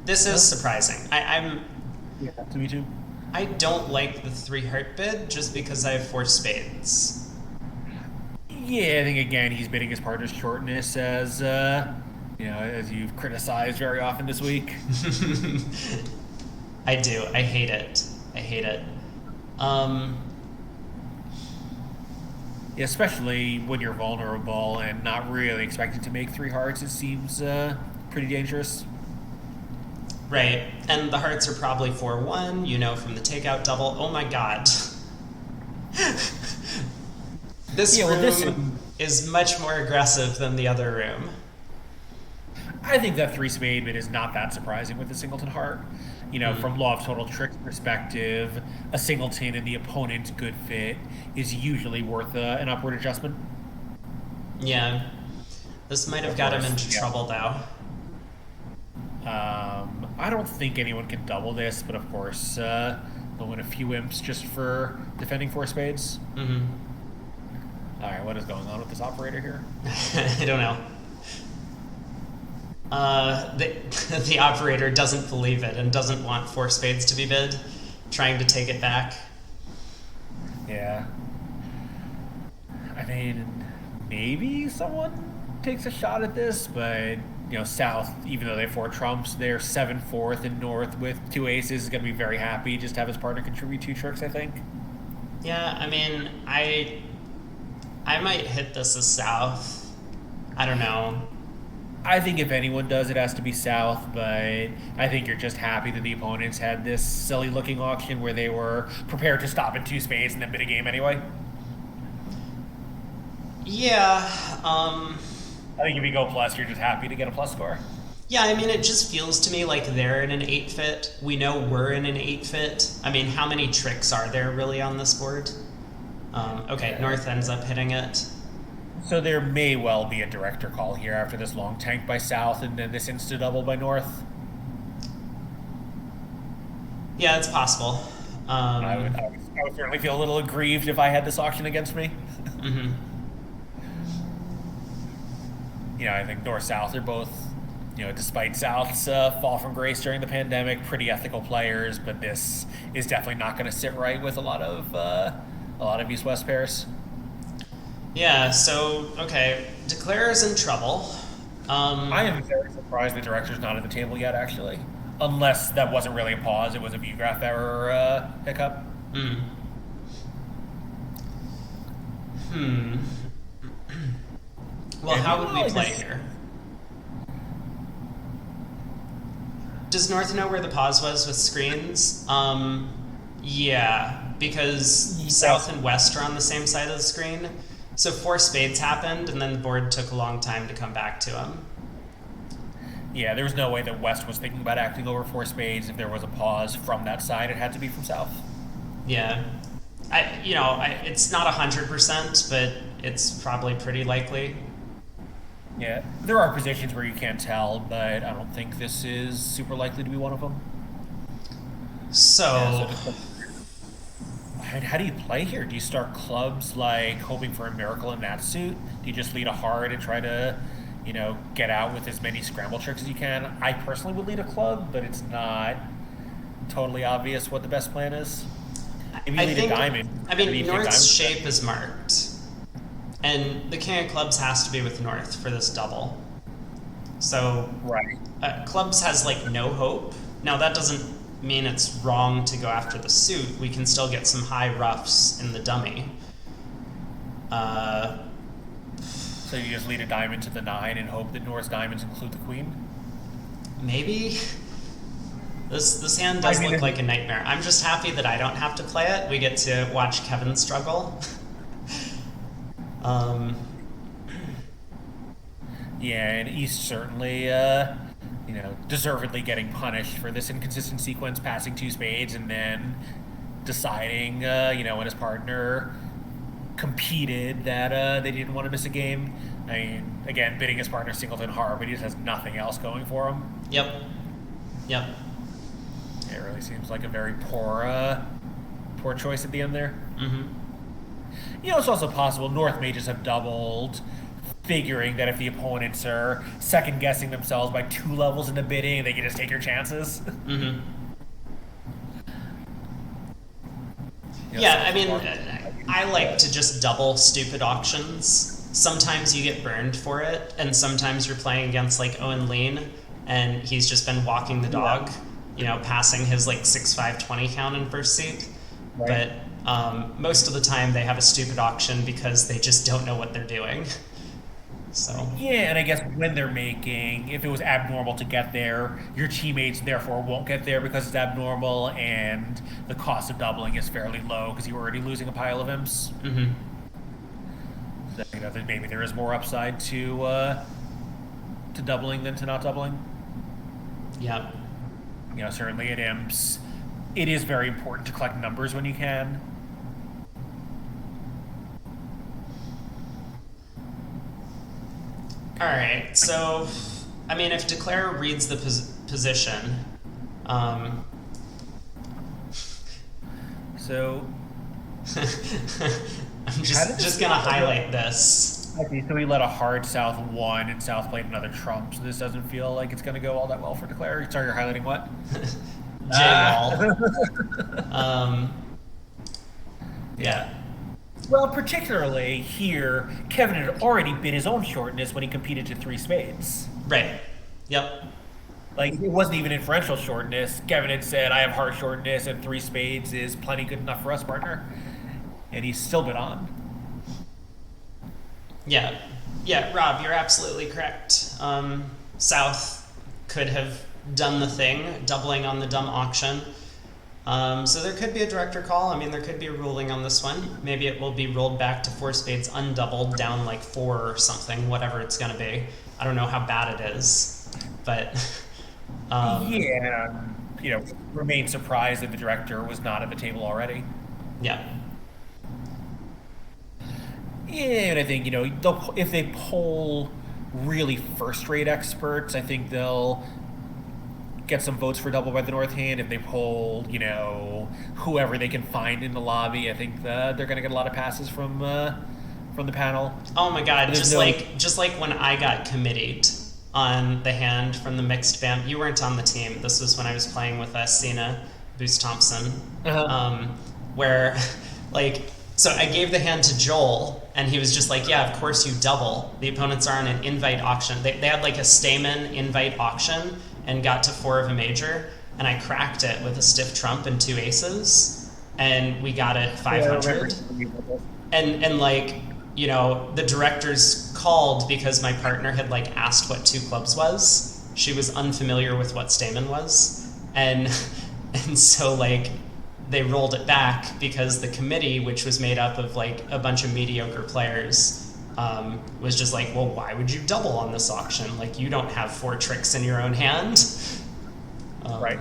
this is surprising. Yeah, to me too. I don't like the 3 heart bid just because I have 4 spades. Yeah, I think again he's bidding his partner's shortness as as you've criticized very often this week. I do. I hate it. I hate it. Yeah, especially when you're vulnerable and not really expected to make 3 hearts, it seems pretty dangerous. Right. And the hearts are probably 4-1, from the takeout double. Oh my god. This room is much more aggressive than the other room. I think that 3 spade bid is not that surprising with the singleton heart. From law of total tricks perspective, a singleton in the opponent's good fit is usually worth an upward adjustment. Yeah. This might have got him into trouble, though. I don't think anyone can double this, but of course, they'll win a few imps just for defending 4 spades. Mm-hmm. All right, what is going on with this operator here? I don't know. The operator doesn't believe it and doesn't want 4 spades to be bid, trying to take it back. Yeah. I mean, maybe someone takes a shot at this, but South, even though they have 4 trumps, they're 7/4, and North with 2 aces is going to be very happy just to have his partner contribute 2 tricks, I think. Yeah, I mean, I might hit this as South. I don't know. I think if anyone does, it has to be South, but I think you're just happy that the opponents had this silly-looking auction where they were prepared to stop at 2 spades and then bid a game anyway. Yeah, I think if you go plus, you're just happy to get a plus score. Yeah, I mean, it just feels to me like they're in an 8 fit. We know we're in an 8 fit. I mean, how many tricks are there really on this board? Okay, North ends up hitting it. So there may well be a director call here after this long tank by South and then this insta-double by North. Yeah, it's possible. I would certainly feel a little aggrieved if I had this auction against me. Mm-hmm. I think North-South are both, despite South's fall from grace during the pandemic, pretty ethical players, but this is definitely not going to sit right with a lot of East-West pairs. Yeah, so, okay, Declare's in trouble. I am very surprised the director's not at the table yet, actually. Unless that wasn't really a pause, it was a view graph error hiccup. Well, how would we play here? Does North know where the pause was with screens? Yeah, because South and West are on the same side of the screen. So 4 spades happened, and then the board took a long time to come back to him. Yeah, there was no way that West was thinking about acting over 4 spades. If there was a pause from that side, it had to be from South. Yeah. It's not 100%, but it's probably pretty likely. Yeah, there are positions where you can't tell, but I don't think this is super likely to be one of them. So how do you play here? Do you start clubs like hoping for a miracle in that suit? Do you just lead a heart and try to, get out with as many scramble tricks as you can? I personally would lead a club, but it's not totally obvious what the best plan is. If you lead a diamond, North's shape is marked. And the king of clubs has to be with North for this double. So right. Clubs has no hope. Now that doesn't mean it's wrong to go after the suit. We can still get some high roughs in the dummy. So you just lead a diamond to the 9 and hope that North's diamonds include the queen? Maybe. This hand does look like a nightmare. I'm just happy that I don't have to play it. We get to watch Kevin struggle. Yeah, and East certainly, deservedly getting punished for this inconsistent sequence, passing 2 spades and then deciding, when his partner competed that they didn't want to miss a game. I mean, again, bidding his partner singleton hard, but he just has nothing else going for him. Yep. It really seems like a very poor choice at the end there. Mm-hmm. It's also possible North may just have doubled figuring that if the opponents are second guessing themselves by 2 levels in the bidding, they can just take your chances. Mm-hmm. You know, Yeah, so I mean, smart. I like to just double stupid auctions. Sometimes you get burned for it, and sometimes you're playing against like Owen Lean, and he's just been walking the dog, passing his like 6-5-20 count in first seat. Right. But most of the time they have a stupid auction because they just don't know what they're doing. So Yeah, and I guess when they're making, if it was abnormal to get there, your teammates therefore won't get there because it's abnormal, and the cost of doubling is fairly low because you're already losing a pile of imps. mhm. So, maybe there is more upside to doubling than to not doubling. Yeah. Certainly at imps, it is very important to collect numbers when you can. All right. So, I mean, if Declare reads the position, um, So, I'm How did just this gonna go? highlight this. Okay, so he let a hard South 1 and South played another trump, so this doesn't feel like it's going to go all that well for Declare. Sorry, you're highlighting what? J-Wall. Um, yeah. Well, particularly here, Kevin had already bid his own shortness when he competed to 3 spades. Right. Yep. Like, it wasn't even inferential shortness. Kevin had said, I have heart shortness, and 3 spades is plenty good enough for us, partner. And he's still been on. Yeah. Yeah, Rob, you're absolutely correct. South could have done the thing, doubling on the dumb auction. So there could be a director call. I mean, there could be a ruling on this one. Maybe it will be rolled back to 4 spades undoubled, down like 4 or something, whatever it's going to be. I don't know how bad it is, but Yeah, remain surprised that the director was not at the table already. yeah. Yeah, and I think, if they poll really first-rate experts, I think they'll get some votes for double by the North Hand. If they poll, whoever they can find in the lobby, I think they're going to get a lot of passes from the panel. Oh my god, There's just like when I got committed on the hand from the mixed band. You weren't on the team. This was when I was playing with Sina Boost Thompson. Uh-huh. Where so I gave the hand to Joel, and he was just like, yeah, of course you double. The opponents are on an invite auction. They had like a Stamen invite auction and got to 4 of a major, and I cracked it with a stiff trump and 2 aces, and we got it 500. And the directors called because my partner had asked what 2 clubs was. She was unfamiliar with what Stamen was, and so they rolled it back because the committee, which was made up of a bunch of mediocre players, was just like, well, why would you double on this auction? You don't have 4 tricks in your own hand. Right.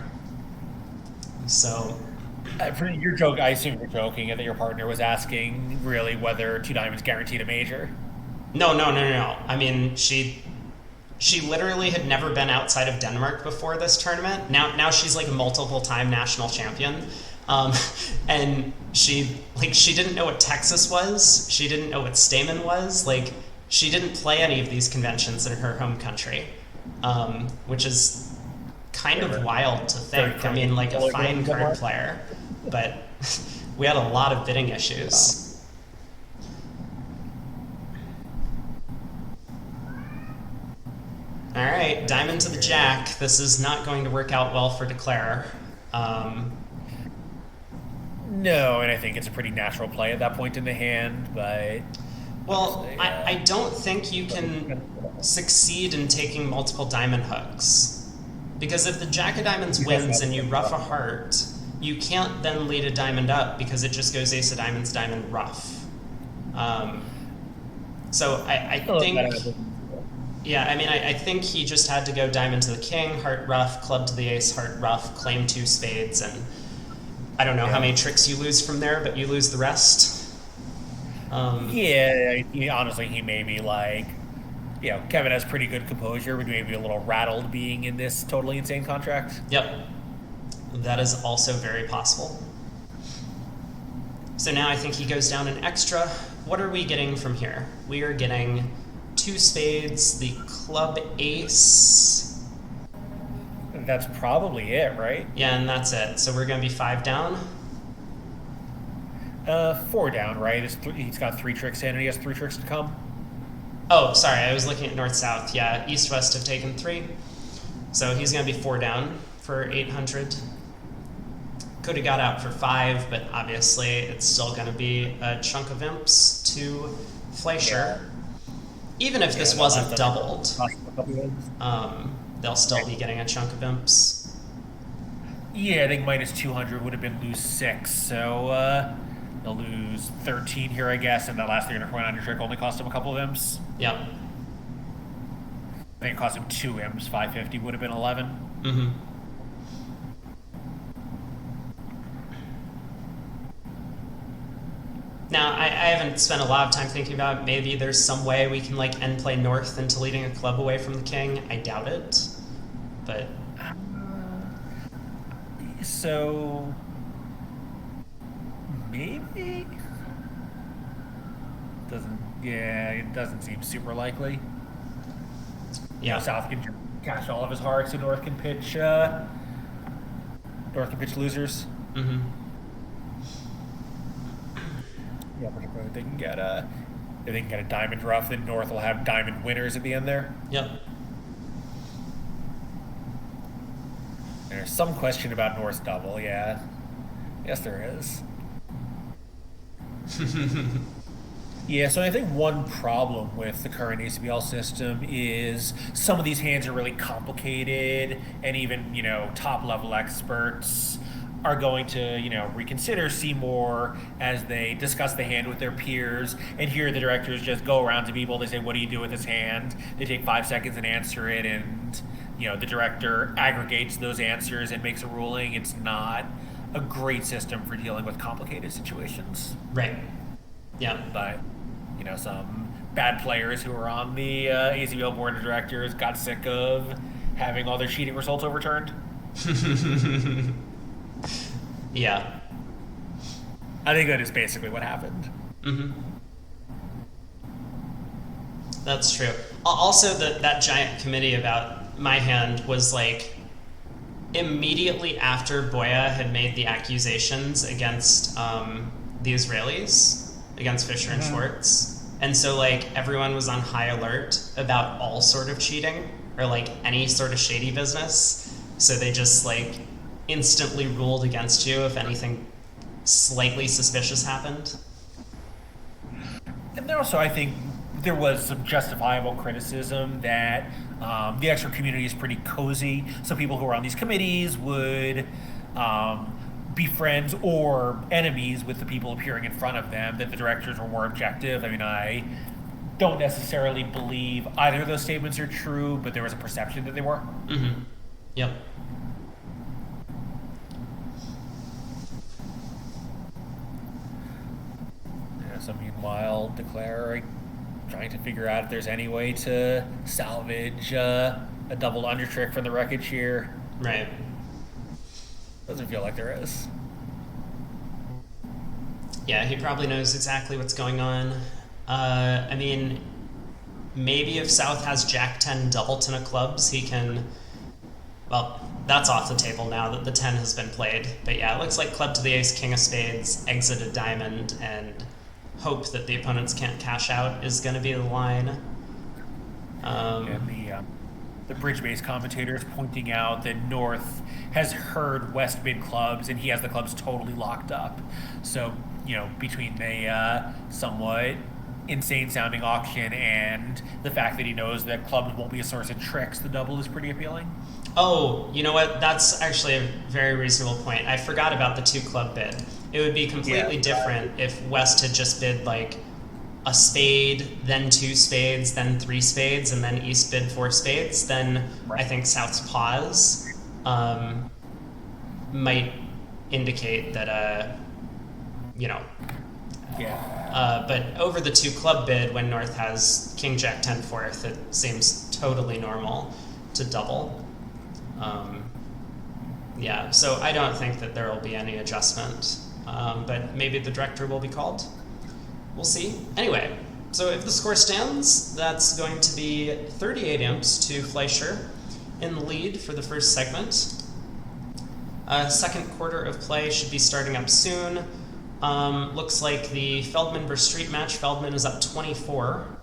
So For your joke, I assume you're joking, and that your partner was asking really whether 2 diamonds guaranteed a major. no. I mean, she literally had never been outside of Denmark before this tournament. Now she's a multiple time national champion. And she didn't know what Texas was. She didn't know what Stamen was. She didn't play any of these conventions in her home country, which is kind of wild to think. I mean, a fine card player, but we had a lot of bidding issues. All right, diamond to the jack. This is not going to work out well for Declare. No, and I think it's a pretty natural play at that point in the hand, but... Well, I don't think you can succeed in taking multiple diamond hooks. Because if the jack of diamonds wins and you ruff a heart, you can't then lead a diamond up because it just goes ace of diamonds, diamond, ruff. So I think... Yeah, I mean, I think he just had to go diamond to the king, heart ruff, club to the ace, heart ruff, claim 2 spades, and I don't know how many tricks you lose from there, but you lose the rest. Honestly, he may be Kevin has pretty good composure, but maybe a little rattled being in this totally insane contract. Yep. That is also very possible. So now I think he goes down an extra. What are we getting from here? We are getting two spades, the club ace. That's probably it, right? Yeah, and that's it. So we're going to be 5 down. 4 down, right? He's got 3 tricks in, and he has 3 tricks to come. Oh, sorry, I was looking at north-south. Yeah, east-west have taken 3. So he's going to be 4 down for 800. Could have got out for 5, but obviously it's still going to be a chunk of imps to Fleisher. Yeah. Even if this wasn't doubled, they'll still be getting a chunk of imps. Yeah, I think minus 200 would have been lose 6, so they'll lose 13 here, I guess, and that last 300 point under trick only cost him a couple of imps. Yep. I think it cost him 2 imps, 550 would have been 11. Mm-hmm. Now, I haven't spent a lot of time thinking about it. Maybe there's some way we can like end play north into leading a club away from the king. I doubt it, but so maybe it doesn't seem super likely. Yeah, South can cash all of his hearts, and North can pitch losers. Mm-hmm. Yeah, particularly if they can get a diamond rough, then North will have diamond winners at the end there. Yep. There's some question about North's double, yeah. Yes, there is. Yeah, so I think one problem with the current ACBL system is some of these hands are really complicated, and even, top-level experts are going to, reconsider, see more as they discuss the hand with their peers, and hear the directors just go around to people. They say, what do you do with this hand? They take 5 seconds and answer it, and, the director aggregates those answers and makes a ruling. It's not a great system for dealing with complicated situations. Right. Yeah. But, some bad players who are on the ACBL board of directors got sick of having all their cheating results overturned. Yeah. I think that is basically what happened. Mm-hmm. That's true. Also, that giant committee about my hand was like immediately after Boya had made the accusations against the Israelis, against Fisher and Schwartz. And so like everyone was on high alert about all sort of cheating or like any sort of shady business. So they just like instantly ruled against you if anything slightly suspicious happened. And there also, I think, there was some justifiable criticism that the extra community is pretty cozy. Some people who are on these committees would be friends or enemies with the people appearing in front of them, that the directors were more objective. I mean, I don't necessarily believe either of those statements are true, but there was a perception that they were. Mm-hmm. Yep. So meanwhile, Declare trying to figure out if there's any way to salvage a double under trick from the wreckage here. Right. Doesn't feel like there is. Yeah, he probably knows exactly what's going on. I mean, maybe if South has Jack 10 double ten of clubs, he can... Well, that's off the table now that the 10 has been played. But yeah, it looks like club to the ace, king of spades, exit a diamond, and hope that the opponents can't cash out is going to be the line. And the bridge-based commentator is pointing out that North has heard West mid clubs, and he has the clubs totally locked up. So, between the somewhat insane-sounding auction and the fact that he knows that clubs won't be a source of tricks, the double is pretty appealing. Oh, you know what? That's actually a very reasonable point. I forgot about the 2-club bid. It would be completely different if West had just bid like a spade, then 2 spades, then 3 spades, and then East bid 4 spades. Then I think South's pause might indicate that, but over the 2-club bid, when North has King Jack 10 fourth, it seems totally normal to double. So I don't think that there will be any adjustment, but maybe the director will be called. We'll see. Anyway, So if the score stands, that's going to be 38 imps to Fleisher in the lead for the first segment. Second quarter of play should be starting up soon. Looks like the Feldman versus Street match, Feldman is up 24.